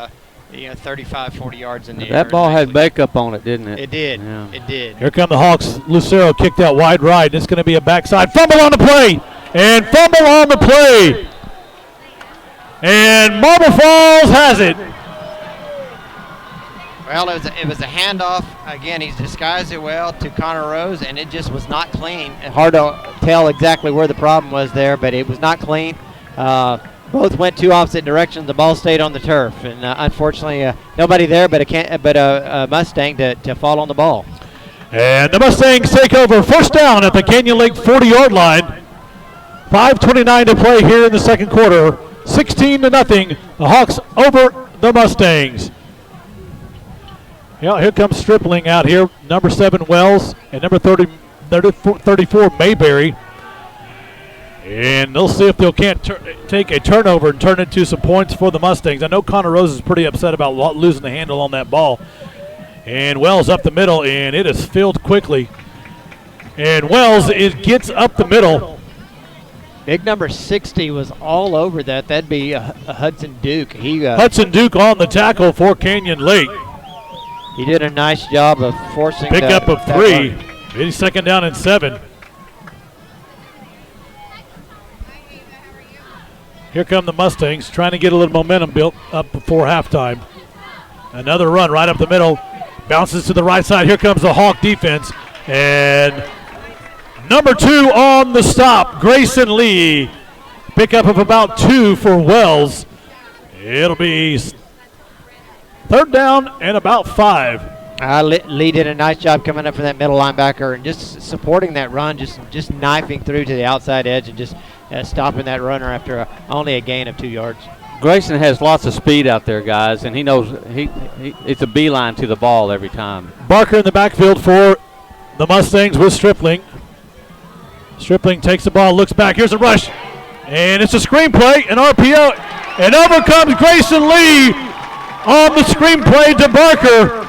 35, 40 yards in the air. That ball had backup on it, didn't it? It did. Yeah. It did. Here come the Hawks. Lucero kicked out wide right. It's going to be a backside fumble on the play, and fumble on the play. And Marble Falls has it. Well, it was a handoff. Again, he's disguised it well to Connor Rose, and it just was not clean. Hard to tell exactly where the problem was there, but it was not clean. Both went two opposite directions. The ball stayed on the turf, and unfortunately, nobody there but a Mustang to fall on the ball. And the Mustangs take over, first down at the Canyon Lake 40-yard line. 5:29 to play here in the second quarter. 16-0. The Hawks over the Mustangs. Yeah, here comes Stripling out here. Number 7, Wells, and number 34, Mayberry. And they'll see if they can't take a turnover and turn it into some points for the Mustangs. I know Connor Rose is pretty upset about losing the handle on that ball. And Wells up the middle, and it is filled quickly. And Wells gets up the middle. Big number 60 was all over that. That'd be Hudson Duke. Hudson Duke on the tackle for Canyon Lake. He did a nice job of forcing pick up of 3. It's second down and 7. Here come the Mustangs trying to get a little momentum built up before halftime. Another run right up the middle. Bounces to the right side. Here comes the Hawk defense. And number 2 on the stop, Grayson Lee. Pickup of about 2 for Wells. It'll be third down and about 5. Lee did a nice job coming up for that middle linebacker and just supporting that run, just knifing through to the outside edge and just stopping that runner after only a gain of 2 yards. Grayson has lots of speed out there, guys, and he knows it's a beeline to the ball every time. Barker in the backfield for the Mustangs with Stripling. Stripling takes the ball, looks back. Here's a rush, and it's a screenplay, an RPO, and over comes Grayson Lee on the screenplay to Barker.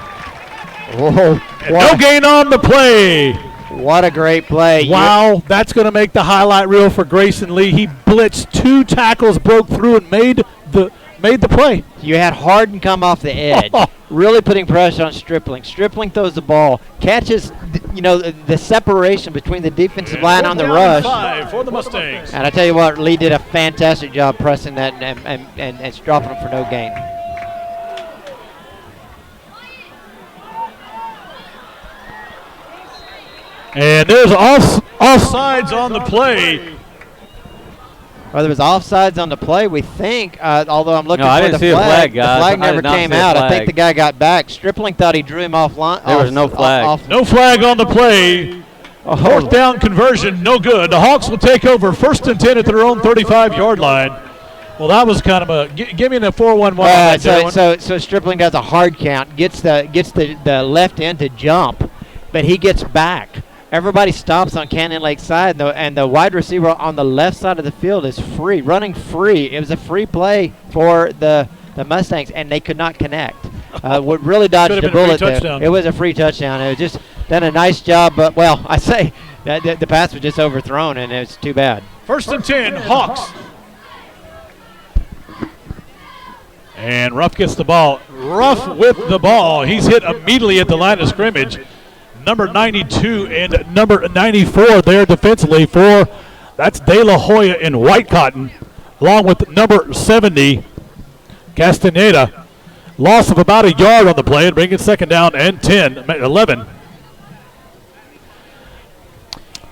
Whoa! No gain on the play. What a great play! Wow, that's going to make the highlight reel for Grayson Lee. He blitzed 2 tackles, broke through, and made the play. You had Harden come off the edge, really putting pressure on Stripling. Stripling throws the ball, catches, the separation between the defensive line on the rush. 5 for the Mustangs. And I tell you what, Lee did a fantastic job pressing that and dropping them for no gain. And there's offsides on the play. Well, there was offsides on the play, we think, although I'm looking No, I for didn't the see a flag. flag, guys. The flag I never did not came see a out. I think flag. the guy got back. Stripling thought he drew him off line. There was no flag. No flag on the play. A fourth down conversion, no good. The Hawks will take over first and 10 at their own 35-yard line. Well, that was kind of a give me the 4-1-1. So Stripling does a hard count, gets the left end to jump, but he gets back. Everybody stops on Canyon Lake side, and the wide receiver on the left side of the field is free, running free. It was a free play for the Mustangs, and they could not connect. What really dodged the bullet there. It was a free touchdown. It was just done a nice job, but, well, I say that the pass was just overthrown, and it's too bad. First and 10, Hawks. And Ruff gets the ball. Ruff with the ball. He's hit immediately at the line of scrimmage. Number 92 and number 94 there defensively for That's De La Hoya in white cotton, along with number 70, Castaneda. Loss of about a yard on the play and bring it second down and 11.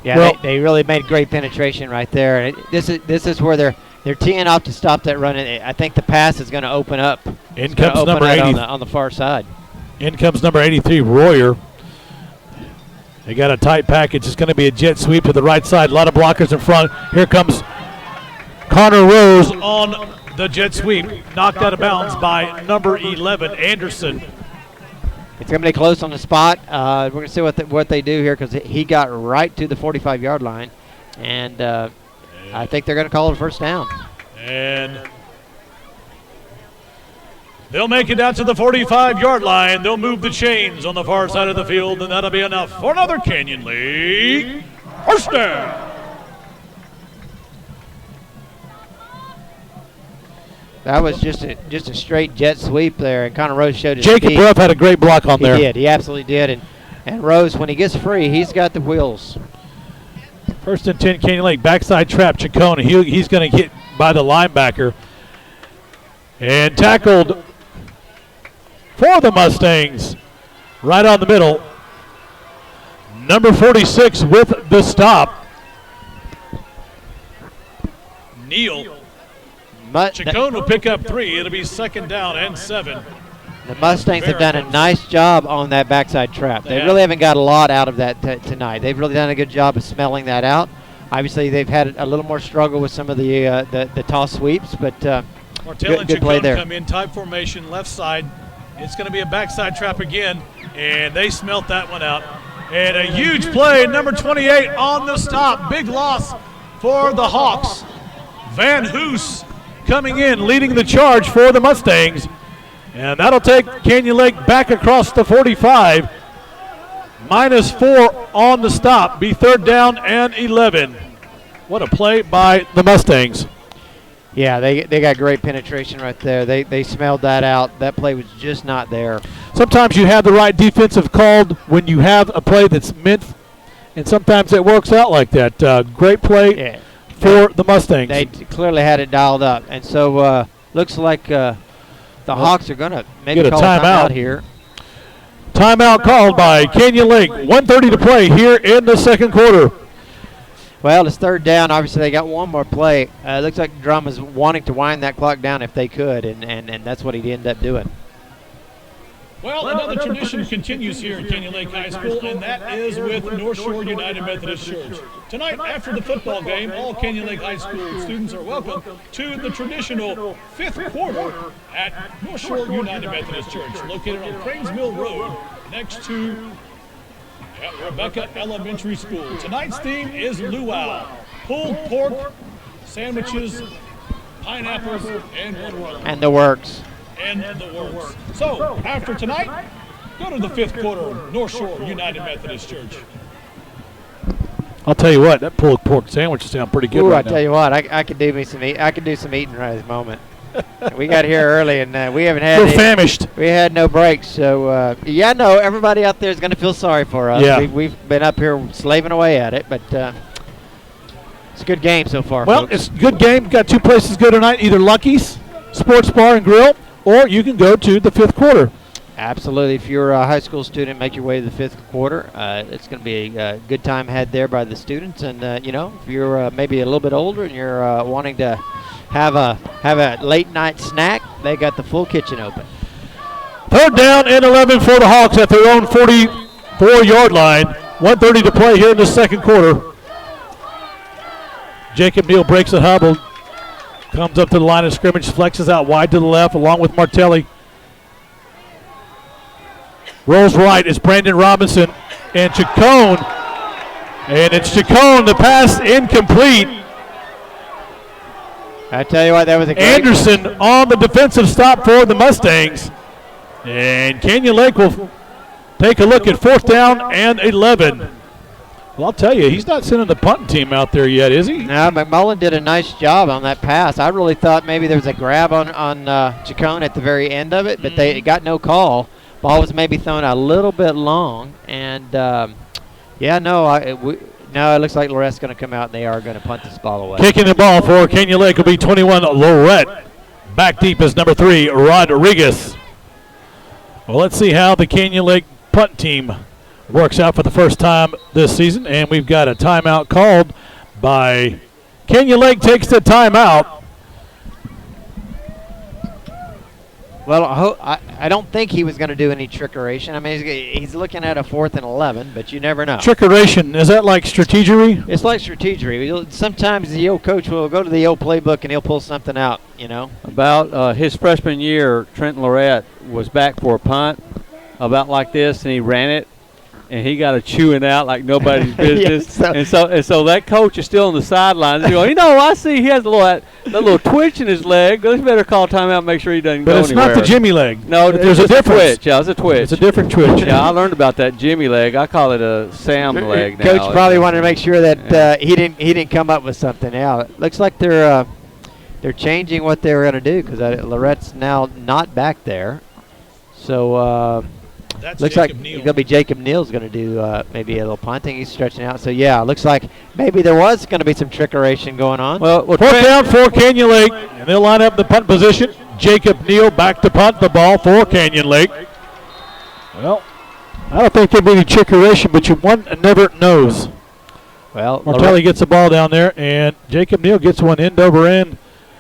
Yeah, well, they really made great penetration right there. And this is where they're teeing off to stop that run. I think the pass is going to open up. In comes number 80 on the far side. In comes number 83, Royer. They got a tight package. It's going to be a jet sweep to the right side. A lot of blockers in front. Here comes Connor Rose on the jet sweep. Knocked out of bounds by number 11, Anderson. It's going to be close on the spot. We're going to see what they do here because he got right to the 45-yard line. And I think they're going to call it a first down. And they'll make it down to the 45-yard line. They'll move the chains on the far side of the field, and that'll be enough for another Canyon Lake first down. That was just a straight jet sweep there, and Connor Rose showed his Jacob speed. Ruff had a great block on there. He did. He absolutely did. And Rose, when he gets free, he's got the wheels. First and 10, Canyon Lake. Backside trap, Chacon. He's going to get by the linebacker. And tackled for the Mustangs right on the middle. Number 46 with the stop. Neal. Chacon will pick up 3. It'll be second down and 7. The Mustangs have done a nice job on that backside trap. They really haven't got a lot out of that tonight. They've really done a good job of smelling that out. Obviously, they've had a little more struggle with some of the toss sweeps, but Martell good play there. Come in type formation, left side. It's going to be a backside trap again, and they smelt that one out. And a huge play, number 28 on the stop. Big loss for the Hawks. Van Hoos coming in, leading the charge for the Mustangs. And that'll take Canyon Lake back across the 45. -4 on the stop. Be third down and 11. What a play by the Mustangs. Yeah, they got great penetration right there. They smelled that out. That play was just not there. Sometimes you have the right defensive called when you have a play that's meant, and sometimes it works out like that. Great play for the Mustangs. They clearly had it dialed up. And so looks like the Hawks are going to maybe call a timeout here. Timeout called by Canyon Lake. 1:30 to play here in the second quarter. Well, it's third down. Obviously, they got one more play. It looks like Drum is wanting to wind that clock down if they could, and that's what he'd end up doing. Well, another tradition continues here at Canyon Lake High School, and that is with North Shore United Methodist Church. Tonight, after the football game, all Canyon Lake High School students are welcome to the traditional fifth quarter at North Shore United Methodist Church, located on Cranes Mill Road, next to Rebecca Elementary School. Tonight's theme is luau, pulled pork, sandwiches, pineapples, and the works. So, after tonight, go to the fifth quarter of North Shore United Methodist Church. I'll tell you what, that pulled pork sandwiches sound pretty good right now. I tell you what, I could do some eating right at this moment. We got here early, and we haven't had. We're famished. We had no breaks, so no, everybody out there is going to feel sorry for us. Yeah. We've been up here slaving away at it, but it's a good game so far. Well, folks. it's a good game. Got two places to go tonight: either Lucky's Sports Bar and Grill, or you can go to the fifth quarter. Absolutely. If you're a high school student, make your way to the fifth quarter. It's going to be a good time had there by the students, and if you're maybe a little bit older and you're wanting to have a late night snack, they got the full kitchen open. Third down and 11 for the Hawks at their own 44-yard line. 1:30 to play here in the second quarter. Jacob Neal breaks a hobble, comes up to the line of scrimmage, flexes out wide to the left along with Martelli. Rolls right is Brandon Robinson and Chacon. And it's Chacon, the pass incomplete. I tell you what, that was a great Anderson on the defensive stop for the Mustangs. And Canyon Lake will take a look at fourth down and 11. Well, I'll tell you, he's not sending the punting team out there yet, is he? No, McMullen did a nice job on that pass. I really thought maybe there was a grab on Chacon at the very end of it, but they got no call. Ball was maybe thrown a little bit long, and No, it looks like Loretta's going to come out, and they are going to punt this ball away. Kicking the ball for Kenya Lake will be 21, Lorette. Back deep is number 3, Rodriguez. Well, let's see how the Kenya Lake punt team works out for the first time this season. And we've got a timeout called by Kenya Lake. Takes the timeout. Well, I don't think he was going to do any trickeration. I mean, he's looking at a 4th and 11, but you never know. Trickeration, is that like strategery? It's like strategery. Sometimes the old coach will go to the old playbook and he'll pull something out, you know. About his freshman year, Trenton Lorette was back for a punt about like this, and he ran it, and he got a chewing out like nobody's business. And so that coach is still on the sidelines. He's going, I see he has that little twitch in his leg. Let's better call timeout and make sure he doesn't go anywhere. But it's not the Jimmy leg. No, there's a difference. Twitch. Yeah, it's a twitch. It's a different twitch. Yeah, I learned about that Jimmy leg. I call it a Sam leg now. Coach probably wanted to make sure that he didn't come up with something. Now it looks like they're changing what they were going to do because Lorette's now not back there. So looks like it's going to be Jacob Neal's going to do maybe a little punting. He's stretching out. So, yeah, looks like maybe there was going to be some trickeration going on. Well, 4th down for Canyon Lake, and they'll line up the punt position. Jacob Neal back to punt the ball for Canyon Lake. Well, I don't think there'll be any trickeration, but one never knows. Well, Martelli gets the ball down there, and Jacob Neal gets one end over end,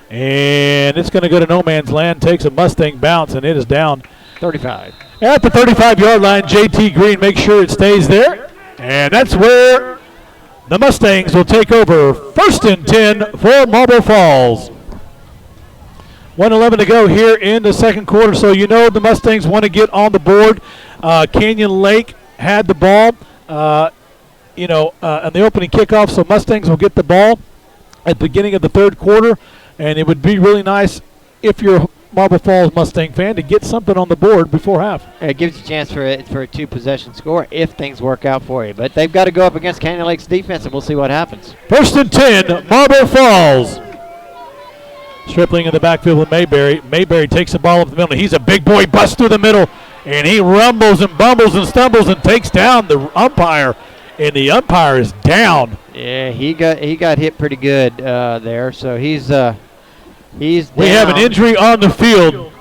and it's going to go to no man's land, takes a Mustang bounce, and it is down 35. At the 35-yard line, JT Green makes sure it stays there. And that's where the Mustangs will take over 1st and 10 for Marble Falls. 1:11 to go here in the second quarter. So you know the Mustangs want to get on the board. Canyon Lake had the ball, on the opening kickoff. So Mustangs will get the ball at the beginning of the third quarter. And it would be really nice if you're Marble Falls Mustang fan to get something on the board before half. It gives you a chance for a 2-possession score if things work out for you. But they've got to go up against Canyon Lake's defense, and we'll see what happens. 1st and 10, Marble Falls. Stripling in the backfield with Mayberry. Mayberry takes the ball up the middle. He's a big boy, busts through the middle, and he rumbles and bumbles and stumbles and takes down the umpire, and the umpire is down. Yeah, he got hit pretty good there, so he's down. We have an injury on the field.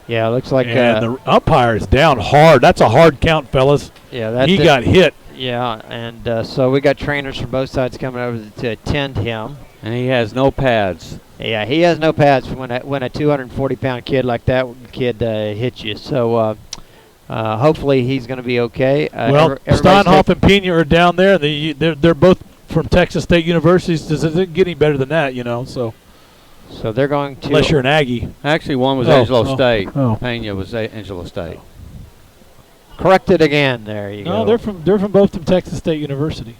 Yeah, it looks like the umpire is down hard. That's a hard count, fellas. Yeah, he got hit. Yeah, and so we got trainers from both sides coming over to attend him. And he has no pads. Yeah, he has no pads when a 240-pound kid like that kid hits you. So hopefully he's going to be okay. Steinhoff and Pena are down there. They're both from Texas State Universities. Does it get any better than that, So they're going to. Unless you're an Aggie. Actually, one was Angelo State. Pena was Angelo State. Corrected again. There you go. No, they're from both from Texas State University.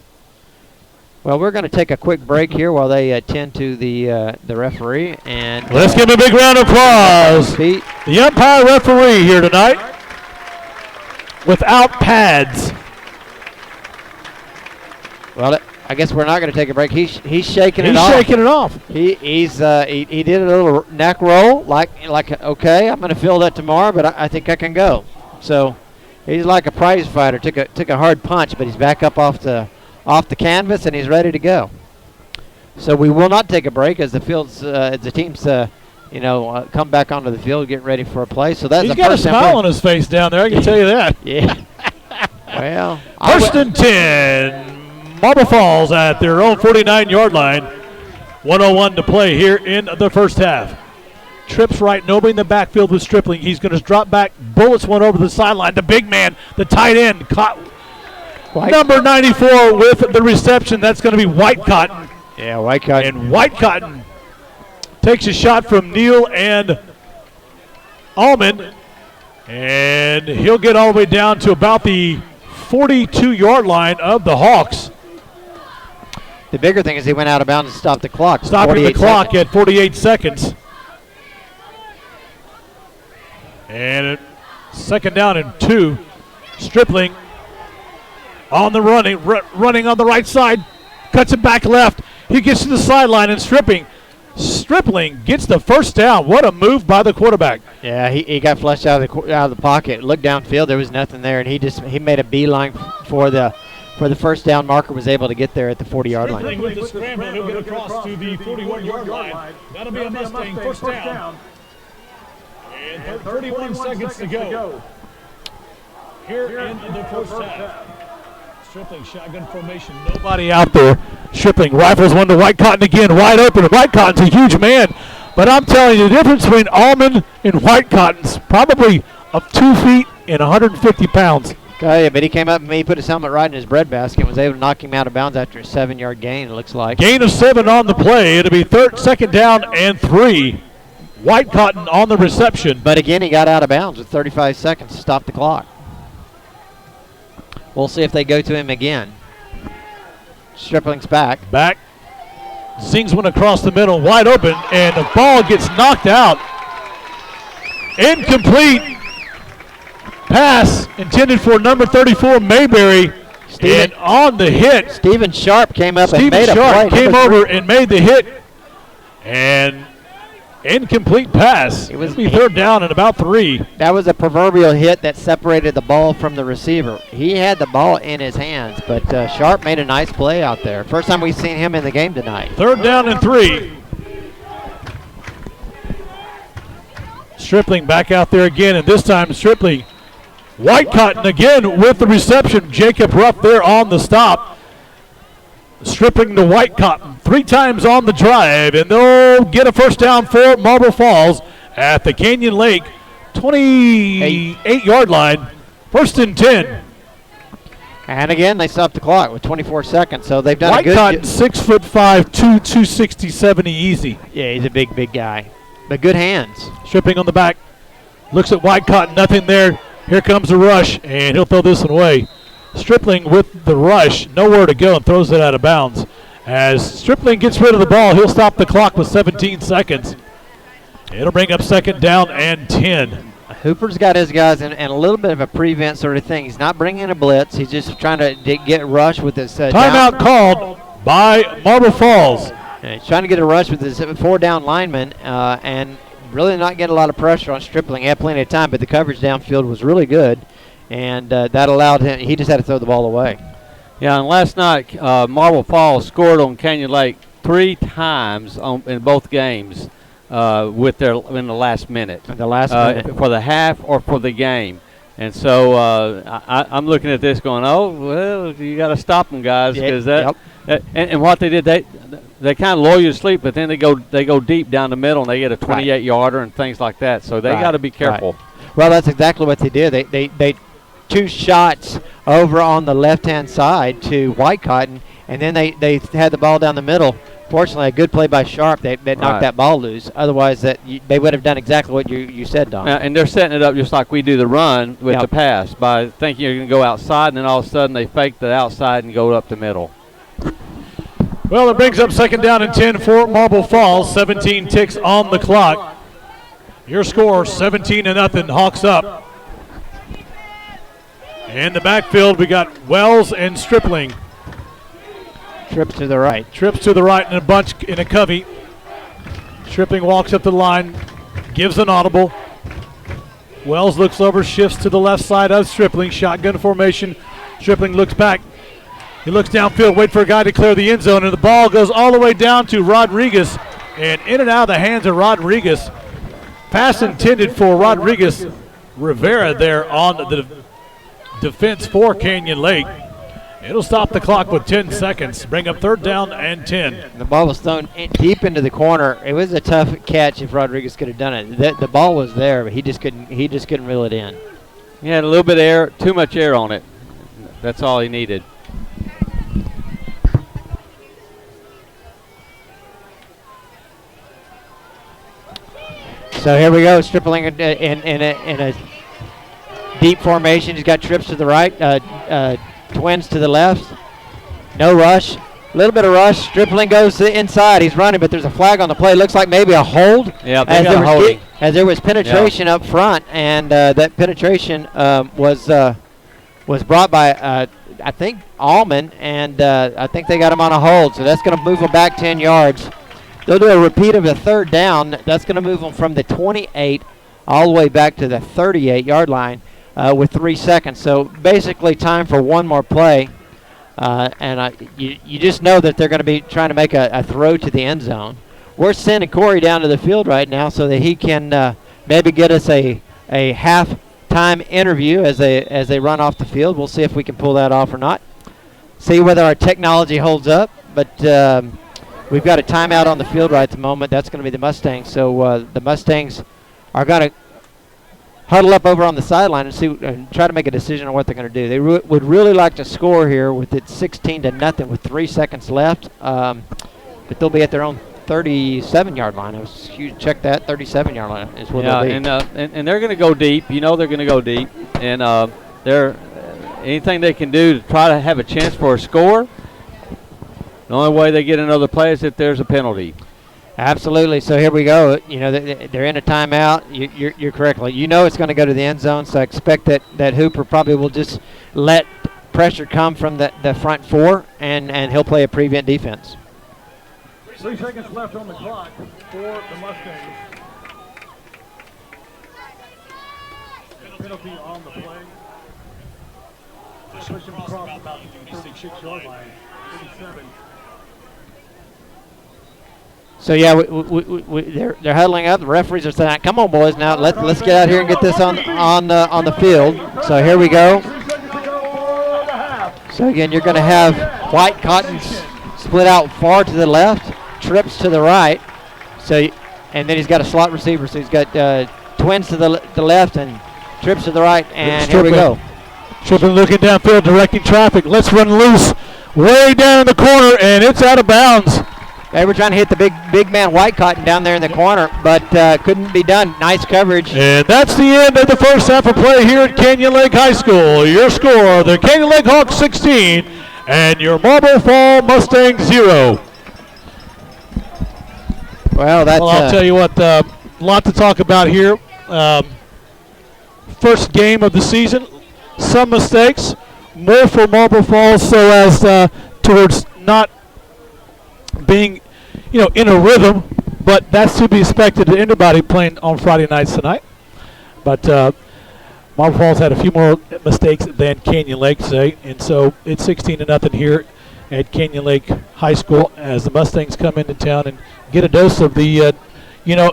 Well, we're going to take a quick break here while they attend to the referee. And let's give him a big round of applause. Pete. The umpire referee here tonight without pads. Well, I guess we're not going to take a break. He's shaking it off. He's shaking it off. He did a little neck roll like okay, I'm going to feel that tomorrow, but I think I can go. So he's like a prize fighter. Took a hard punch, but he's back up off the canvas and he's ready to go. So we will not take a break as the teams come back onto the field, getting ready for a play. So that's he's got a smile on his face down there. I can tell you that. Yeah. Well, 1st and 10, Marble Falls at their own 49-yard line. 1:01 to play here in the first half. Trips right, nobody in the backfield with Stripling. He's going to drop back, bullets one over the sideline. The big man, the tight end, caught number 94 with the reception. That's going to be White Cotton. Yeah, White Cotton. And White Cotton takes a shot from Neal and Allman. And he'll get all the way down to about the 42-yard line of the Hawks. The bigger thing is he went out of bounds and stopped the clock. Stopping the clock at 48 seconds. And second down and 2. Stripling on the running on the right side. Cuts it back left. He gets to the sideline and Stripling gets the first down. What a move by the quarterback. Yeah, he got flushed out of the pocket. Looked downfield, there was nothing there, and he made a beeline for the for the first down marker was able to get there at the 40-yard line. With the scramble, he'll get across to the 41-yard line. That'll be a Mustang first down. And 31 seconds to go. Here in the first half. Stripling shotgun formation. Nobody out there. Stripling rifles one to White Cotton again. Wide open. White Cotton's a huge man. But I'm telling you, the difference between Allman and White Cotton's probably of 2 feet and 150 pounds. Okay, but he came up and he put his helmet right in his breadbasket and was able to knock him out of bounds after a 7-yard gain, it looks like. Gain of 7 on the play. It'll be second down and 3. White Cotton on the reception. But again, he got out of bounds with 35 seconds to stop the clock. We'll see if they go to him again. Stripling's back. Back. Zings one across the middle, wide open, and the ball gets knocked out. Incomplete pass intended for number 34, Mayberry. And on the hit, Stephen Sharp came up Stephen and made Sharp a play. came over and made the hit. And incomplete pass. It was be third down and about 3. That was a proverbial hit that separated the ball from the receiver. He had the ball in his hands, but Sharp made a nice play out there. First time we've seen him in the game tonight. Third down and 3. Stripling back out there again, and this time Stripling. White Cotton again with the reception. Jacob Ruff there on the stop. Stripling to White Cotton 3 times on the drive, and they'll get a first down for Marble Falls at the Canyon Lake 28-yard line. First and 10. And again, they stopped the clock with 24 seconds, so they've done White a good Cotton, 6'5", 260, 70 easy. Yeah, he's a big guy, but good hands. Stripling on the back. Looks at White Cotton, nothing there. Here comes the rush, and he'll throw this one away. Stripling with the rush, nowhere to go, and throws it out of bounds. As Stripling gets rid of the ball, he'll stop the clock with 17 seconds. It'll bring up second down and 10. Hooper's got his guys in a little bit of a prevent sort of thing. He's not bringing a blitz. He's just trying to get rush with his timeout called by Marble Falls. And he's trying to get a rush with his 4-down lineman and really not get a lot of pressure on Stripling. He had plenty of time, but the coverage downfield was really good. And that allowed him, he just had to throw the ball away. Yeah, and last night, Marble Falls scored on Canyon Lake 3 times in both games in the last minute. For the half or for the game. And so I'm looking at this going, oh, well, you got to stop them, guys, because and what they did, they kind of lull you to sleep, but then they go deep down the middle and they get a 28-yarder and things like that. So they got to be careful. Right. Well, that's exactly what they did. They 2 shots over on the left-hand side to White Cotton, and then they had the ball down the middle. Fortunately, a good play by Sharp that knocked that ball loose. Otherwise, they would have done exactly what you said, Don. And they're setting it up just like we do the run with the pass by thinking you're going to go outside, and then all of a sudden they fake the outside and go up the middle. Well, it brings up second down and 10 for Marble Falls. 17 ticks on the clock. Your score, 17-0, Hawks up. In the backfield, we got Wells and Stripling. Trips to the right. Trips to the right in a bunch, in a covey. Stripling walks up the line, gives an audible. Wells looks over, shifts to the left side of Stripling. Shotgun formation. Stripling looks back. He looks downfield, wait for a guy to clear the end zone, and the ball goes all the way down to Rodriguez, and in and out of the hands of Rodriguez. Pass intended for Rodriguez Rivera there on the defense for Canyon Lake. It'll stop the clock with 10 seconds. Bring up third down and 10. The ball was thrown deep into the corner. It was a tough catch if Rodriguez could have done it. The ball was there, but he just couldn't reel it in. He had a little bit of air, too much air on it. That's all he needed. So here we go, Stripling in a deep formation. He's got trips to the right, twins to the left. No rush. A little bit of rush. Stripling goes to the inside. He's running, but there's a flag on the play. Looks like maybe a hold. Yeah, they got holding. As there was penetration up front, and that penetration was brought by, I think, Allman, and I think they got him on a hold. So that's going to move him back 10 yards. They'll do a repeat of the third down. That's going to move them from the 28 all the way back to the 38-yard line with 3 seconds. So basically time for one more play. You just know that they're going to be trying to make a throw to the end zone. We're sending Corey down to the field right now so that he can maybe get us a half-time interview as they run off the field. We'll see if we can pull that off or not. See whether our technology holds up. But we've got a timeout on the field right at the moment. That's going to be the Mustangs. So the Mustangs are going to huddle up over on the sideline and try to make a decision on what they're going to do. They would really like to score here with it 16-0 with 3 seconds left. But they'll be at their own 37-yard line. I was huge. Check that 37-yard line is where they'll be. And they're going to go deep. You know they're going to go deep, and they're anything they can do to try to have a chance for a score. The only way they get another play is if there's a penalty. Absolutely. So here we go. You know they're in a timeout. You're correct. You know it's going to go to the end zone. So I expect that Hooper probably will just let pressure come from the front four, and he'll play a prevent defense. 3 seconds left on the clock for the Mustangs. Penalty on the play. Push him across about the 36-yard line. 37. So yeah, they're huddling up. The referees are saying, "Come on, boys, now let's get out here and get this on the field." So here we go. So again, you're going to have White Cotton split out far to the left, trips to the right. So and then he's got a slot receiver. So he's got twins to the left and trips to the right. And here we go. Tripping, looking downfield, directing traffic. Let's run loose, way down in the corner, and it's out of bounds. They were trying to hit the big man White Cotton down there in the corner, but couldn't be done. Nice coverage. And that's the end of the first half of play here at Canyon Lake High School. Your score, the Canyon Lake Hawks 16 and your Marble Fall Mustangs 0. Well, I'll tell you what, a lot to talk about here. First game of the season, some mistakes, more for Marble Falls so as towards not being, in a rhythm, but that's to be expected to anybody playing on Friday nights tonight. But Marble Falls had a few more mistakes than Canyon Lake, and so it's 16-0 here at Canyon Lake High School as the Mustangs come into town and get a dose of the,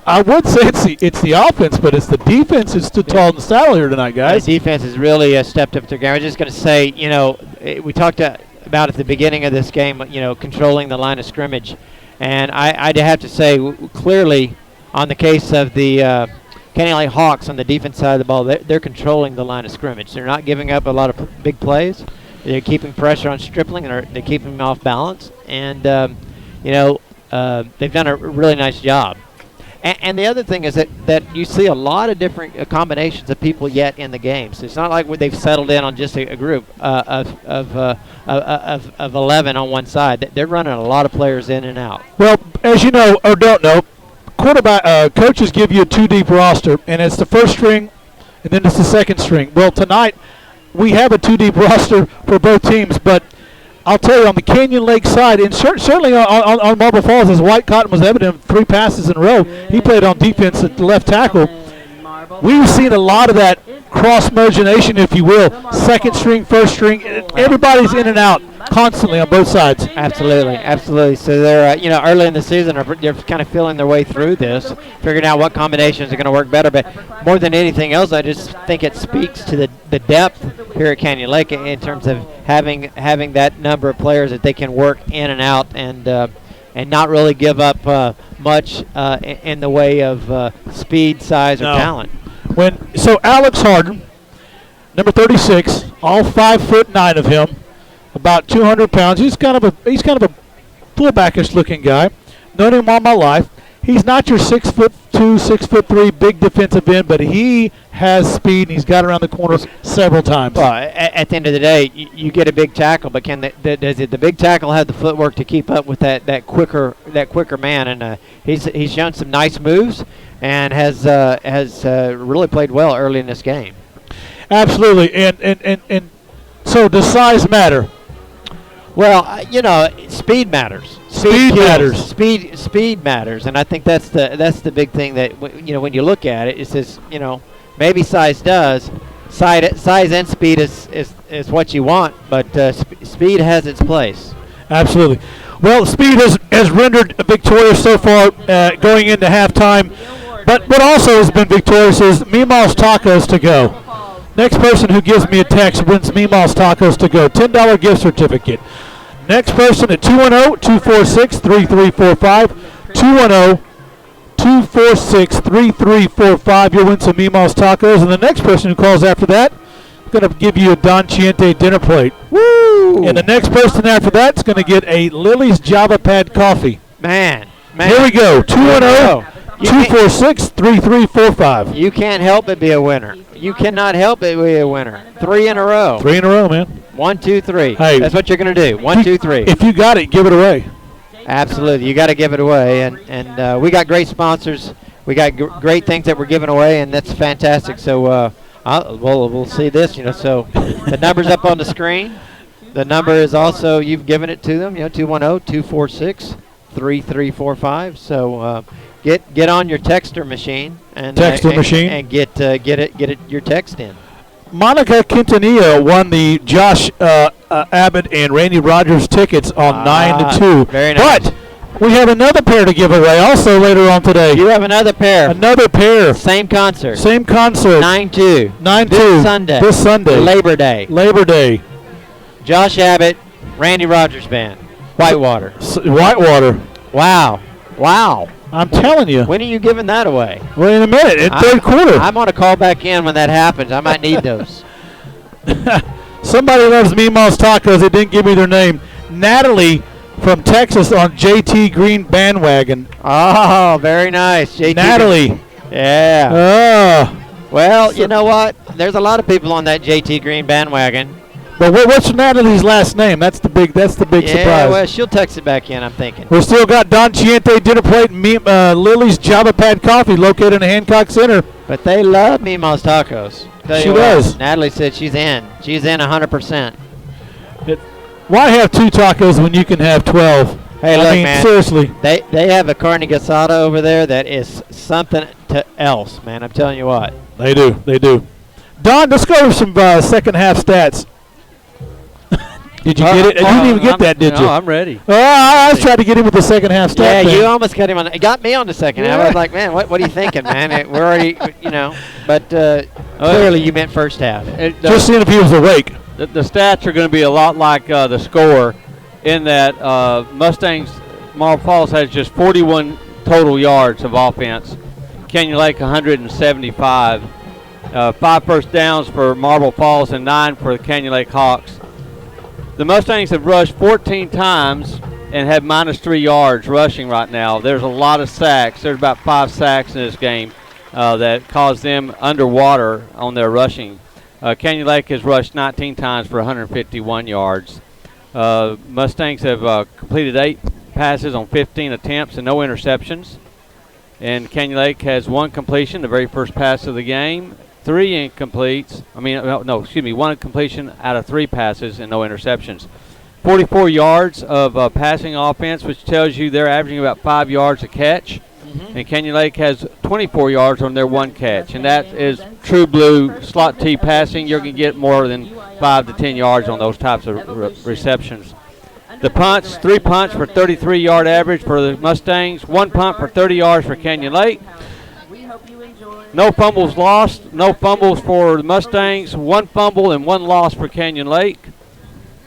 I would say it's the offense, but it's the defense is too tall and saddle here tonight, guys. The defense has really stepped up their game. I was just going to say, we talked about at the beginning of this game, controlling the line of scrimmage. And I'd have to say, clearly, on the case of the Canyon Lake Hawks on the defense side of the ball, they're controlling the line of scrimmage. They're not giving up a lot of big plays. They're keeping pressure on Stripling, and they're keeping him off balance. And, they've done a really nice job. And the other thing is that you see a lot of different combinations of people yet in the game. So it's not like they've settled in on just a group of 11 on one side. They're running a lot of players in and out. Well, as you know or don't know, quarterback coaches give you a 2-deep roster, and it's the first string, and then it's the second string. Well, tonight we have a 2-deep roster for both teams, but I'll tell you, on the Canyon Lake side, and certainly on Marble Falls, as White Cotton was evident, 3 passes in a row. He played on defense at the left tackle. We've seen a lot of that cross-mergination, if you will. Second string, first string, everybody's in and out constantly on both sides. Absolutely. So they're, early in the season, they're kind of feeling their way through this, figuring out what combinations are going to work better. But more than anything else, I just think it speaks to the depth here at Canyon Lake in terms of having that number of players that they can work in and out and not really give up much in the way of speed, size, or talent. So Alex Harden, number 36, all 5'9" of him, about 200 pounds. He's kind of a fullbackish looking guy. Known him all my life. He's not your 6'2", 6'3" big defensive end, but he has speed and he's got around the corners several times. Well, at the end of the day, you get a big tackle, but does the big tackle have the footwork to keep up with that quicker man? And he's shown some nice moves and has really played well early in this game. Absolutely, and so does size matter? Well, speed matters. Speed matters. Speed matters, and I think that's the big thing that when you look at it, it says maybe size does. Size and speed is what you want, but speed has its place. Absolutely. Well, speed has rendered victorious so far going into halftime, but what also has been victorious is Meemaw's Tacos to go. Next person who gives me a text wins Meemaw's Tacos to go. $10 gift certificate. Next person at 210-246-3345. 210-246-3345. You'll win some Meemaw's Tacos. And the next person who calls after that is going to give you a Don Chiente dinner plate. Woo! And the next person after that is going to get a Lily's Java Pad coffee. Man. Here we go. 210-246-3345. You can't help but be a winner. You cannot help but be a winner. 3 in a row. 3 in a row, man. 1, 2, 3. Hey, that's what you're going to do. 1, 2, 3. If you got it, give it away. Absolutely. You got to give it away. And we got great sponsors. We got great things that we're giving away, and that's fantastic. So we'll see this. So the number's up on the screen. The number is also, you've given it to them, 210-246-3345. So get on your texter machine and get your text in. Monica Quintanilla won the Josh Abbott and Randy Rogers tickets on 9-2. Very nice. But we have another pair to give away also later on today. You have another pair. Another pair. Same concert. 9-2. 9-2. This Sunday. Labor Day. Josh Abbott, Randy Rogers Band. Whitewater. Whitewater. Wow. I'm telling you. When are you giving that away? Well, in a minute, in third quarter. I'm going to call back in when that happens. I might need those. Somebody loves Meemaw's Tacos. They didn't give me their name. Natalie from Texas on JT Green bandwagon. Oh, very nice. JT Natalie. Green. Yeah. Well, you know what? There's a lot of people on that JT Green bandwagon. But what's Natalie's last name? That's the big surprise. Yeah, well, she'll text it back in, I'm thinking. We still got Don Chiente dinner plate and Lily's Java Pad coffee located in the Hancock Center. But they love Meemaw's Tacos. She does. Natalie said she's in. She's in 100%. Why have 2 tacos when you can have 12? Hey, look, man. Seriously. They have a carne asada over there that is something else, man. I'm telling you what. They do. Don, let's go over some second half stats. Did you get it? You didn't even get that, did you? No, I'm ready. Oh, I was trying to get him with the second half stat. Yeah, you almost got him on. It got me on the second half. I was like, man, what are you thinking, man? We're already, But clearly you meant first half. Just seeing if he was awake. The stats are going to be a lot like the score in that Mustangs Marble Falls has just 41 total yards of offense. Canyon Lake 175. 5 first downs for Marble Falls and 9 for the Canyon Lake Hawks. The Mustangs have rushed 14 times and have -3 yards rushing right now. There's a lot of sacks. There's about 5 sacks in this game that caused them underwater on their rushing. Canyon Lake has rushed 19 times for 151 yards. Mustangs have completed 8 passes on 15 attempts and no interceptions. And Canyon Lake has 1 completion, the very first pass of the game. 3 incompletes. One completion out of 3 passes and no interceptions. 44 yards of passing offense, which tells you they're averaging about 5 yards a catch. Mm-hmm. And Canyon Lake has 24 yards on their 1 catch. And that is true blue slot T passing. You're going to get more than 5 to 10 yards on those types of receptions. The punts, 3 punts for 33-yard average for the Mustangs. 1 punt for 30 yards for Canyon Lake. No fumbles lost, no fumbles for the Mustangs, 1 fumble and 1 loss for Canyon Lake.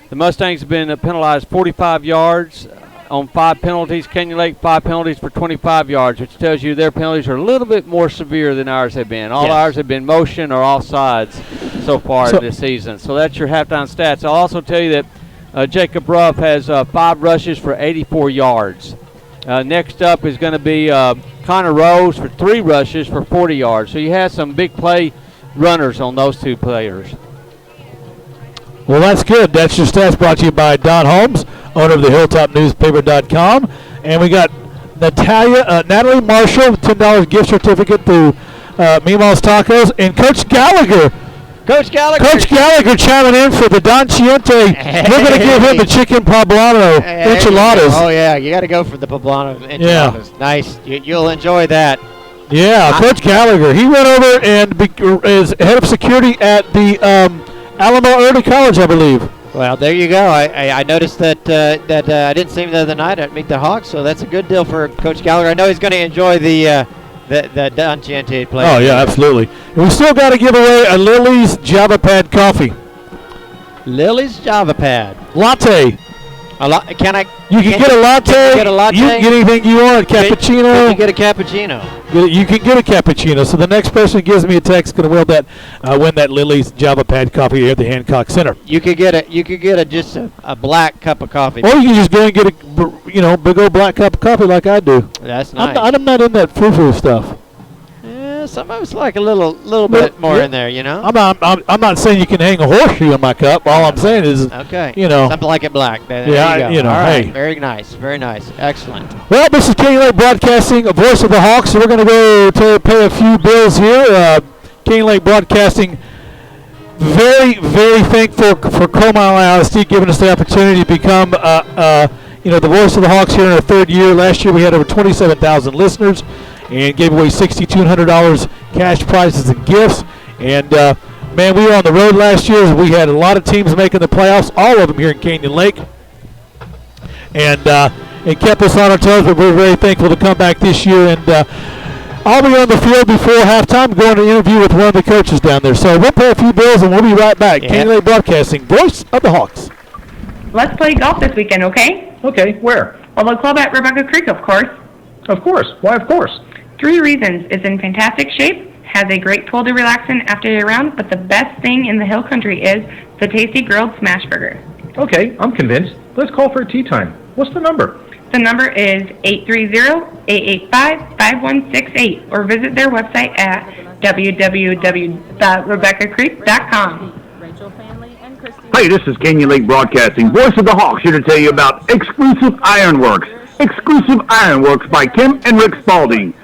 The Mustangs have been penalized 45 yards on 5 penalties. Canyon Lake 5 penalties for 25 yards, which tells you their penalties are a little bit more severe than ours have been. All ours have been motion or offsides so far this season. So that's your halftime stats. I'll also tell you that Jacob Ruff has 5 rushes for 84 yards. Next up is going to be Connor Rose for 3 rushes for 40 yards. So you have some big play runners on those 2 players. Well, that's good. That's your stats brought to you by Don Holmes, owner of the HilltopNewspaper.com. And we got Natalie Marshall, $10 gift certificate to Meemaw's Tacos, and Coach Gallagher chiming in for the Don Chiente. We're going to give him the chicken poblano enchiladas. Oh, yeah. You got to go for the poblano enchiladas. Yeah. Nice. You'll enjoy that. Yeah, Coach Gallagher. He went over and is head of security at the Alamo Early College, I believe. Well, there you go. I noticed that I didn't see him the other night at Meet the Hawks, so that's a good deal for Coach Gallagher. I know he's going to enjoy the Enchanted play. Oh, yeah, absolutely. And we still got to give away a Lily's Java Pad coffee. Lily's Java Pad. Latte. Can I? You can get a latte. Can you get a latte? You can get anything you want. Cappuccino. Can you get a cappuccino? You can get a cappuccino. So the next person who gives me a text going to win that Lily's Java Pad coffee here at the Hancock Center. You could get just a black cup of coffee. Or you can just go and get a big old black cup of coffee like I do. That's nice. I'm not in that frou-frou stuff. Some of us like a little bit more in there, you know. I'm not saying you can hang a horseshoe in my cup. All I'm saying is, okay, something like it black. There you go. All right, hey, very nice, excellent. Well, this is Canyon Lake Broadcasting, a voice of the Hawks. So we're going to go to pay a few bills here. Canyon Lake Broadcasting, very, very thankful for Comal ISD giving us the opportunity to become, the voice of the Hawks here in our third year. Last year we had over 27,000 listeners and gave away $6,200 cash prizes and gifts. And, man, we were on the road last year. We had a lot of teams making the playoffs, all of them here in Canyon Lake. And it kept us on our toes, but we're very thankful to come back this year. And I'll be on the field before halftime going to interview with one of the coaches down there. So we'll pay a few bills, and we'll be right back. Yeah. Canyon Lake Broadcasting, voice of the Hawks. Let's play golf this weekend, okay? Okay, where? Well, the club at Rebecca Creek, of course. Of course. Why, of course? 3 reasons. It's in fantastic shape, has a great pool to relax in after you're around, but the best thing in the hill country is the tasty grilled smash burger. Okay, I'm convinced. Let's call for a tea time. What's the number? The number is 830-885-5168 or visit their website at www.rebeccacreek.com. Hey, this is Canyon Lake Broadcasting, voice of the Hawks, here to tell you about Exclusive Ironworks. Exclusive Ironworks by Kim and Rick Spalding.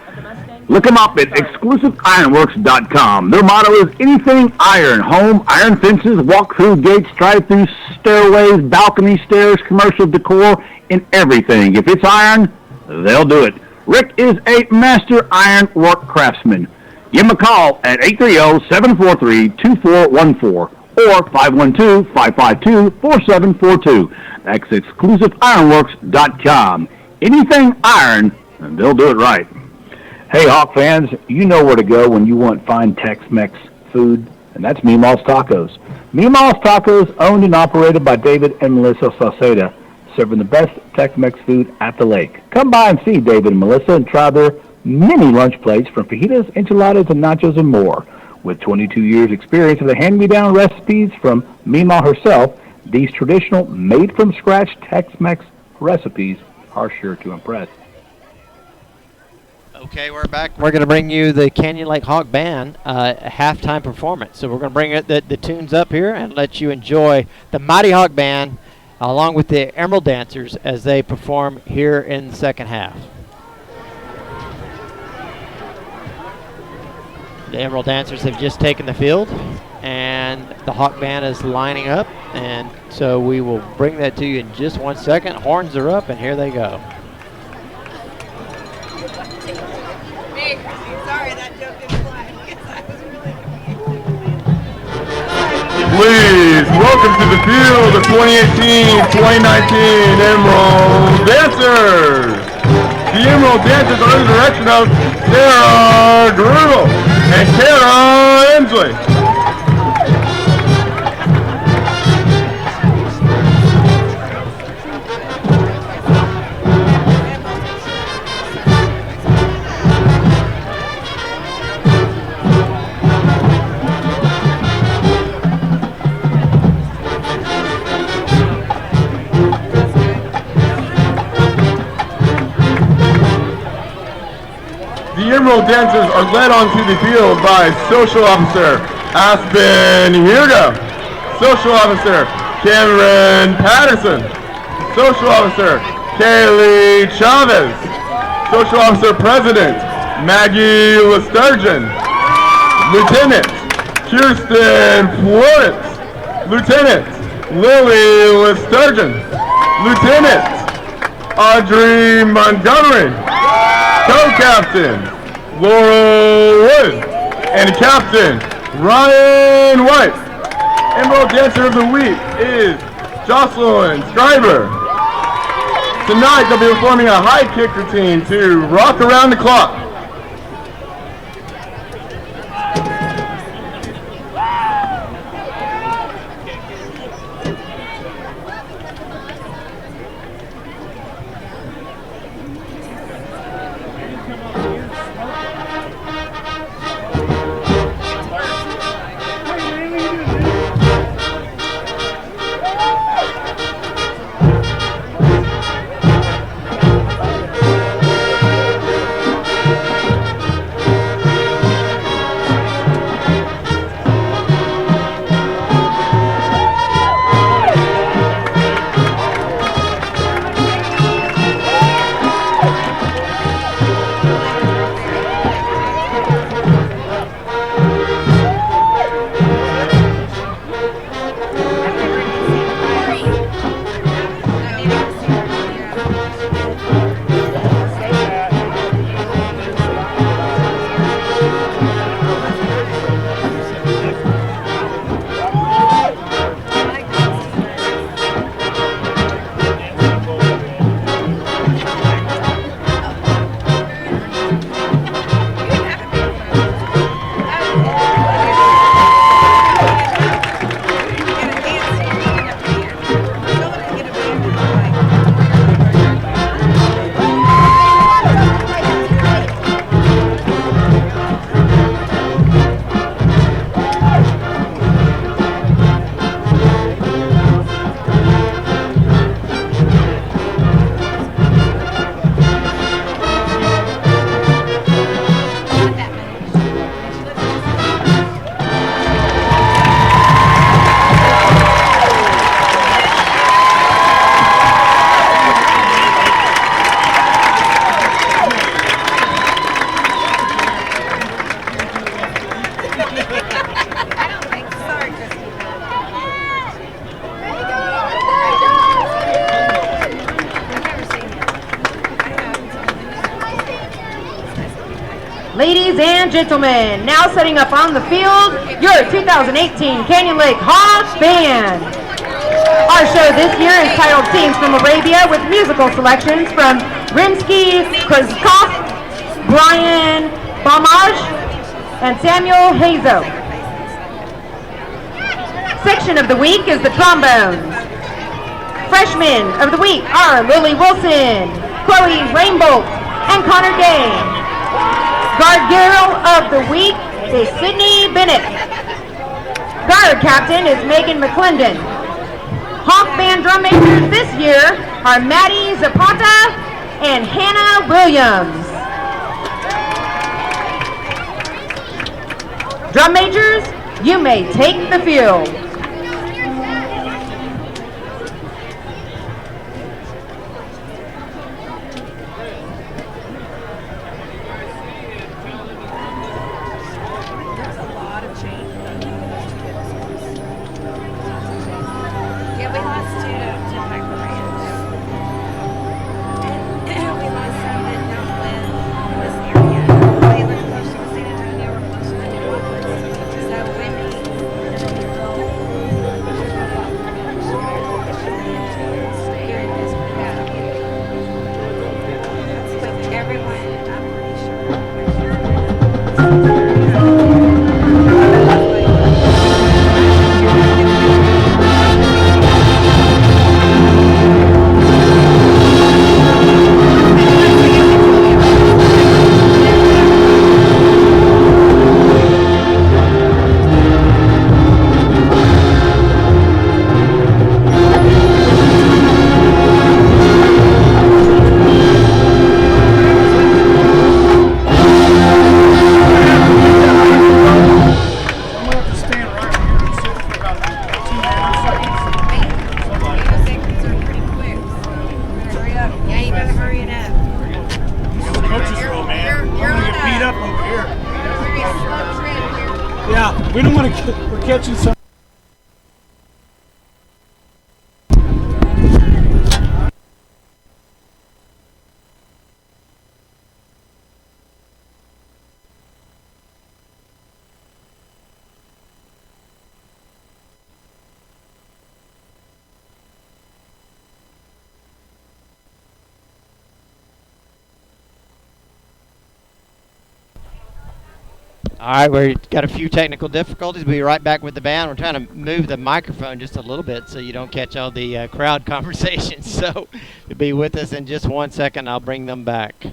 Look them up at exclusiveironworks.com. Their motto is anything iron. Home, iron fences, walk-through gates, drive-through stairways, balcony stairs, commercial decor, and everything. If it's iron, they'll do it. Rick is a master iron work craftsman. Give him a call at 830-743-2414 or 512-552-4742. That's exclusiveironworks.com. Anything iron, and they'll do it right. Hey, Hawk fans, you know where to go when you want fine Tex-Mex food, and that's Meemaw's Tacos. Meemaw's Tacos, owned and operated by David and Melissa Sauceda, serving the best Tex-Mex food at the lake. Come by and see David and Melissa and try their many lunch plates from fajitas, enchiladas, and nachos and more. With 22 years experience of the hand-me-down recipes from Meemaw herself, these traditional made-from-scratch Tex-Mex recipes are sure to impress. Okay, we're back. We're going to bring you the Canyon Lake Hawk Band halftime performance. So we're going to bring the tunes up here and let you enjoy the Mighty Hawk Band along with the Emerald Dancers as they perform here in the second half. The Emerald Dancers have just taken the field, and the Hawk Band is lining up, and so we will bring that to you in just 1 second. Horns are up, and here they go. Hey, sorry, that joke didn't fly. Please welcome to the field the 2018-2019 Emerald Dancers. The Emerald Dancers are under the direction of Sarah Grudel and Kara Inslee. The Emerald Dancers are led onto the field by Social Officer Aspen Hugo, Social Officer Cameron Patterson, Social Officer Kaylee Chavez, Social Officer President Maggie Lesturgeon, Lieutenant Kirsten Florence, Lieutenant Lily Lesturgeon, Lieutenant Audrey Montgomery, Co-Captain Laura Wood. And the captain, Ryan White. Emerald Dancer of the Week is Jocelyn Scriber. Tonight they'll be performing a high kick routine to rock around the clock. Ladies and gentlemen, now setting up on the field, your 2018 Canyon Lake HAWKS Band. Our show this year is titled Teams from Arabia with musical selections from Rimsky Krzyzkov, Brian Baumaj, and Samuel Hazo. Section of the week is the trombones. Freshmen of the week are Lily Wilson, Chloe Rainbolt, and Connor Gay. Guard girl of the week is Sydney Bennett. Guard captain is Megan McClendon. Hawk Band drum majors this year are Maddie Zapata and Hannah Williams. Drum majors, you may take the field. We don't want to. We're catching some. All right, we've got a few technical difficulties. We'll be right back with the band. We're trying to move the microphone just a little bit so you don't catch all the crowd conversations. So be with us in just 1 second. I'll bring them back.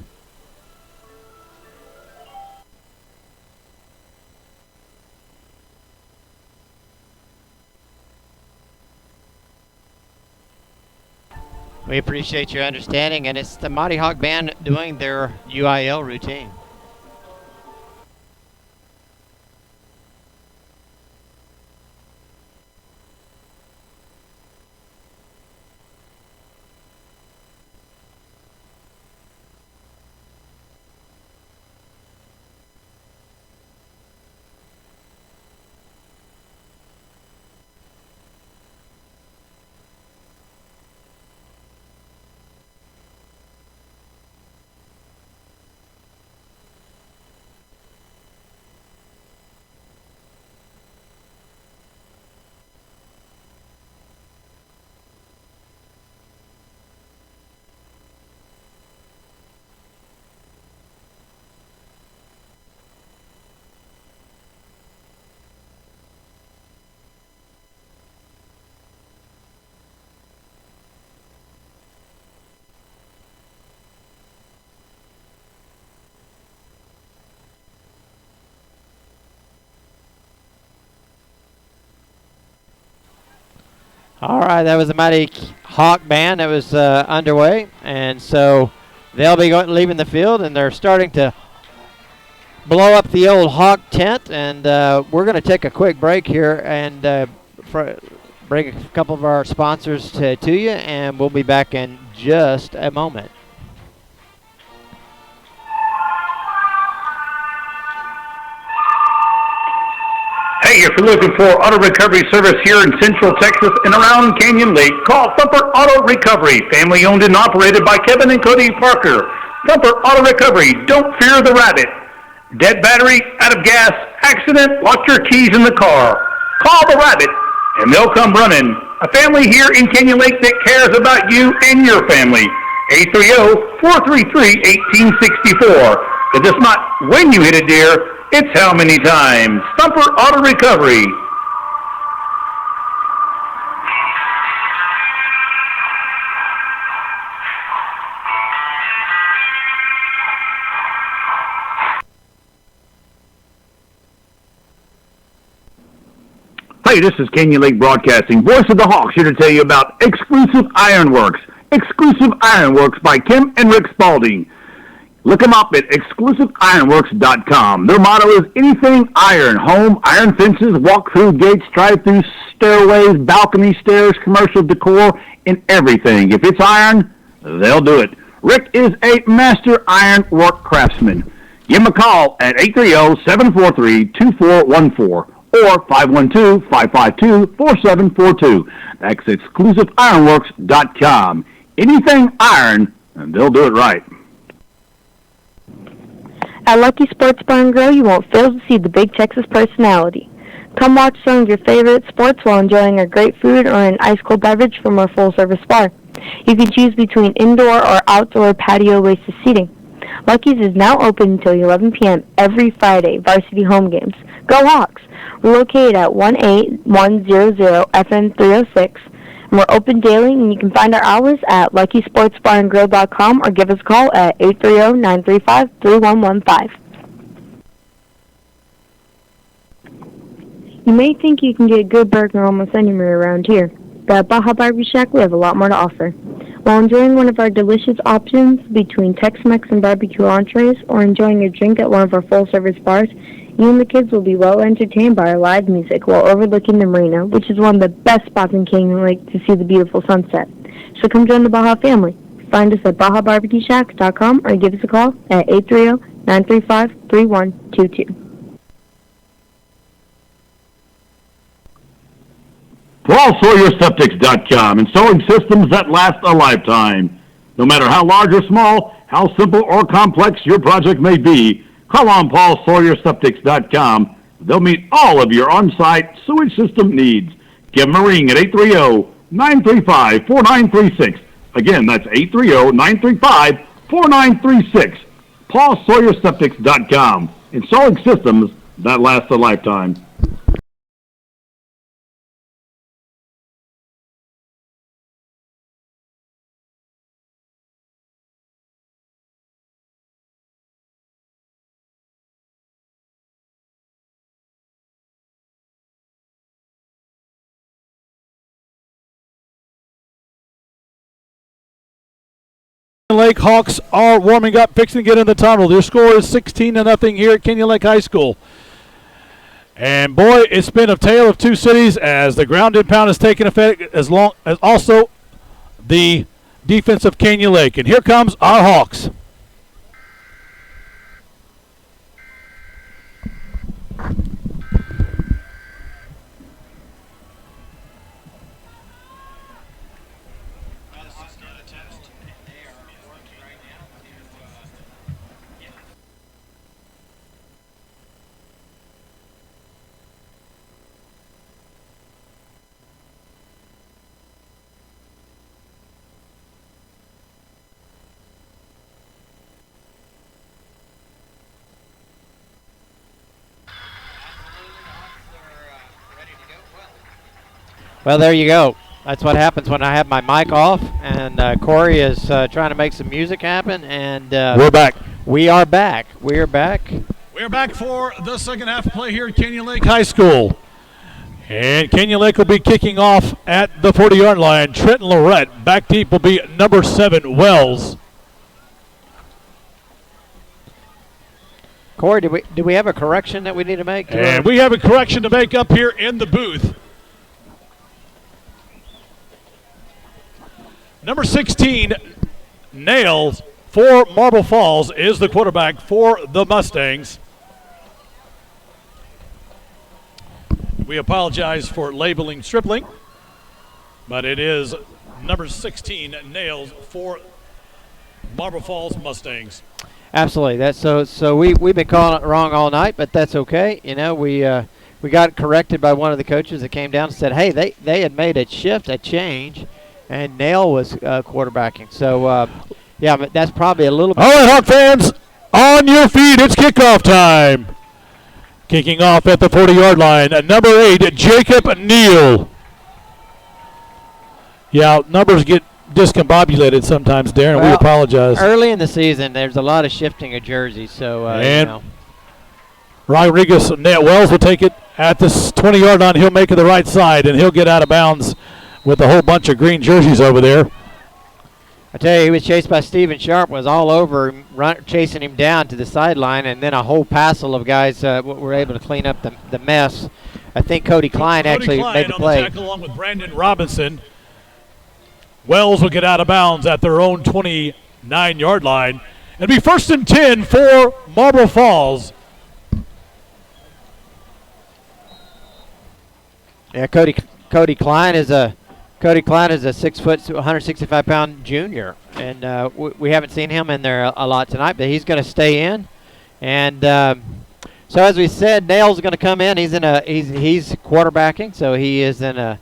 We appreciate your understanding, and it's the Mighty Hawk Band doing their UIL routine. All right, that was the Mighty Hawk Band that was underway, and so they'll be leaving the field, and they're starting to blow up the old Hawk tent, and we're going to take a quick break here and bring a couple of our sponsors to you, and we'll be back in just a moment. Hey, if you're looking for auto recovery service here in Central Texas and around Canyon Lake, call Thumper Auto Recovery, family owned and operated by Kevin and Cody Parker. Thumper Auto Recovery, don't fear the rabbit. Dead battery, out of gas, accident, lock your keys in the car. Call the rabbit, and they'll come running. A family here in Canyon Lake that cares about you and your family. 830-433-1864. It's just not when you hit a deer, it's how many times. Thumper Auto Recovery. Hey, this is Canyon Lake Broadcasting, voice of the Hawks, here to tell you about Exclusive Ironworks. Exclusive Ironworks by Kim and Rick Spalding. Look them up at exclusiveironworks.com. Their motto is anything iron. Home, iron fences, walk-through gates, drive-through stairways, balcony stairs, commercial decor, and everything. If it's iron, they'll do it. Rick is a master ironwork craftsman. Give him a call at 830-743-2414 or 512-552-4742. That's exclusiveironworks.com. Anything iron, and they'll do it right. At Lucky Sports Bar and Grill, you won't fail to see the Big Texas personality. Come watch some of your favorite sports while enjoying our great food or an ice-cold beverage from our full-service bar. You can choose between indoor or outdoor patio-based seating. Lucky's is now open until 11 p.m. every Friday, varsity home games. Go Hawks! We're located at 18100 FM 306. And we're open daily, and you can find our hours at luckysportsbarandgrill.com or give us a call at 830-935-3115. You may think you can get a good burger almost anywhere around here, but at Baja Barbecue Shack, we have a lot more to offer. While enjoying one of our delicious options between Tex-Mex and barbecue entrees, or enjoying a drink at one of our full-service bars, you and the kids will be well entertained by our live music while overlooking the marina, which is one of the best spots in Canyon Lake to see the beautiful sunset. So come join the Baja family. Find us at BajaBarbecueShack.com or give us a call at 830-935-3122. PaulSawyerSeptics.com, installing systems that last a lifetime. No matter how large or small, how simple or complex your project may be, call on PaulSawyerSeptics.com. They'll meet all of your on-site sewage system needs. Give them a ring at 830-935-4936. Again, that's 830-935-4936. PaulSawyerSeptics.com, installing systems that lasts a lifetime. Lake Hawks are warming up, fixing to get in the tunnel. Their score is 16-0 here at Kenyon Lake High School. And boy, it's been a tale of two cities as the ground and pound has taken effect, as long as also the defense of Kenyon Lake. And here comes our Hawks. Well, there you go. That's what happens when I have my mic off, and Corey is trying to make some music happen, and we're back. We are back. We are back. We're back for the second half of play here at Kenyon Lake High School. And Kenyon Lake will be kicking off at the 40-yard line. Trenton Lorette. Back deep will be number 7, Wells. Corey, do we have a correction that we need to make? And we have a correction to make up here in the booth. Number 16, Nails, for Marble Falls, is the quarterback for the Mustangs. We apologize for labeling Stripling, but it is number 16, Nails, for Marble Falls Mustangs. Absolutely. That's so we've been calling it wrong all night, but that's okay. You know, we got corrected by one of the coaches that came down and said, hey, they had made a change, and Nail was quarterbacking. So, yeah, but that's probably a little bit. All right, Hawk fans, on your feet. It's kickoff time. Kicking off at the 40-yard line, number 8, Jacob Neal. Yeah, numbers get discombobulated sometimes, Darren. Well, we apologize. Early in the season, there's a lot of shifting of jerseys. So, and you know. Rodriguez Wells will take it at the 20-yard line. He'll make it the right side, and he'll get out of bounds with a whole bunch of green jerseys over there. I tell you, he was chased by Steven Sharp, was all over him, chasing him down to the sideline, and then a whole passel of guys were able to clean up the mess. I think Cody Klein made the play. On the tackle along with Brandon Robinson. Wells will get out of bounds at their own 29-yard line. It'll be 1st and 10 for Marble Falls. Yeah, Cody Klein is a 6 foot, 165-pound junior, and we haven't seen him in there a lot tonight, but he's going to stay in. And so as we said, Nail's going to come in. He's quarterbacking, so he is in a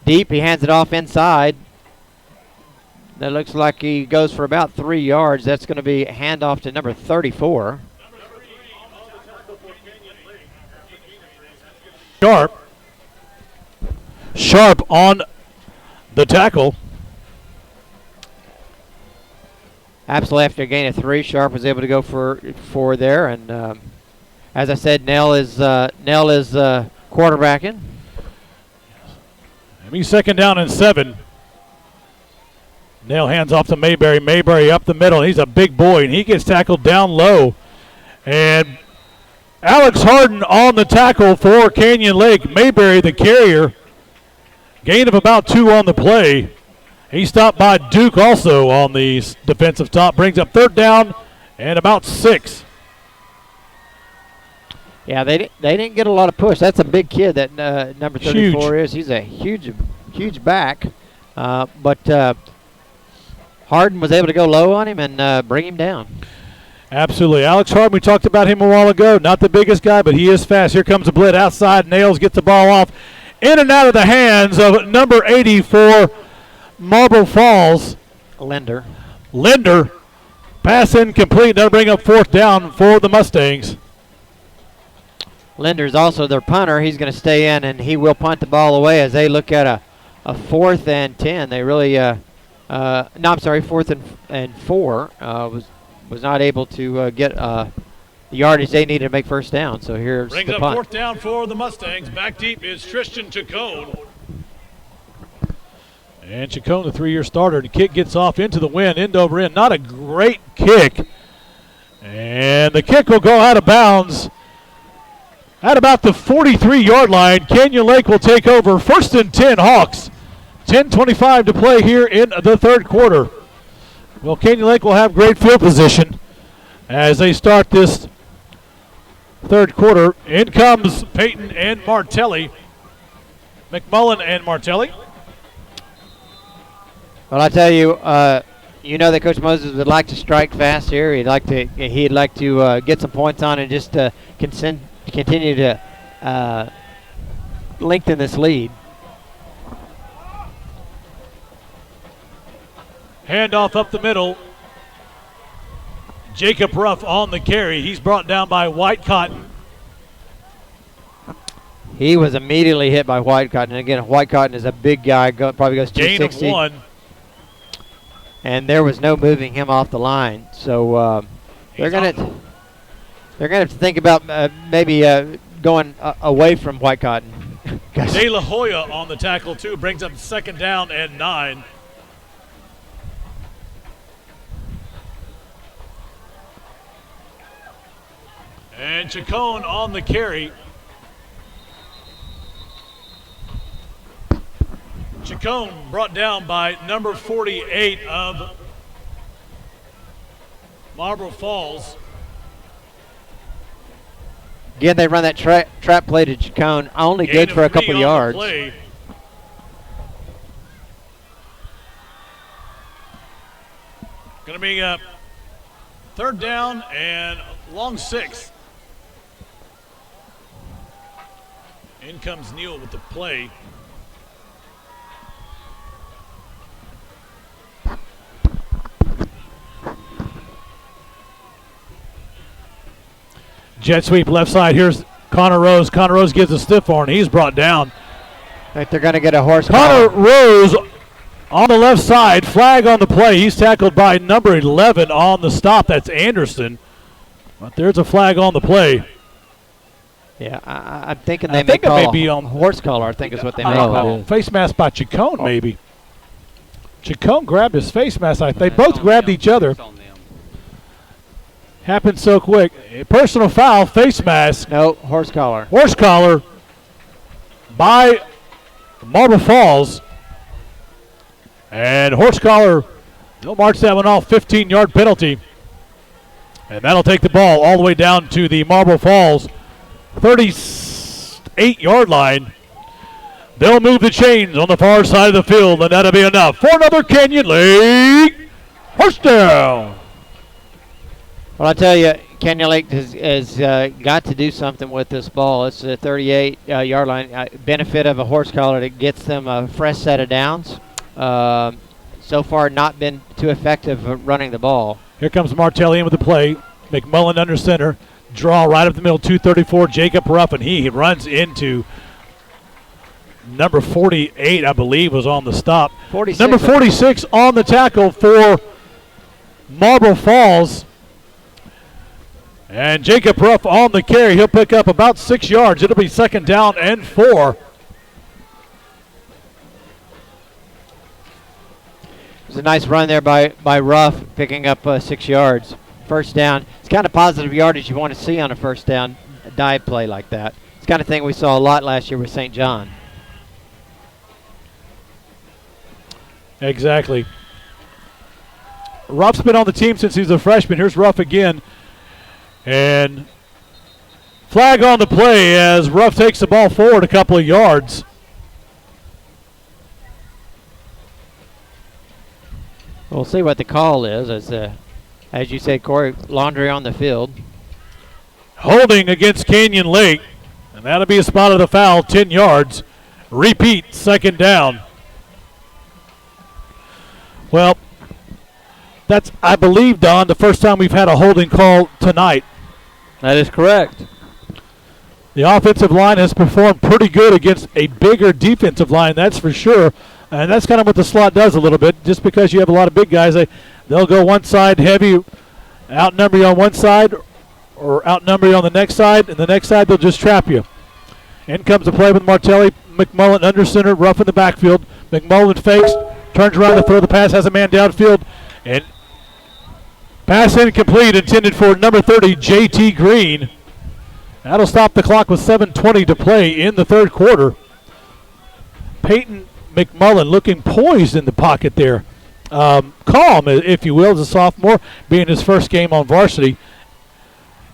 deep. He hands it off inside. That looks like he goes for about 3 yards. That's going to be a handoff to number 34. Sharp on the tackle. Absolutely, after a gain of 3, Sharp was able to go for there, and as I said, Nell is quarterbacking. I mean, 2nd down and 7. Nail hands off to Mayberry. Mayberry up the middle. He's a big boy, and he gets tackled down low. And Alex Harden on the tackle for Canyon Lake. Mayberry, the carrier, gain of about 2 on the play. He stopped by Duke also on the defensive stop. Brings up 3rd down and about 6. Yeah, they didn't get a lot of push. That's a big kid that number 34 is. He's a huge back. But Harden was able to go low on him and bring him down. Absolutely. Alex Harden, we talked about him a while ago. Not the biggest guy, but he is fast. Here comes a blitz outside. Nails gets the ball off. In and out of the hands of number 80 for Marble Falls. Linder. Pass incomplete. That'll bring up 4th down for the Mustangs. Linder's also their punter. He's going to stay in, and he will punt the ball away as they look at a 4th and 10. They really, no, I'm sorry, 4th and 4 was not able to get the yardage they needed to make first down. So here's brings the up punt. 4th down for the Mustangs. Back deep is Tristan Chacon. And Chacon, the 3-year starter. The kick gets off into the wind, end over end. Not a great kick. And the kick will go out of bounds at about the 43-yard line. Canyon Lake will take over. 1st and 10 Hawks. 10:25 to play here in the third quarter. Well, Canyon Lake will have great field position as they start this third quarter. In comes Peyton and Martelli. McMullen and Martelli. Well, I tell you, you know that Coach Moses would like to strike fast here. He'd like to get some points on and just continue to lengthen this lead. Handoff up the middle. Jacob Ruff on the carry. He's brought down by White Cotton. He was immediately hit by White Cotton. And again, White Cotton is a big guy. Probably goes 260. Gain of 1. And there was no moving him off the line. So they're gonna have to think about maybe going away from White Cotton. De La Hoya on the tackle too, brings up 2nd down and 9. And Chacon on the carry. Chacon brought down by number 48 of Marble Falls. Again, they run that trap play to Chacon. Only good for a couple yards. Going to be a 3rd down and long 6. In comes Neal with the play. Jet sweep left side. Here's Connor Rose. Connor Rose gives a stiff arm. He's brought down. I think they're going to get a horse. Connor Rose on the left side. Flag on the play. He's tackled by number 11 on the stop. That's Anderson. But there's a flag on the play. Yeah, I'm thinking they may call a horse collar, I think is what they may call. Face mask by Chacon, maybe. Chacon grabbed his face mask. They both grabbed each other. Happened so quick. A personal foul, face mask. No, horse collar. Horse collar by Marble Falls. And horse collar, they'll march that one off, 15-yard penalty. And that'll take the ball all the way down to the Marble Falls 38-yard line. They'll move the chains on the far side of the field, and that'll be enough for another Canyon Lake first down. Well, I tell you, Canyon Lake has got to do something with this ball. It's a 38-yard line. Benefit of a horse collar that gets them a fresh set of downs. So far, not been too effective at running the ball. Here comes Martelli in with the play. McMullen under center. Draw right up the middle, 234. Jacob Ruff, and he runs into number 48, I believe, was on the stop. 46. Number 46 on the tackle for Marble Falls. And Jacob Ruff on the carry. He'll pick up about 6 yards. It'll be 2nd down and 4. It was a nice run there by Ruff, picking up 6 yards. First down. It's kind of positive yardage you want to see on a first down dive play like that. It's the kind of thing we saw a lot last year with St. John. Exactly. Ruff's been on the team since he's a freshman. Here's Ruff again. And flag on the play as Ruff takes the ball forward a couple of yards. We'll see what the call is. As you said, Corey, laundry on the field. Holding against Canyon Lake. And that'll be a spot of the foul, 10 yards. Repeat, 2nd down. Well, that's, I believe, Don, the first time we've had a holding call tonight. That is correct. The offensive line has performed pretty good against a bigger defensive line, that's for sure. And that's kind of what the slot does a little bit. Just because you have a lot of big guys, they'll go one side heavy, outnumber you on one side, or outnumber you on the next side, and the next side they'll just trap you. In comes the play with Martelli. McMullen under center, rough in the backfield. McMullen fakes, turns around to throw the pass, has a man downfield, and pass incomplete, intended for number 30, J.T. Green. That'll stop the clock with 7:20 to play in the third quarter. Peyton McMullen looking poised in the pocket there. Calm, if you will, as a sophomore, being his first game on varsity.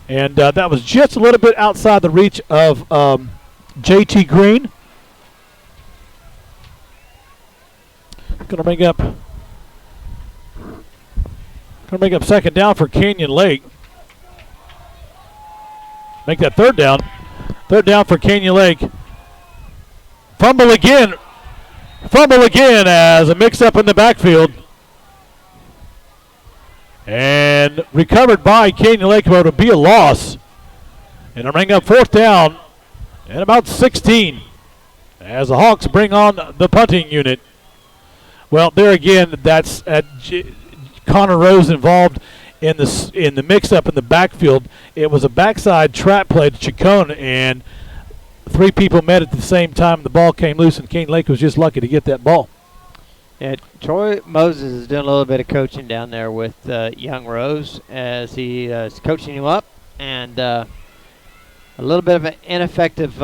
And that was just a little bit outside the reach of J.T. Green. Going to make up second down for Canyon Lake. Make that third down. Third down for Canyon Lake. Fumble again as a mix-up in the backfield. And recovered by Canyon Lake, but it'll be a loss. And it'll bring up fourth down and about 16 as the Hawks bring on the punting unit. Well, there again, that's Connor Rose involved in the mix-up in the backfield. It was a backside trap play to Chacon, and three people met at the same time. The ball came loose, and Canyon Lake was just lucky to get that ball. Yeah, Troy Moses is doing a little bit of coaching down there with young Rose as he is coaching him up, and a little bit of an ineffective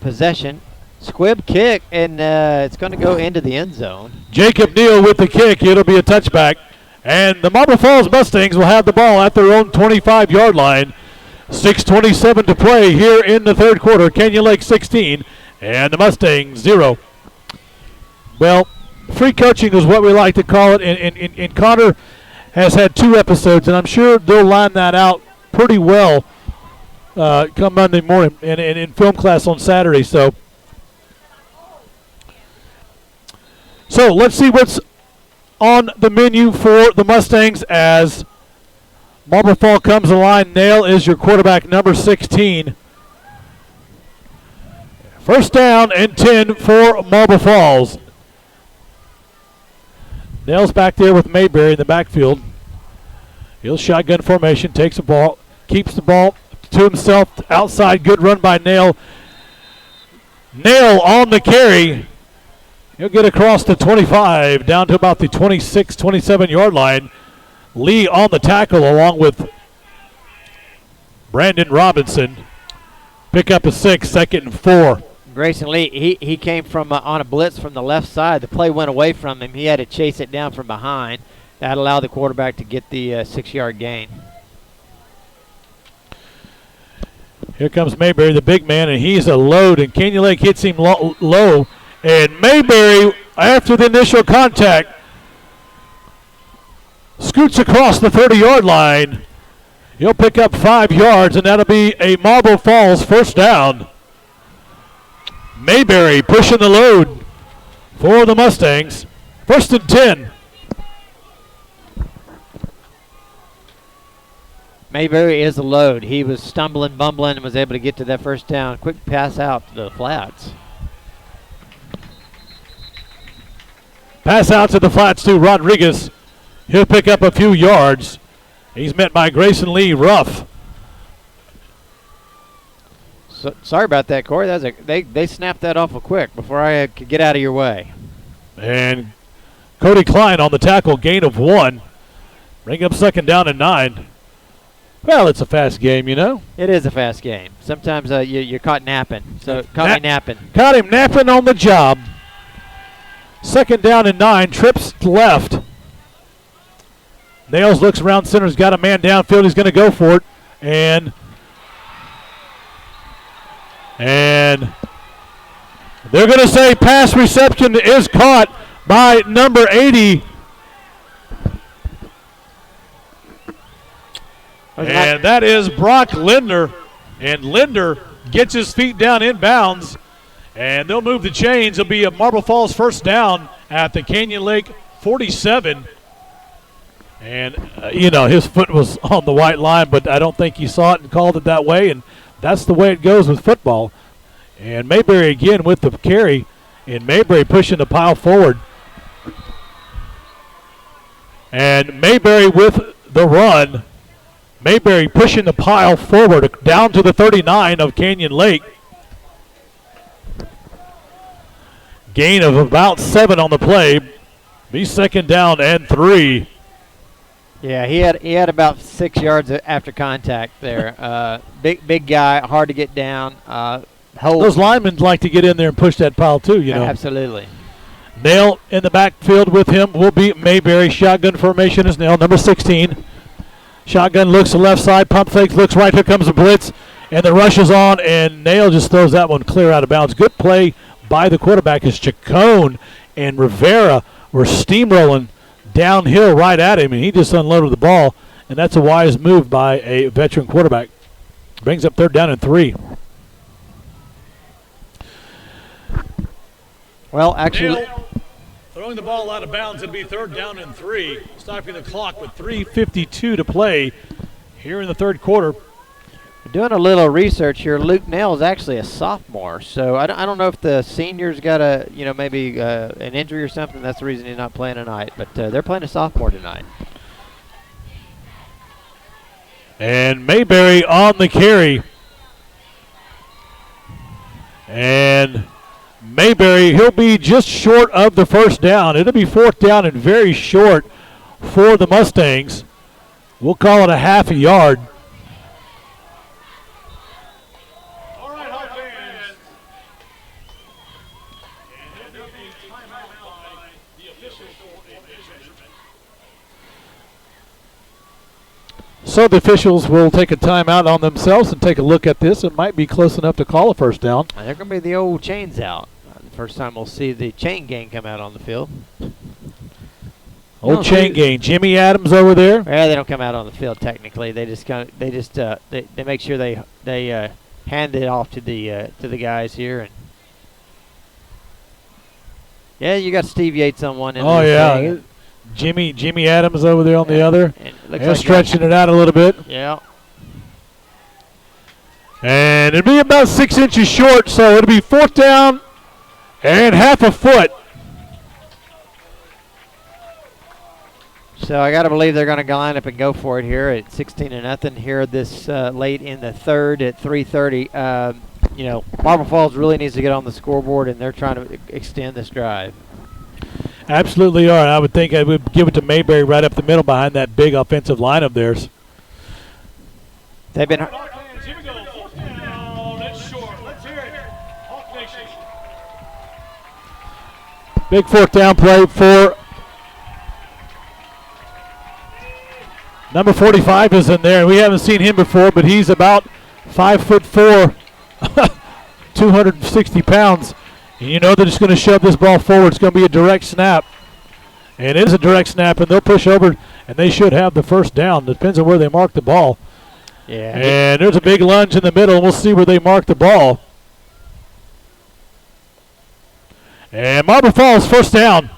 possession. Squib kick, and it's going to go into the end zone. Jacob Neal with the kick. It'll be a touchback. And the Marble Falls Mustangs will have the ball at their own 25-yard line. 6:27 to play here in the third quarter. Canyon Lake 16 and the Mustangs 0. Well, free coaching is what we like to call it. And Connor has had 2 episodes, and I'm sure they'll line that out pretty well come Monday morning and in film class on Saturday. So let's see what's on the menu for the Mustangs as Marble Fall comes to the line. Nail is your quarterback, number 16. First down and 10 for Marble Falls. Nail's back there with Mayberry in the backfield. He'll shotgun formation, takes the ball, keeps the ball to himself, outside, good run by Nail. Nail on the carry. He'll get across the 25, down to about the 26, 27-yard line. Lee on the tackle along with Brandon Robinson. Pick up a 6, 2nd and 4. Grayson Lee, he came from on a blitz from the left side. The play went away from him. He had to chase it down from behind. That allowed the quarterback to get the 6-yard gain. Here comes Mayberry, the big man, and he's a load, and Canyon Lake hits him low. And Mayberry, after the initial contact, scoots across the 30-yard line. He'll pick up 5 yards, and that'll be a Marble Falls first down. Mayberry pushing the load for the Mustangs. 1st and 10. Mayberry is a load. He was stumbling, bumbling, and was able to get to that first down. Quick pass out to the flats. Pass out to the flats to Rodriguez. He'll pick up a few yards. He's met by Grayson Lee Ruff. So, sorry about that, Corey. They snapped that awful quick before I could get out of your way. And Cody Klein on the tackle, gain of 1. Bring up 2nd down and 9. Well, it's a fast game, you know. It is a fast game. Sometimes you're caught napping. So caught me napping. Caught him napping on the job. 2nd down and 9, trips left. Nails looks around center, has got a man downfield, he's going to go for it. And they're going to say pass reception is caught by number 80. And that is Brock Linder. And Linder gets his feet down inbounds. And they'll move the chains. It'll be a Marble Falls first down at the Canyon Lake 47. And, his foot was on the white line, but I don't think he saw it and called it that way. And that's the way it goes with football. And Mayberry again with the carry, and Mayberry pushing the pile forward. And Mayberry with the run. Mayberry pushing the pile forward down to the 39 of Canyon Lake. Gain of about 7 on the play. Be second down and 3. Yeah, he had about 6 yards after contact there. Big guy, hard to get down. Those linemen like to get in there and push that pile too, you know. Absolutely. Nail in the backfield with him will be Mayberry. Shotgun formation is Nail, number 16. Shotgun looks to left side, pump fake, looks right. Here comes the blitz, and the rush is on, and Nail just throws that one clear out of bounds. Good play by the quarterback as Chacon and Rivera were steamrolling downhill right at him, and he just unloaded the ball, and that's a wise move by a veteran quarterback. Brings up 3rd down and 3. Well, actually, Nail throwing the ball out of bounds. It'll be 3rd down and 3. Stopping the clock with 3:52 to play here in the 3rd quarter. doing a little research here. Luke Nail is actually a sophomore, so I don't know if the seniors got a maybe an injury or something. That's the reason he's not playing tonight. But they're playing a sophomore tonight. And Mayberry on the carry. And Mayberry, he'll be just short of the 1st down. It'll be 4th down and very short for the Mustangs. We'll call it a half a yard. All right, Hawk fans. And there'll be timeout by the officials for a measurement. So the officials will take a timeout on themselves and take a look at this. It might be close enough to call a 1st down. And they're going to be the old chains out. The first time we'll see the chain gang come out on the field. Old chain gang. Jimmy Adams over there. Yeah, they don't come out on the field technically. They just they make sure they hand it off to the guys here. And yeah, you got Steve Yates on one end. Oh yeah. Jimmy Adams over there on the other. And stretching it out a little bit. Yeah. And it'll be about 6 inches short, so it'll be 4th down and half a foot. So I got to believe they're going to line up and go for it here at 16-0 here this late in the 3rd at 3:30. Marble Falls really needs to get on the scoreboard, and they're trying to extend this drive. Absolutely are. I would think I would give it to Mayberry right up the middle behind that big offensive line of theirs. They've been. Here we go. 4th down. That's short. Let's hear it. Hawk Nation. Big 4th down play for number 45 is in there. We haven't seen him before, but he's about 5'4", 260 pounds. And you know they're just going to shove this ball forward. It's going to be a direct snap. And it is a direct snap, and they'll push over, and they should have the 1st down. Depends on where they mark the ball. Yeah. And there's a big lunge in the middle, and we'll see where they mark the ball. And Marble Falls 1st down.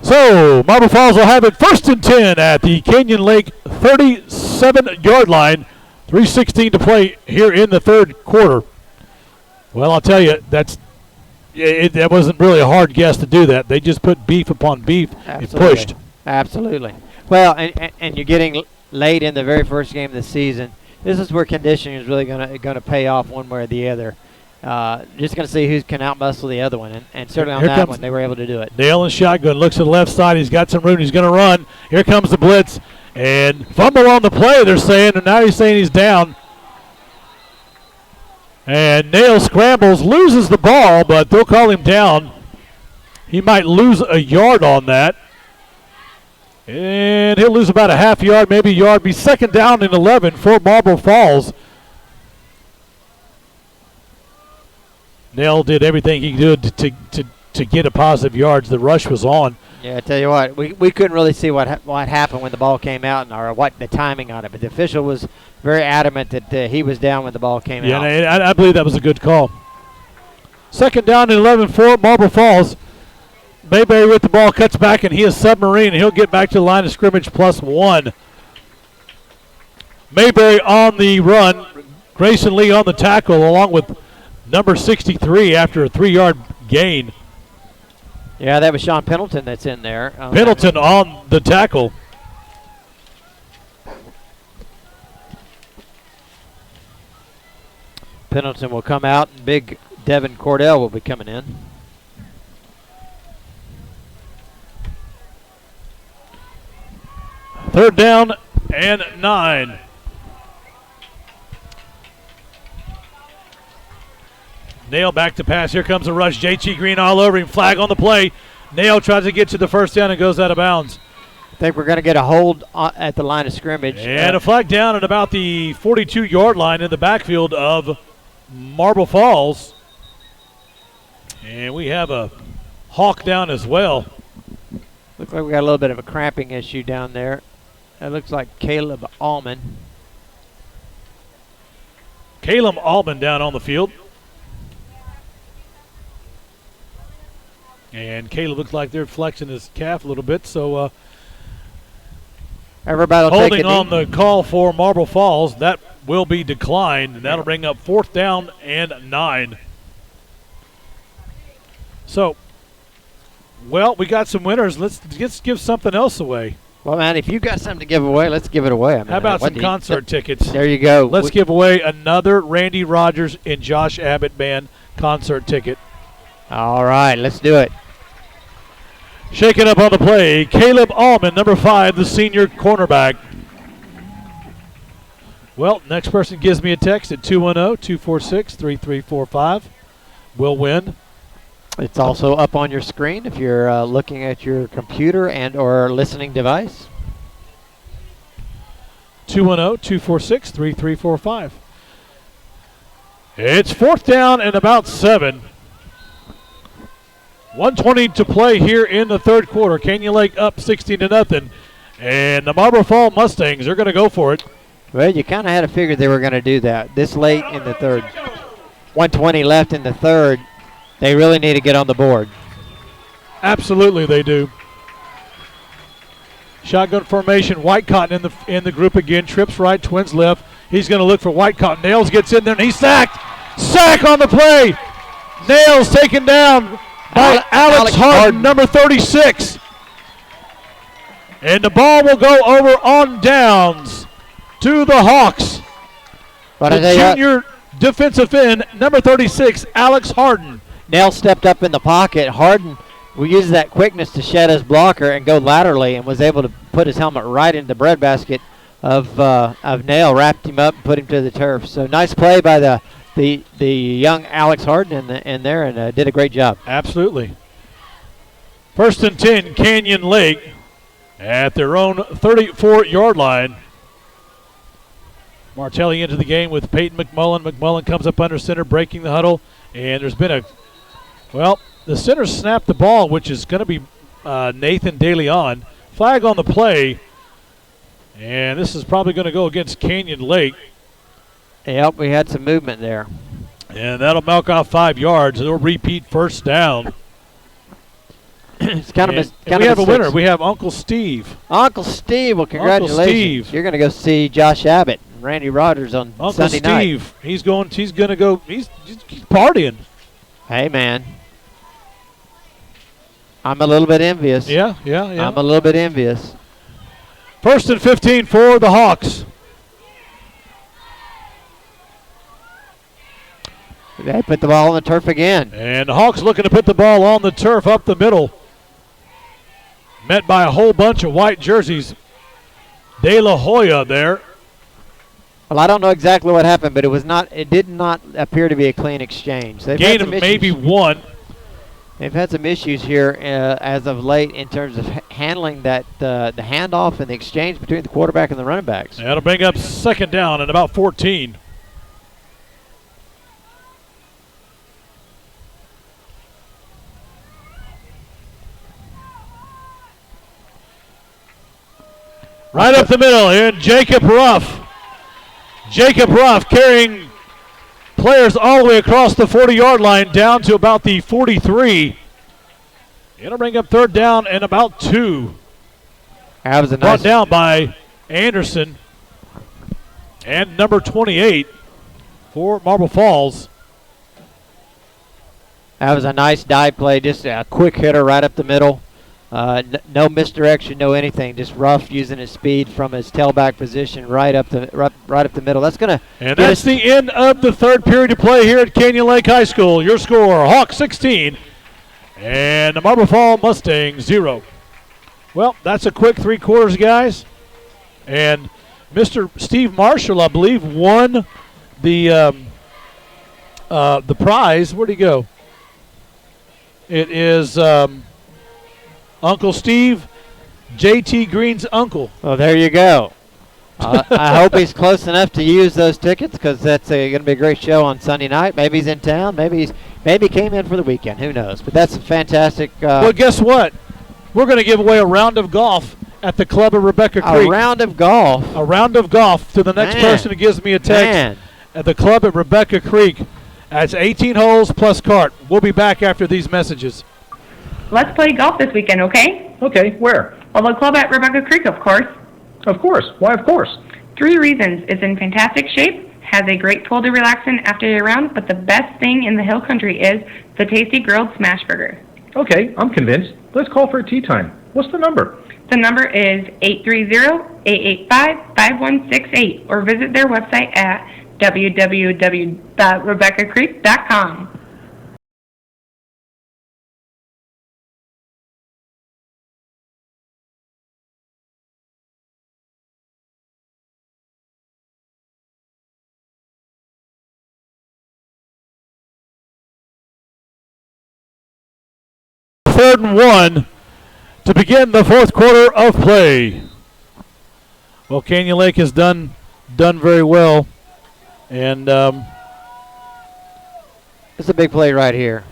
So Marble Falls will have it 1st and 10 at the Canyon Lake 37-yard line. 3:16 to play here in the 3rd quarter. Well, I'll tell you, that wasn't really a hard guess to do that. They just put beef upon beef and pushed. Absolutely. Well, and you're getting late in the very first game of the season. This is where conditioning is really gonna pay off one way or the other. Just going to see who can outmuscle the other one, and certainly on that one they were able to do it. Nail and shotgun, looks to the left side. He's got some room. He's going to run. Here comes the blitz. And fumble on the play, they're saying, and now he's saying he's down. And Nail scrambles, loses the ball, but they'll call him down. He might lose a yard on that. And he'll lose about a half yard, maybe a yard. Be 2nd down and 11 for Marble Falls. Nail did everything he could to get a positive yards. The rush was on. Yeah, I tell you what, we couldn't really see what happened when the ball came out, or what the timing on it. But the official was very adamant that he was down when the ball came out. Yeah, and I believe that was a good call. 2nd down and 11 for Marble Falls. Mayberry with the ball, cuts back, and he is submarine. He'll get back to the line of scrimmage +1. Mayberry on the run. Grayson Lee on the tackle along with number 63 after a 3-yard gain. Yeah, that was Sean Pendleton that's in there. Pendleton on the tackle. Pendleton will come out, and big Devin Cordell will be coming in. Third down and 9. Nail back to pass. Here comes a rush. J.T. Green all over him. Flag on the play. Nail tries to get to the first down and goes out of bounds. I think we're going to get a hold at the line of scrimmage. And a flag down at about the 42-yard line in the backfield of Marble Falls. And we have a hawk down as well. Looks like we got a little bit of a cramping issue down there. That looks like Caleb Allman. Caleb Allman down on the field. And Caleb looks like they're flexing his calf a little bit, so everybody will holding on the call for Marble Falls. That will be declined, and that'll bring up 4th down and 9. So, well, we got some winners. Let's give something else away. Well, man, if you got something to give away, let's give it away. I mean, how about some concert tickets? There you go. Let's give away another Randy Rogers and Josh Abbott Band concert ticket. All right, let's do it. Shaking up on the play, Caleb Allman, number 5, the senior cornerback. Well, next person gives me a text at 210-246-3345. Will win. It's also up on your screen if you're looking at your computer and or listening device. 210-246-3345. It's 4th down and about 7. 1:20 to play here in the third quarter. Canyon Lake up 16-0. And the Marble Fall Mustangs are going to go for it. Well, you kind of had to figure they were going to do that this late in the third. 1:20 left in the third. They really need to get on the board. Absolutely they do. Shotgun formation. White Cotton in the group again. Trips right, twins left. He's going to look for White Cotton. Nails gets in there, and he's sacked. Sack on the play. Nails taken down by Alex Harden, number 36. And the ball will go over on downs to the Hawks. The junior defensive end, number 36, Alex Harden. Nails stepped up in the pocket. Harden will use that quickness to shed his blocker and go laterally, and was able to put his helmet right into the breadbasket of Nail, wrapped him up and put him to the turf. So nice play by the young Alex Harden in there, and did a great job. Absolutely. 1st and 10, Canyon Lake at their own 34-yard line. Martelli into the game with Peyton McMullen. McMullen comes up under center, breaking the huddle, and there's been the center snapped the ball, which is going to be Nathan DeLeon. Flag on the play, and this is probably going to go against Canyon Lake. Yep, we had some movement there. And that'll milk off 5 yards. It'll repeat 1st down. It's kind of we have a winner. We have Uncle Steve. Uncle Steve, well, congratulations. Uncle Steve. You're going to go see Josh Abbott and Randy Rogers on Sunday night. Uncle Steve, he's going to go, he's partying. Hey, man. I'm a little bit envious. Yeah. I'm a little bit envious. 1st and 15 for the Hawks. They put the ball on the turf again. And the Hawks looking to put the ball on the turf up the middle. Met by a whole bunch of white jerseys. De La Hoya there. Well, I don't know exactly what happened, but it did not appear to be a clean exchange. Gain of maybe 1. They've had some issues here as of late in terms of handling that the handoff and the exchange between the quarterback and the running backs. That'll bring up 2nd down and about 14. Right up the middle here, Jacob Ruff. Jacob Ruff carrying players all the way across the 40-yard line down to about the 43. It'll bring up 3rd down and about 2. That was a brought down by Anderson. and number 28 for Marble Falls. That was a nice dive play, just a quick hitter right up the middle. No misdirection, no anything. Just rough, using his speed from his tailback position right up the middle. That's gonna. And that's the end of the third period of play here at Canyon Lake High School. Your score: Hawks 16 and the Marble Falls Mustangs 0. Well, that's a quick 3 quarters, guys. And Mr. Steve Marshall, I believe, won the prize. Where'd he go? It is Uncle Steve, J.T. Green's uncle. Oh, there you go. I hope he's close enough to use those tickets, because that's going to be a great show on Sunday night. Maybe he's in town. Maybe he came in for the weekend. Who knows? But that's a fantastic. Well, guess what? We're going to give away a round of golf at the club of Rebecca Creek. A round of golf. A round of golf to the next person who gives me a text at the club at Rebecca Creek. That's 18 holes plus cart. We'll be back after these messages. Let's play golf this weekend, okay? Okay, where? Well, the club at Rebecca Creek, of course. Of course. Why, of course? 3 reasons. It's in fantastic shape, has a great pool to relax in after your round, but the best thing in the hill country is the tasty grilled smash burger. Okay, I'm convinced. Let's call for a tea time. What's the number? The number is 830-885-5168, or visit their website at www.rebeccacreek.com. Third and 1 to begin the fourth quarter of play. Well, Canyon Lake has done very well, and it's a big play right here.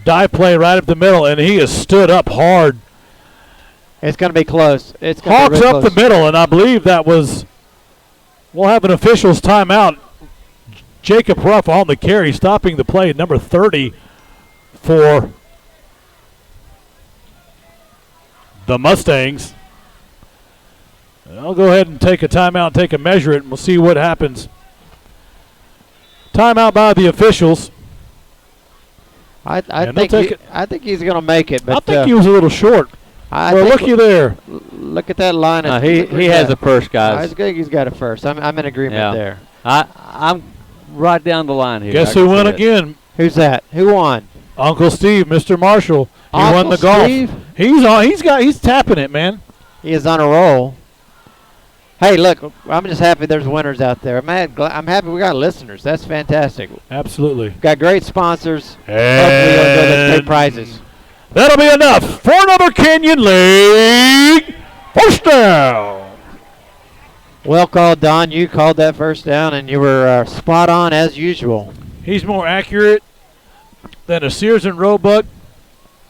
Dive play right up the middle, and he has stood up hard. It's going to be close. It's Hawks up the middle, and I believe that was. We'll have an official's timeout. Jacob Ruff on the carry, stopping the play. Number 30 for the Mustangs. And I'll go ahead and take a timeout, take a measure it, and we'll see what happens. Timeout by the officials. I think he's going to make it. But I think he was a little short. Well, looky there. Look at that line. He has a first, guys. I think he's got a first. I'm in agreement there. I'm right down the line here. Guess who won again? Who's that? Who won? Uncle Steve, Mr. Marshall. He won the golf. Steve? He's tapping it, man. He is on a roll. Hey, look, I'm just happy there's winners out there. I'm happy we got listeners. That's fantastic. Absolutely. Got great sponsors. And hopefully you'll enjoy those great prizes. That'll be enough for another Canyon Lake first down. Well called, Don. You called that first down, and you were spot on as usual. He's more accurate than a Sears and Roebuck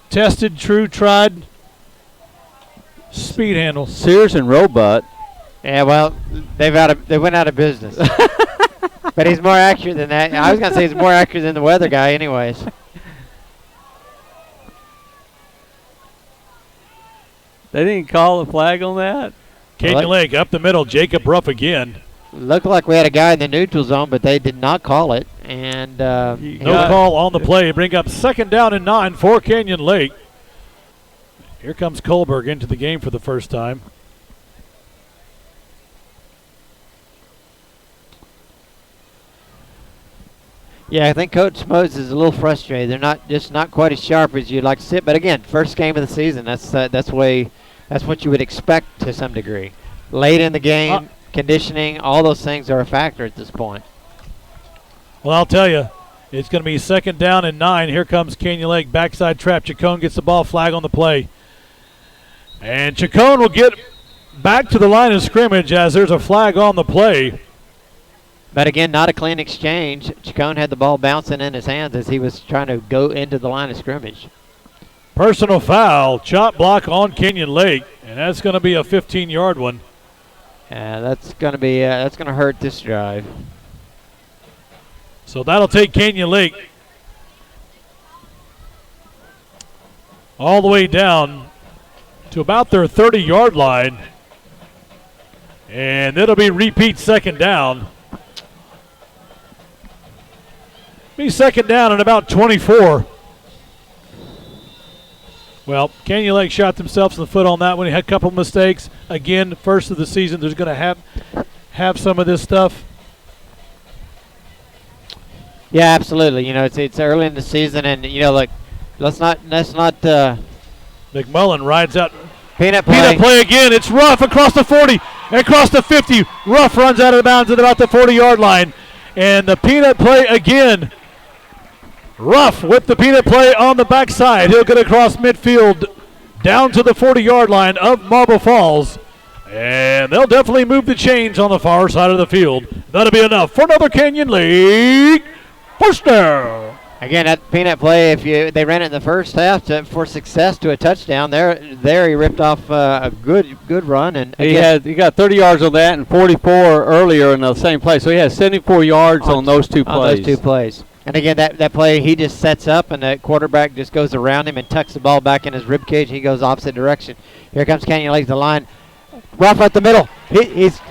tested, true, tried speed handle. Sears and Roebuck. Yeah, well, they went out of business. But he's more accurate than that. I was going to say he's more accurate than the weather guy anyways. They didn't call the flag on that? Canyon Lake up the middle, Jacob Ruff again. Looked like we had a guy in the neutral zone, but they did not call it. And no call on the play. Bring up second down and 9 for Canyon Lake. Here comes Kohlberg into the game for the first time. Yeah, I think Coach Moses is a little frustrated. They're not quite as sharp as you'd like to see. But again, first game of the season. That's what you would expect to some degree. Late in the game, conditioning, all those things are a factor at this point. Well, I'll tell you, it's going to be second down and 9. Here comes Canyon Lake, backside trap. Chacon gets the ball, flag on the play. And Chacon will get back to the line of scrimmage as there's a flag on the play. But again, not a clean exchange. Chacon had the ball bouncing in his hands as he was trying to go into the line of scrimmage. Personal foul, chop block on Canyon Lake, and that's going to be a 15-yard one. Yeah, that's going to hurt this drive. So that'll take Canyon Lake all the way down to about their 30-yard line. And it'll be repeat second down. Be second down at about 24. Well, Canyon Lake shot themselves in the foot on that one. He had a couple mistakes. Again, first of the season, there's going to have some of this stuff. Yeah, absolutely. You know, it's early in the season, and you know, like let's not. McMullen rides out. Peanut play again. It's Ruff across the 40, across the 50. Ruff runs out of bounds at about the 40-yard line, and the peanut play again. Ruff with the peanut play on the backside. He'll get across midfield down to the 40-yard line of Marble Falls. And they'll definitely move the chains on the far side of the field. That'll be enough for another Canyon Lake first down. Again, that peanut play, they ran it in the first half for success to a touchdown. There he ripped off a good run, and he got 30 yards on that and 44 earlier in the same play. So he has 74 yards on those two plays. And again, that play, he just sets up, and the quarterback just goes around him and tucks the ball back in his rib cage. He goes opposite direction. Here comes Canyon Lake, the line. Ruff up the middle. He's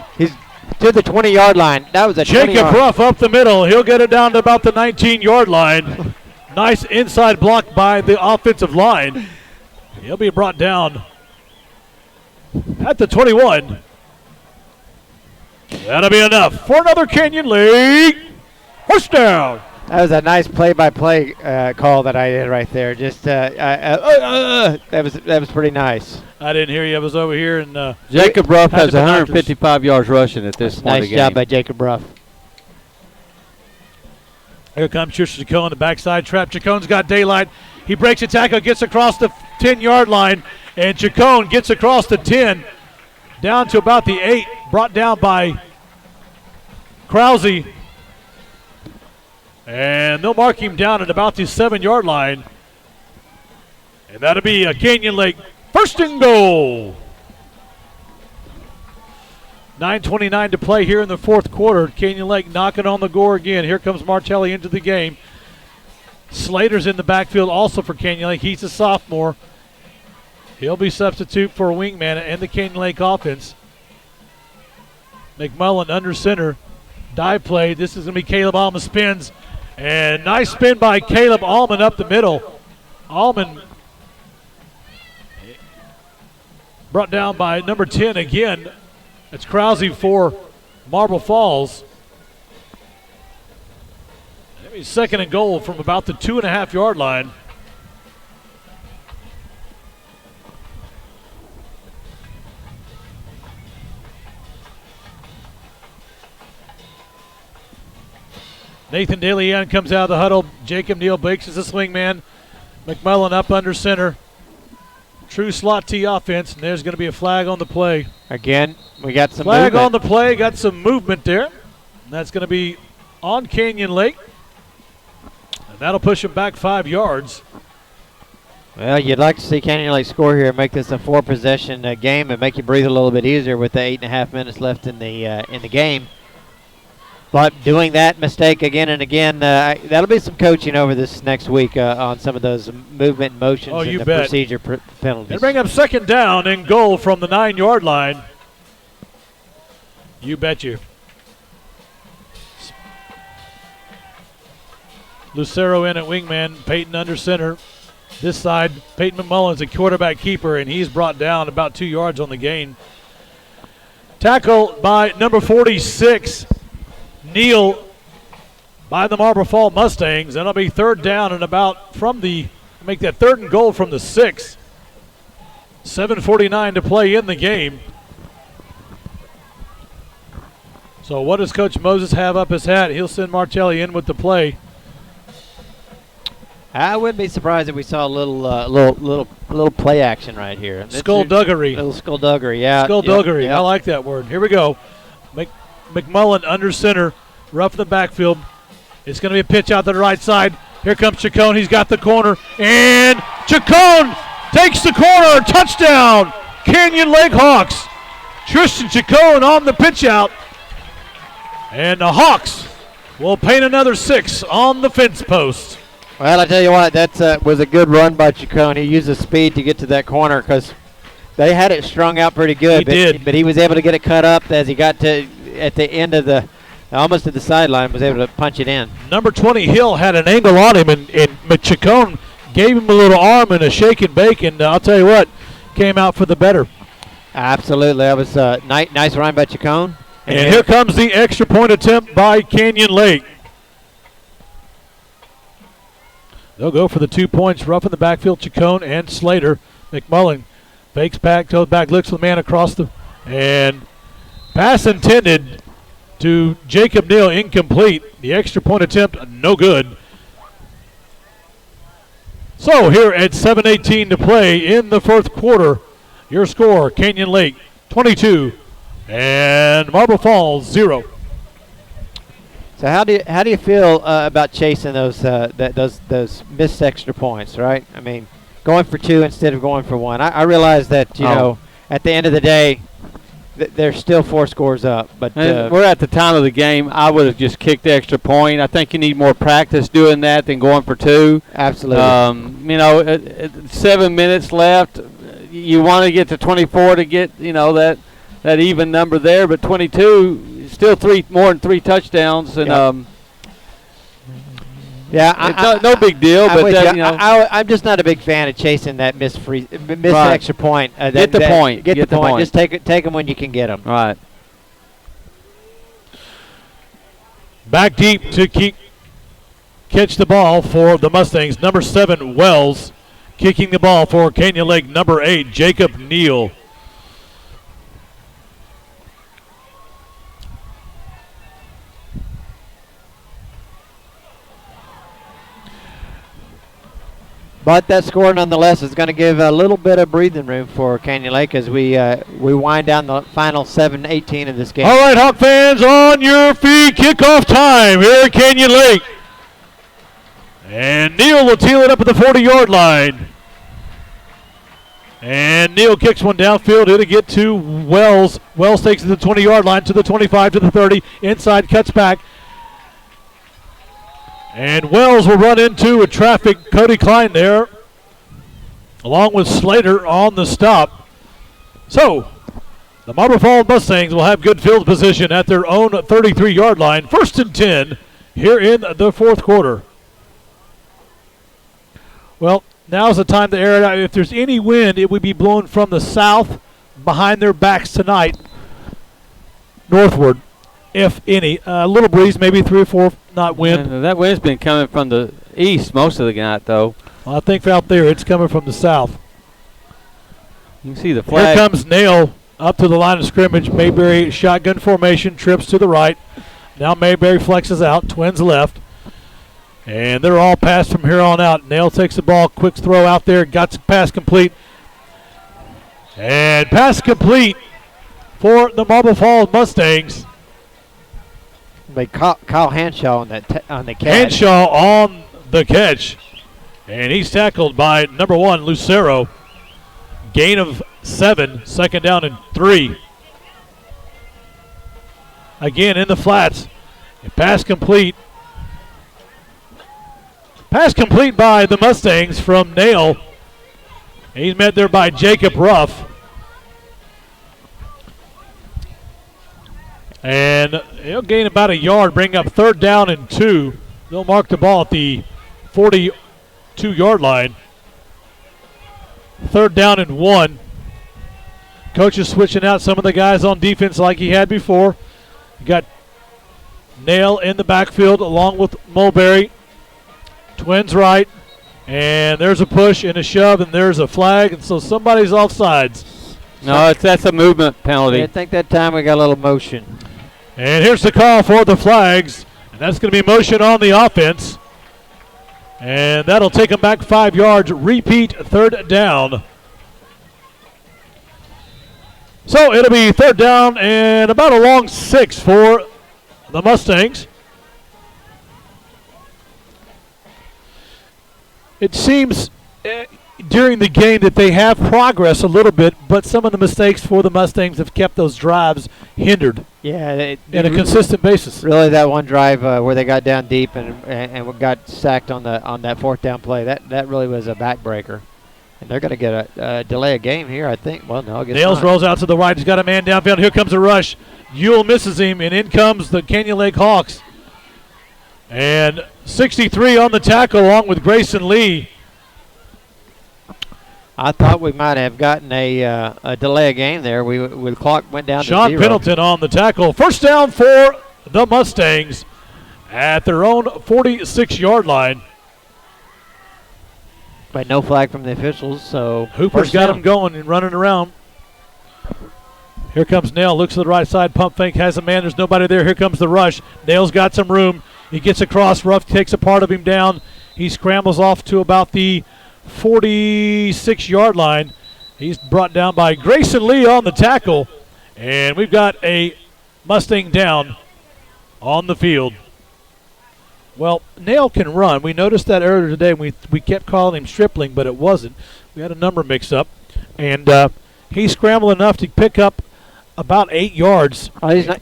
to the 20-yard line. That was a Jacob Ruff up the middle. He'll get it down to about the 19-yard line. Nice inside block by the offensive line. He'll be brought down at the 21. That'll be enough for another Canyon Lake first down. That was a nice play-by-play call that I did right there. Just that was pretty nice. I didn't hear you. I was over here. And Jacob Ruff has 155 yards rushing at this point of the game. Nice job by Jacob Ruff. Here comes Tristan Chacon, the backside trap. Chacon's got daylight. He breaks a tackle, gets across the 10-yard line, and Chacon gets across the 10, down to about the 8, brought down by Krause. And they'll mark him down at about the 7-yard line. And that'll be a Canyon Lake first and goal. 9:29 to play here in the fourth quarter. Canyon Lake knocking on the door again. Here comes Martelli into the game. Slater's in the backfield also for Canyon Lake. He's a sophomore. He'll be substitute for a wingman and the Canyon Lake offense. McMullen under center. Dive play. This is going to be Caleb Allman spins. And nice spin by Caleb Allman up the middle. Allman brought down by number 10 again. It's Krause for Marble Falls. Maybe second and goal from about the 2.5-yard line. Nathan DeLeon comes out of the huddle. Jacob Neal Bakes is the swingman. McMullen up under center. True slot T offense, and there's going to be a flag on the play. Again, we got some flag movement. on the play. Got some movement there. And that's going to be on Canyon Lake. And that'll push them back 5 yards. Well, you'd like to see Canyon Lake score here and make this a 4-possession game and make you breathe a little bit easier with the 8.5 minutes left in the game. But doing that mistake again and again, that'll be some coaching over this next week on some of those movement motions and the procedure penalties. They bring up second down and goal from the 9-yard line. You bet you. Lucero in at wingman, Peyton under center. This side, Peyton McMullen's a quarterback keeper, and he's brought down about 2 yards on the gain. Tackle by number 46. Neal by the Marble Fall Mustangs. That'll be third down and about make that third and goal from the 6. 7:49 to play in the game. So what does Coach Moses have up his hat? He'll send Martelli in with the play. I wouldn't be surprised if we saw a little play action right here. Skullduggery. Little skullduggery, yeah. Skullduggery. Yeah. I like that word. Here we go. McMullen under center, rough in the backfield. It's going to be a pitch out to the right side. Here comes Chacon. He's got the corner. And Chacon takes the corner. Touchdown, Canyon Lake Hawks. Tristan Chacon on the pitch out. And the Hawks will paint another 6 on the fence post. Well, I tell you what, that was a good run by Chacon. He used his speed to get to that corner because They had it strung out pretty good. But he was able to get it cut up as he got to at the end of the, almost at the sideline, was able to punch it in. Number 20, Hill, had an angle on him, and Chacon gave him a little arm and a shake and bake, and I'll tell you what, came out for the better. Absolutely. That was a nice run by Chacon. And here comes the extra point attempt by Canyon Lake. They'll go for the 2 points. Rough in the backfield, Chacon and Slater. McMullen fakes back, goes back, looks for the man across the, and pass intended to Jacob Neal, incomplete. The extra point attempt, no good. So here at 7:18 to play in the fourth quarter, your score, Canyon Lake 22 and Marble Falls 0. So how do you feel about chasing those those missed extra points, right? I mean, going for 2 instead of going for 1. I realize that, you know, at the end of the day, they're still 4 scores up. But we're at the time of the game. I would have just kicked the extra point. I think you need more practice doing that than going for 2. Absolutely. You know, at 7 minutes left, you want to get to 24 to get, you know, that even number there, but 22. Still more than 3 touchdowns, and no big deal. But you know, I'm just not a big fan of chasing that missed extra point. Get the point. Get the point. Just take them when you can get them. Right. Back deep to catch the ball for the Mustangs. Number 7, Wells, kicking the ball for Canyon Lake. Number 8, Jacob Neal. But that score, nonetheless, is going to give a little bit of breathing room for Canyon Lake as we wind down the final 7:18 of this game. All right, Hawk fans, on your feet. Kickoff time here at Canyon Lake. And Neal will tee it up at the 40-yard line. And Neal kicks one downfield. It'll get to Wells. Wells takes it to the 20-yard line, to the 25, to the 30. Inside, cuts back. And Wells will run into a traffic. Cody Klein there, along with Slater on the stop. So, the Marble Falls Mustangs will have good field position at their own 33-yard line. 1st and 10 here in the fourth quarter. Well, now's the time to air it out. If there's any wind, it would be blowing from the south behind their backs tonight, northward. If any. A little breeze, maybe 3 or 4 knot wind. And that wind's been coming from the east most of the night, though. Well, I think out there it's coming from the south. You can see the flag. Here comes Nail up to the line of scrimmage. Mayberry shotgun formation, trips to the right. Now Mayberry flexes out, twins left. And they're all passed from here on out. Nail takes the ball, quick throw out there, got the pass complete. And pass complete for the Marble Falls Mustangs. Kyle Hanshaw on the catch. Hanshaw on the catch. And he's tackled by number 1, Lucero. Gain of 7, 2nd down and 3. Again in the flats. Pass complete. Pass complete by the Mustangs from Nail. He's met there by Jacob Ruff. And he'll gain about a yard, bring up 3rd down and 2. They'll mark the ball at the 42-yard line. 3rd down and 1. Coach is switching out some of the guys on defense like he had before. You got Nail in the backfield along with Mulberry. Twins right. And there's a push and a shove, and there's a flag, and so somebody's offsides. No, that's a movement penalty. Yeah, I think that time we got a little motion. And here's the call for the flags. And that's going to be motion on the offense. And that'll take them back 5 yards. Repeat 3rd down. So it'll be 3rd down and about a long 6 for the Mustangs. It seems during the game that they have progress a little bit, but some of the mistakes for the Mustangs have kept those drives hindered. Yeah, on a consistent basis. Really, that one drive where they got down deep and got sacked on that 4th down play, that really was a backbreaker. And they're going to get a delay a game here, I think. Well, no, I guess Nails not. rolls out to the right. He's got a man downfield. Here comes a rush. Ewell misses him, and in comes the Canyon Lake Hawks. And 63 on the tackle along with Grayson Lee. I thought we might have gotten a delay of game there. The clock went down Sean to 0. Pendleton on the tackle. First down for the Mustangs at their own 46-yard line. But no flag from the officials, so Hooper's got him going and running around. Here comes Nail. Looks to the right side. Pump fake. Has a man. There's nobody there. Here comes the rush. Nail's got some room. He gets across. Ruff takes a part of him down. He scrambles off to about the 46-yard line. He's brought down by Grayson Lee on the tackle. And we've got a Mustang down on the field. Well, Nail can run. We noticed that earlier today. We kept calling him Stripling, but it wasn't. We had a number mix-up. And he scrambled enough to pick up about 8 yards.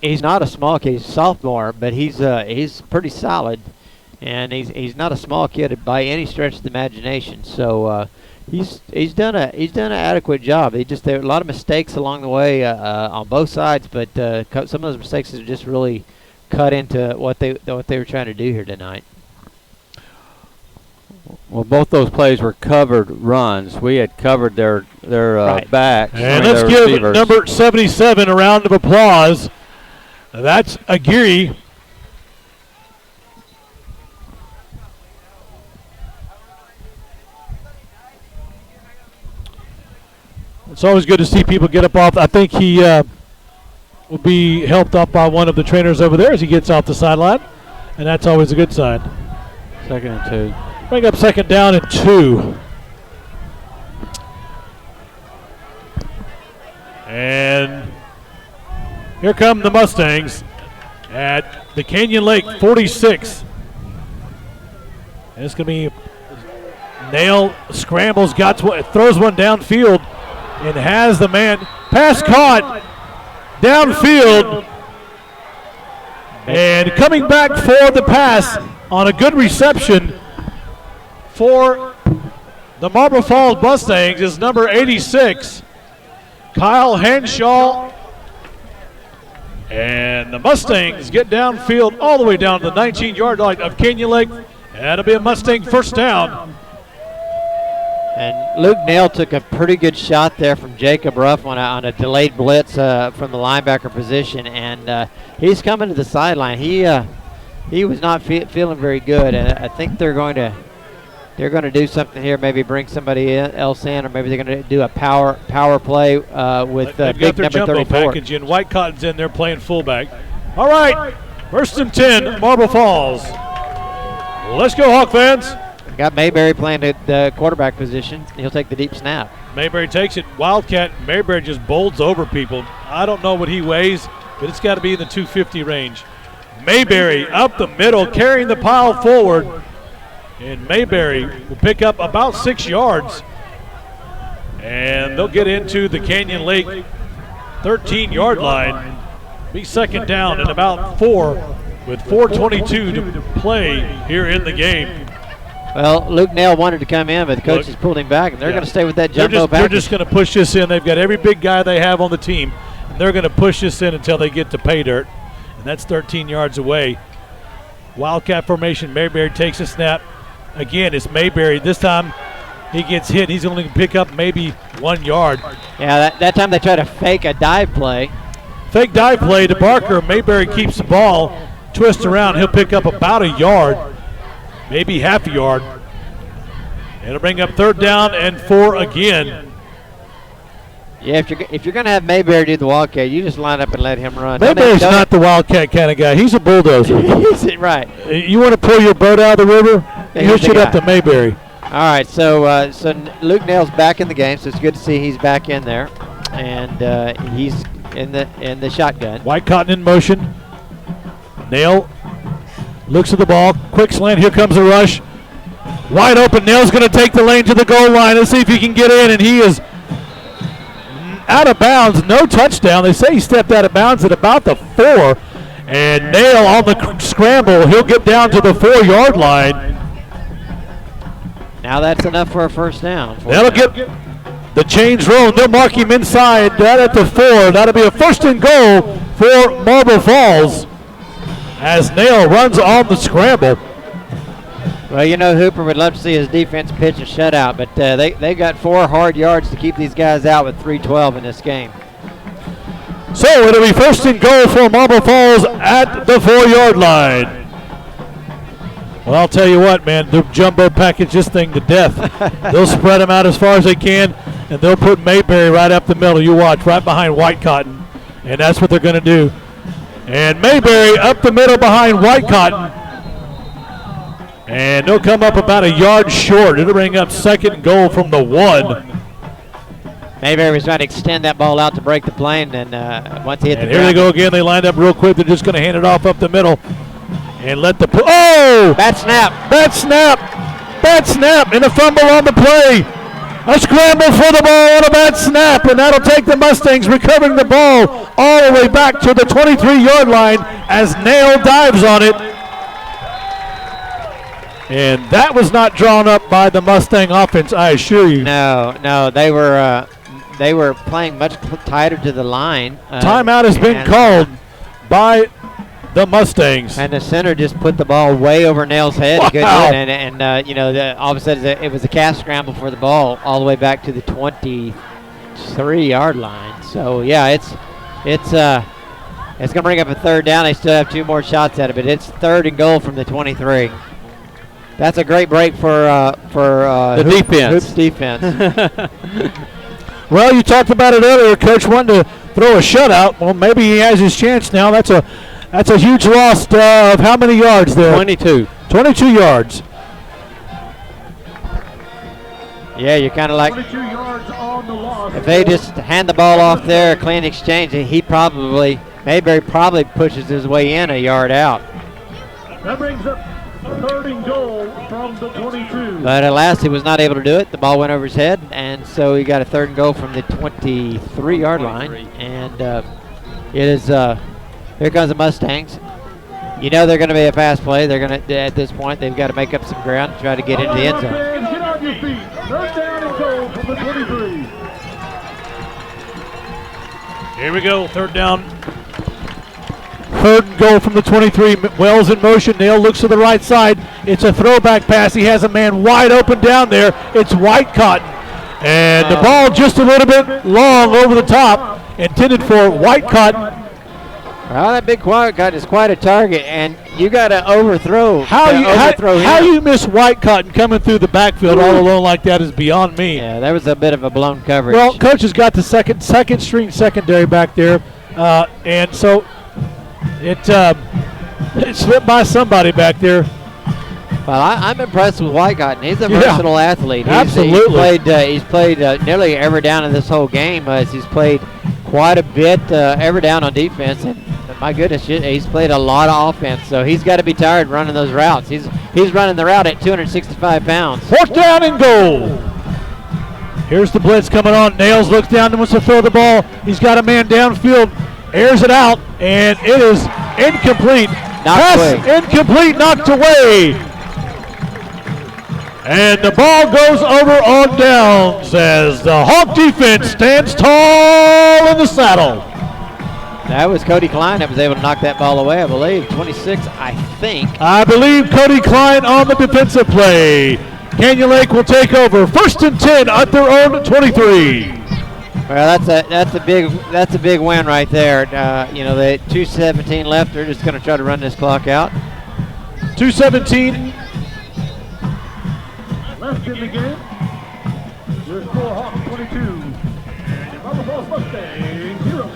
He's not a small kid. He's a sophomore, but he's pretty solid. And he's not a small kid by any stretch of the imagination. So he's done an adequate job. There were a lot of mistakes along the way on both sides, but some of those mistakes have just really cut into what they were trying to do here tonight. Well, both those plays were covered runs. We had covered their right. backs. And let's give receivers. number 77 a round of applause. That's Aguirre. It's always good to see people get up off. I think he will be helped up by one of the trainers over there as he gets off the sideline, and that's always a good sign. 2nd and 2. Bring up 2nd down and 2. And here come the Mustangs at the Canyon Lake 46. And it's going to be Nail scrambles, throws one downfield, and has the man. Pass caught downfield. And coming back for the pass on a good reception for the Marble Falls Mustangs is number 86, Kyle Henshaw. And the Mustangs get downfield all the way down to the 19-yard line of Canyon Lake. That'll be a Mustang first down. And Luke Nail took a pretty good shot there from Jacob Ruff on a delayed blitz from the linebacker position, and he's coming to the sideline. He was not feeling very good, and I think they're going to do something here. Maybe bring somebody else in, or maybe they're going to do a power play with They've big got their number jumbo 34. package in. White Cotton's in there playing fullback. All right, 1st and 10, Marble Falls. Let's go, Hawk fans. Got Mayberry playing the quarterback position. He'll take the deep snap. Mayberry takes it. Wildcat, Mayberry just bowls over people. I don't know what he weighs, but it's got to be in the 250 range. Mayberry up the middle, carrying the pile forward. And Mayberry will pick up about 6 yards. And they'll get into the Canyon Lake 13-yard line. Be 2nd down and about 4 with 4:22 to play here in the game. Well, Luke Nail wanted to come in, but the coaches pulled him back, and they're going to stay with that jumbo They're just going to push this in. They've got every big guy they have on the team, and they're going to push this in until they get to pay dirt, and that's 13 yards away. Wildcat formation, Mayberry takes a snap. Again, it's Mayberry. This time he gets hit. He's only going to pick up maybe 1 yard. Yeah, that time they try to fake a dive play. Fake dive play to Barker. Mayberry keeps the ball, twists around. He'll pick up about a yard, maybe half a yard. It'll bring up 3rd down and 4 again. Yeah, if you're going to have Mayberry do the Wildcat, you just line up and let him run. Mayberry's not the Wildcat kind of guy. He's a bulldozer. Right. You want to pull your boat out of the river? Push it up to Mayberry. All right, so Luke Nail's back in the game, so it's good to see he's back in there, and he's in the shotgun. White Cotton in motion. Nail looks at the ball. Quick slant. Here comes a rush. Wide open. Nail's going to take the lane to the goal line. Let's see if he can get in, and he is out of bounds. No touchdown. They say he stepped out of bounds at about the 4. And Nail on the scramble. He'll get down to the 4-yard line. Now that's enough for a first down. That'll get the chains rolling. They'll mark him inside. That at the 4. That'll be a first and goal for Marble Falls as Nail runs on the scramble. Well, you know, Hooper would love to see his defense pitch a shutout, but they got 4 hard yards to keep these guys out with 3:12 in this game. So it'll be first and goal for Marble Falls at the 4-yard line. Well, I'll tell you what, man, they'll jumbo package this thing to death. They'll spread them out as far as they can, and they'll put Mayberry right up the middle. You watch, right behind White Cotton, and that's what they're going to do. And Mayberry up the middle behind White Cotton. And they'll come up about a yard short. It'll bring up second and goal from the 1. Mayberry was trying to extend that ball out to break the plane, and once he hit the here ground. they go again. They lined up real quick. They're just going to hand it off up the middle. And let the bad snap. Bad snap. Bad snap. And a fumble on the play. A scramble for the ball on a bad snap. And that'll take the Mustangs recovering the ball all the way back to the 23-yard line as Nail dives on it. And that was not drawn up by the Mustang offense, I assure you. No, they were playing much tighter to the line. Timeout has been called by the Mustangs. And the center just put the ball way over Nail's head. Wow. Good hit. And you know, all of a sudden it was a calf scramble for the ball all the way back to the 23-yard line. So yeah, it's going to bring up a third down. They still have 2 more shots at it, but it's third and goal from the 23. That's a great break for the defense. Hoops defense. Well, you talked about it earlier. Coach wanted to throw a shutout. Well, maybe he has his chance now. That's a huge loss of how many yards there? 22. 22 yards. Yeah, you're kind of like, 22 yards on the loss. if they just hand the ball off there, a clean exchange, Mayberry probably pushes his way in a yard out. That brings up third and goal from the 22. But at last he was not able to do it. The ball went over his head, and so he got a third and goal from the 23-yard line. And it is here comes the Mustangs. You know they're going to be a fast play. They're going to, at this point, they've got to make up some ground and try to get into the end zone. Get on your feet. Third down and goal from the 23. Here we go, third down. Third and goal from the 23. Wells in motion. Nail looks to the right side. It's a throwback pass. He has a man wide open down there. It's White Cotton. And the ball just a little bit long over the top, intended for White Cotton. Well, that big White Cotton is quite a target, and you got to overthrow. How you miss White Cotton coming through the backfield all alone like that is beyond me. Yeah, that was a bit of a blown coverage. Well, coach has got the second string secondary back there, and so it slipped by somebody back there. Well, I'm impressed with White Cotton. He's a versatile athlete. Absolutely. He's played nearly every down in this whole game. He's played quite a bit every down on defense, and my goodness, he's played a lot of offense. So he's got to be tired running those routes. He's running the route at 265 pounds. Fourth down and goal. Here's the blitz coming on. Nails looks down and wants to throw the ball. He's got a man downfield, airs it out, and it is incomplete. Incomplete, knocked away. And the ball goes over on downs as the Hawk defense stands tall in the saddle. That was Cody Klein that was able to knock that ball away, I believe. 26, I think. I believe Cody Klein on the defensive play. Canyon Lake will take over. First and 10 at their own 23. Well, that's a big win right there. The 2:17 left. They're just going to try to run this clock out. 2:17. Left in the game. Your score, Hawks 22. And your Marble Falls Mustangs 0.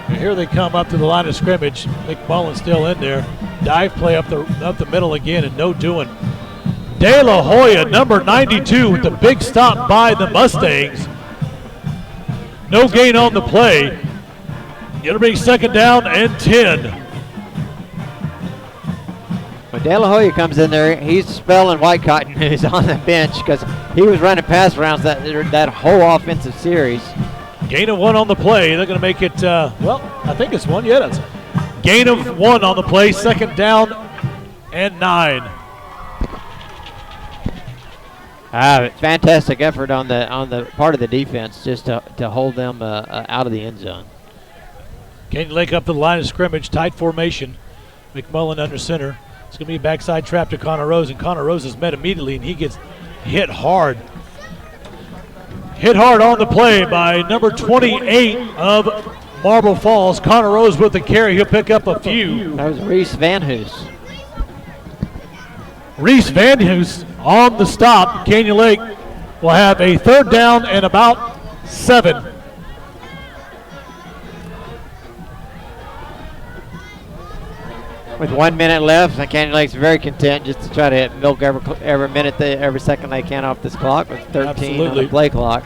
And here they come up to the line of scrimmage. McMullen's still in there. Dive play up the middle again, and no doing. De La Hoya, number 92, with the big stop by the Mustangs. No gain on the play. It'll be second down and 10. When De La Hoya comes in there, he's spelling White Cotton, who's on the bench, because he was running pass rounds that whole offensive series. Gain of 1 on the play. They're going to make it, I think it's 1. Yeah, that's gain of 1 on the play. Second down and 9. Fantastic effort on the part of the defense just to hold them out of the end zone. Canyon Lake up the line of scrimmage, tight formation. McMullen under center. It's going to be a backside trap to Connor Rose, and Connor Rose is met immediately, and he gets hit hard. Hit hard on the play by number 28 of Marble Falls. Connor Rose with the carry. He'll pick up a few. That was Reese Van Hoos. Reese Van Hoos on the stop. Canyon Lake will have a third down and about 7. With 1 minute left, Canyon Lake's very content just to try to milk every minute, every second they can off this clock with 13 on the play clock.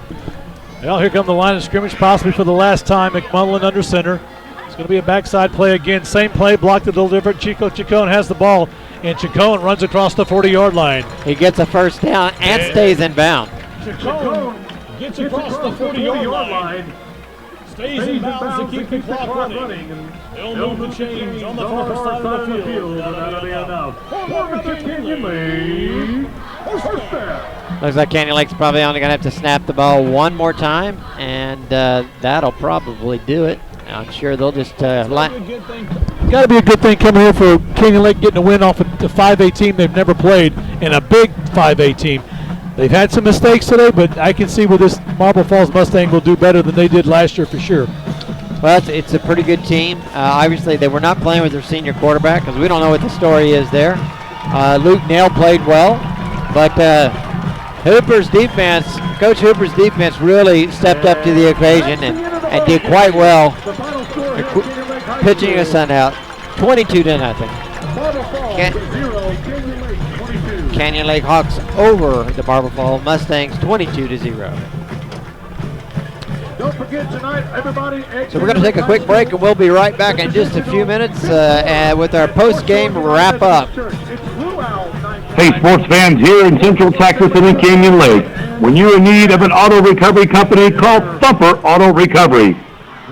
Well, here come the line of scrimmage, possibly for the last time. McMullen under center. It's going to be a backside play again. Same play, blocked a little different. Chacon has the ball, and Chacon runs across the 40-yard line. He gets a first down and stays in bounds. Chacon gets across the 40-yard line. Stays in bounds to keep the clock running. They'll move the chains on the far side of the field. Looks like Canyon Lake's probably only going to have to snap the ball one more time, and that'll probably do it. I'm sure they'll just got to be a good thing coming here for Canyon Lake getting a win off a 5A team they've never played, and a big 5A team. They've had some mistakes today, but I can see where this Marble Falls Mustang will do better than they did last year for sure. Well, it's a pretty good team. Obviously, they were not playing with their senior quarterback because we don't know what the story is there. Luke Nail played well, but Hooper's defense, Coach Hooper's defense really stepped up to the occasion and did quite well, pitching us on out, 22-0. Canyon Lake Hawks over the Marble Falls Mustangs, 22-0. Don't forget tonight, everybody. So we're going to take a quick break, and we'll be right back in just a few minutes with our post-game wrap-up. Hey, sports fans here in Central Texas and in Canyon Lake. When you're in need of an auto recovery company, call Thumper Auto Recovery.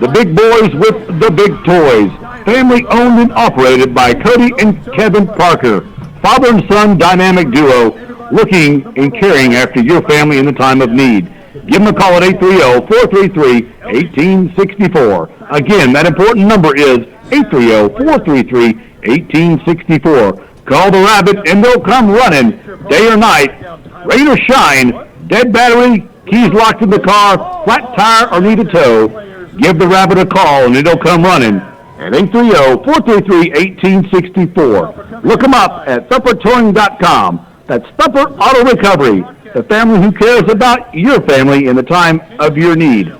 The big boys with the big toys. Family owned and operated by Cody and Kevin Parker. Father and son dynamic duo, looking and caring after your family in the time of need. Give them a call at 830-433-1864. Again, that important number is 830-433-1864. Call the Rabbit and they'll come running, day or night, rain or shine, dead battery, keys locked in the car, flat tire or need a tow. Give the Rabbit a call and it'll come running at 830-433-1864. Look them up at thumpertowing.com. That's Thumper Auto Recovery, the family who cares about your family in the time of your need.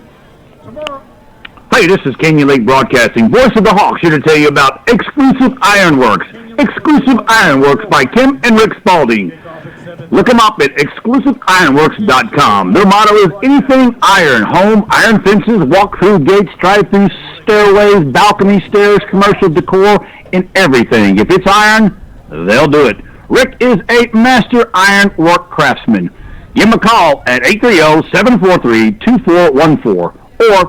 Hey, this is Canyon Lake Broadcasting, voice of the Hawks, here to tell you about Exclusive Ironworks. Exclusive Ironworks by Kim and Rick Spalding. Look them up at exclusiveironworks.com. Their motto is anything iron. Home, iron fences, walk-through gates, drive-through stairways, balcony stairs, commercial decor, and everything. If it's iron, they'll do it. Rick is a master iron work craftsman. Give him a call at 830-743-2414 or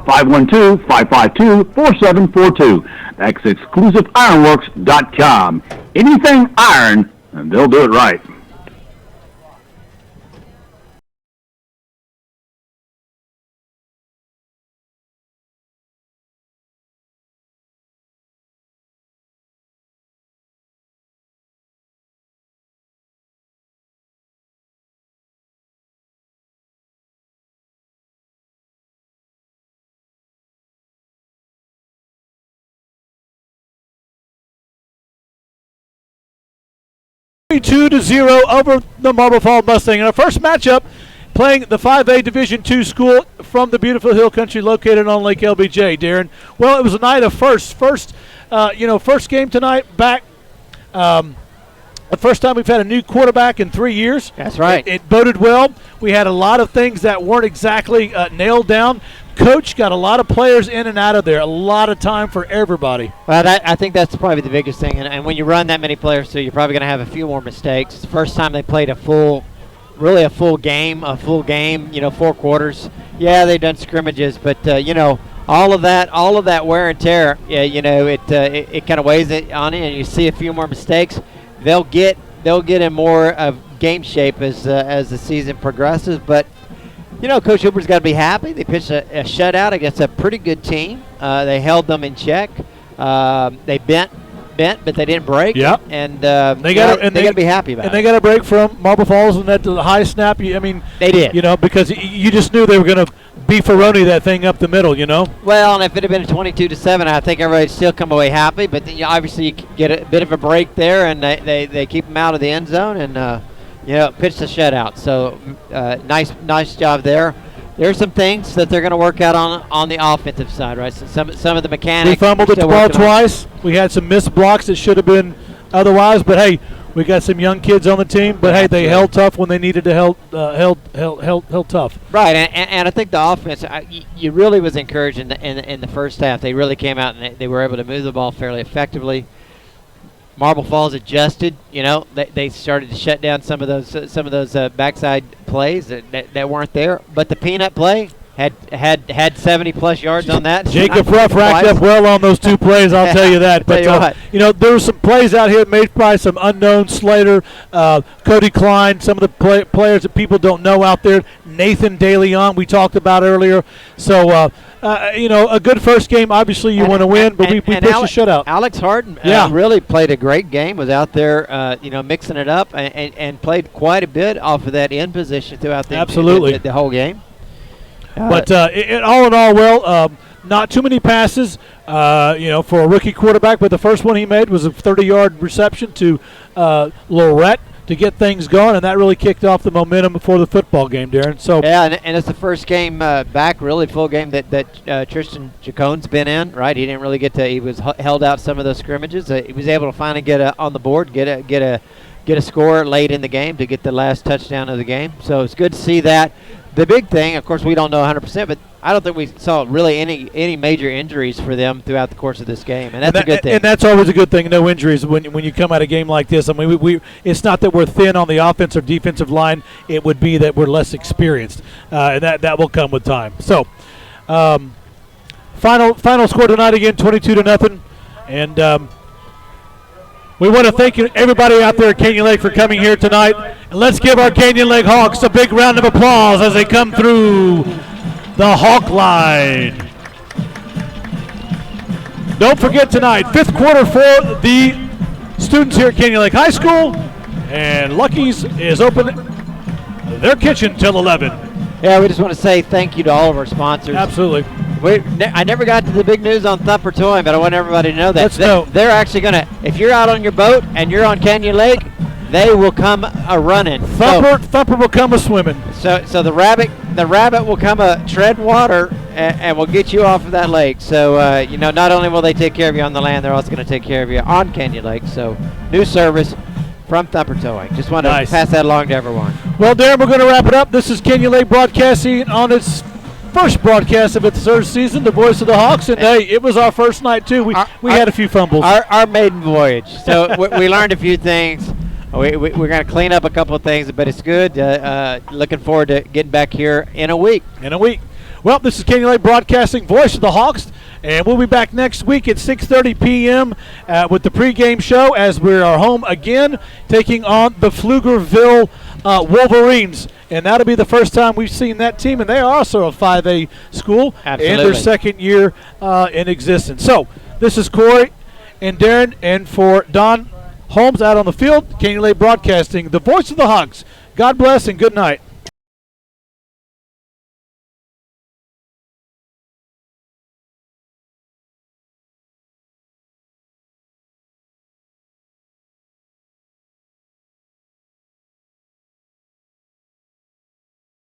512-552-4742. That's exclusiveironworks.com. Anything iron, and they'll do it right. 2-0 over the Marble Falls Mustang. In our first matchup, playing the 5A Division II school from the beautiful hill country located on Lake LBJ, Darren. Well, it was a night of first game tonight back. The first time we've had a new quarterback in 3 years. That's right. It boded well. We had a lot of things that weren't exactly nailed down. Coach got a lot of players in and out of there. A lot of time for everybody. Well, I think that's probably the biggest thing. And when you run that many players through, you're probably going to have a few more mistakes. It's the first time they played a full game, 4 quarters. Yeah, they've done scrimmages, but all of that wear and tear, it kind of weighs it on you, and you see a few more mistakes. They'll get they'll get in more of game shape as the season progresses. But Coach Hooper's got to be happy. They pitched a shutout against a pretty good team. They held them in check. They bent, but they didn't break. Yep. And they got to be happy about it. And they got a break from Marble Falls and that high snap. I mean, they did. Because you just knew they were going to beefaroni that thing up the middle. Well, and if it had been 22-7, I think everybody'd still come away happy. But obviously, you get a bit of a break there, and they keep them out of the end zone and pitch the shutout. So nice job there. There's some things that they're going to work out on the offensive side, right? So some of the mechanics. We fumbled the ball twice. We had some missed blocks that should have been otherwise. But hey, we got some young kids on the team. But hey, they held tough when they needed to held tough. Right, and I think the offense, you really was encouraged in the first half. They really came out and they were able to move the ball fairly effectively. Marble Falls adjusted. They started to shut down some of those backside plays that weren't there. But the peanut play had 70+ yards on that. Jacob Ruff racked up well on those two plays. I'll tell you that. But there were some plays out here made by some unknown. Slater, Cody Klein, some of the players that people don't know out there. Nathan DeLeon, we talked about earlier. So. A good first game. Obviously, you want to win, but we pitched a shutout. Alex Harden really played a great game. Was out there, mixing it up, and played quite a bit off of that end position throughout the whole game. But all in all, not too many passes, for a rookie quarterback. But the first one he made was a 30-yard reception to Lorette to get things going, and that really kicked off the momentum for the football game, Darren. So and it's the first game back, really full game that Tristan Jacone's been in. Right, he didn't really get to. He was held out some of those scrimmages. He was able to finally get on the board, get a score late in the game to get the last touchdown of the game. So it's good to see that. The big thing, of course, we don't know 100%, but I don't think we saw really any major injuries for them throughout the course of this game, and that's a good thing. And that's always a good thing, no injuries when you come out a game like this. I mean, we it's not that we're thin on the offensive or defensive line. It would be that we're less experienced, and that will come with time. So, final score tonight again, 22-0, and we want to thank everybody out there at Canyon Lake for coming here tonight. And let's give our Canyon Lake Hawks a big round of applause as they come through the Hawk line. Don't forget tonight, 5th quarter for the students here at Canyon Lake High School. And Lucky's is open their kitchen till 11. Yeah, we just want to say thank you to all of our sponsors. Absolutely. I never got to the big news on Thumper Towing, but I want everybody to know that they're actually going to, if you're out on your boat and you're on Canyon Lake, they will come a-running. Thumper will come a-swimming. So the rabbit will come tread water and will get you off of that lake. So, not only will they take care of you on the land, they're also going to take care of you on Canyon Lake. So, new service from Thumper Towing. Just want to pass that along to everyone. Well, Darren, we're going to wrap it up. This is Canyon Lake Broadcasting on its first broadcast of its third season, the voice of the Hawks. And, hey, it was our first night, too. We had a few fumbles. Our maiden voyage. So, we learned a few things. We're going to clean up a couple of things, but it's good. Looking forward to getting back here in a week. Well, this is Canyon Lake Broadcasting, voice of the Hawks, and we'll be back next week at 6:30 p.m. With the pregame show as we are home again, taking on the Pflugerville Wolverines. And that'll be the first time we've seen that team, and they are also a 5A school. Absolutely. In their second year in existence. So this is Corey and Darren, and for Don Holmes out on the field, Canyon Lake Broadcasting, the voice of the Hawks. God bless and good night.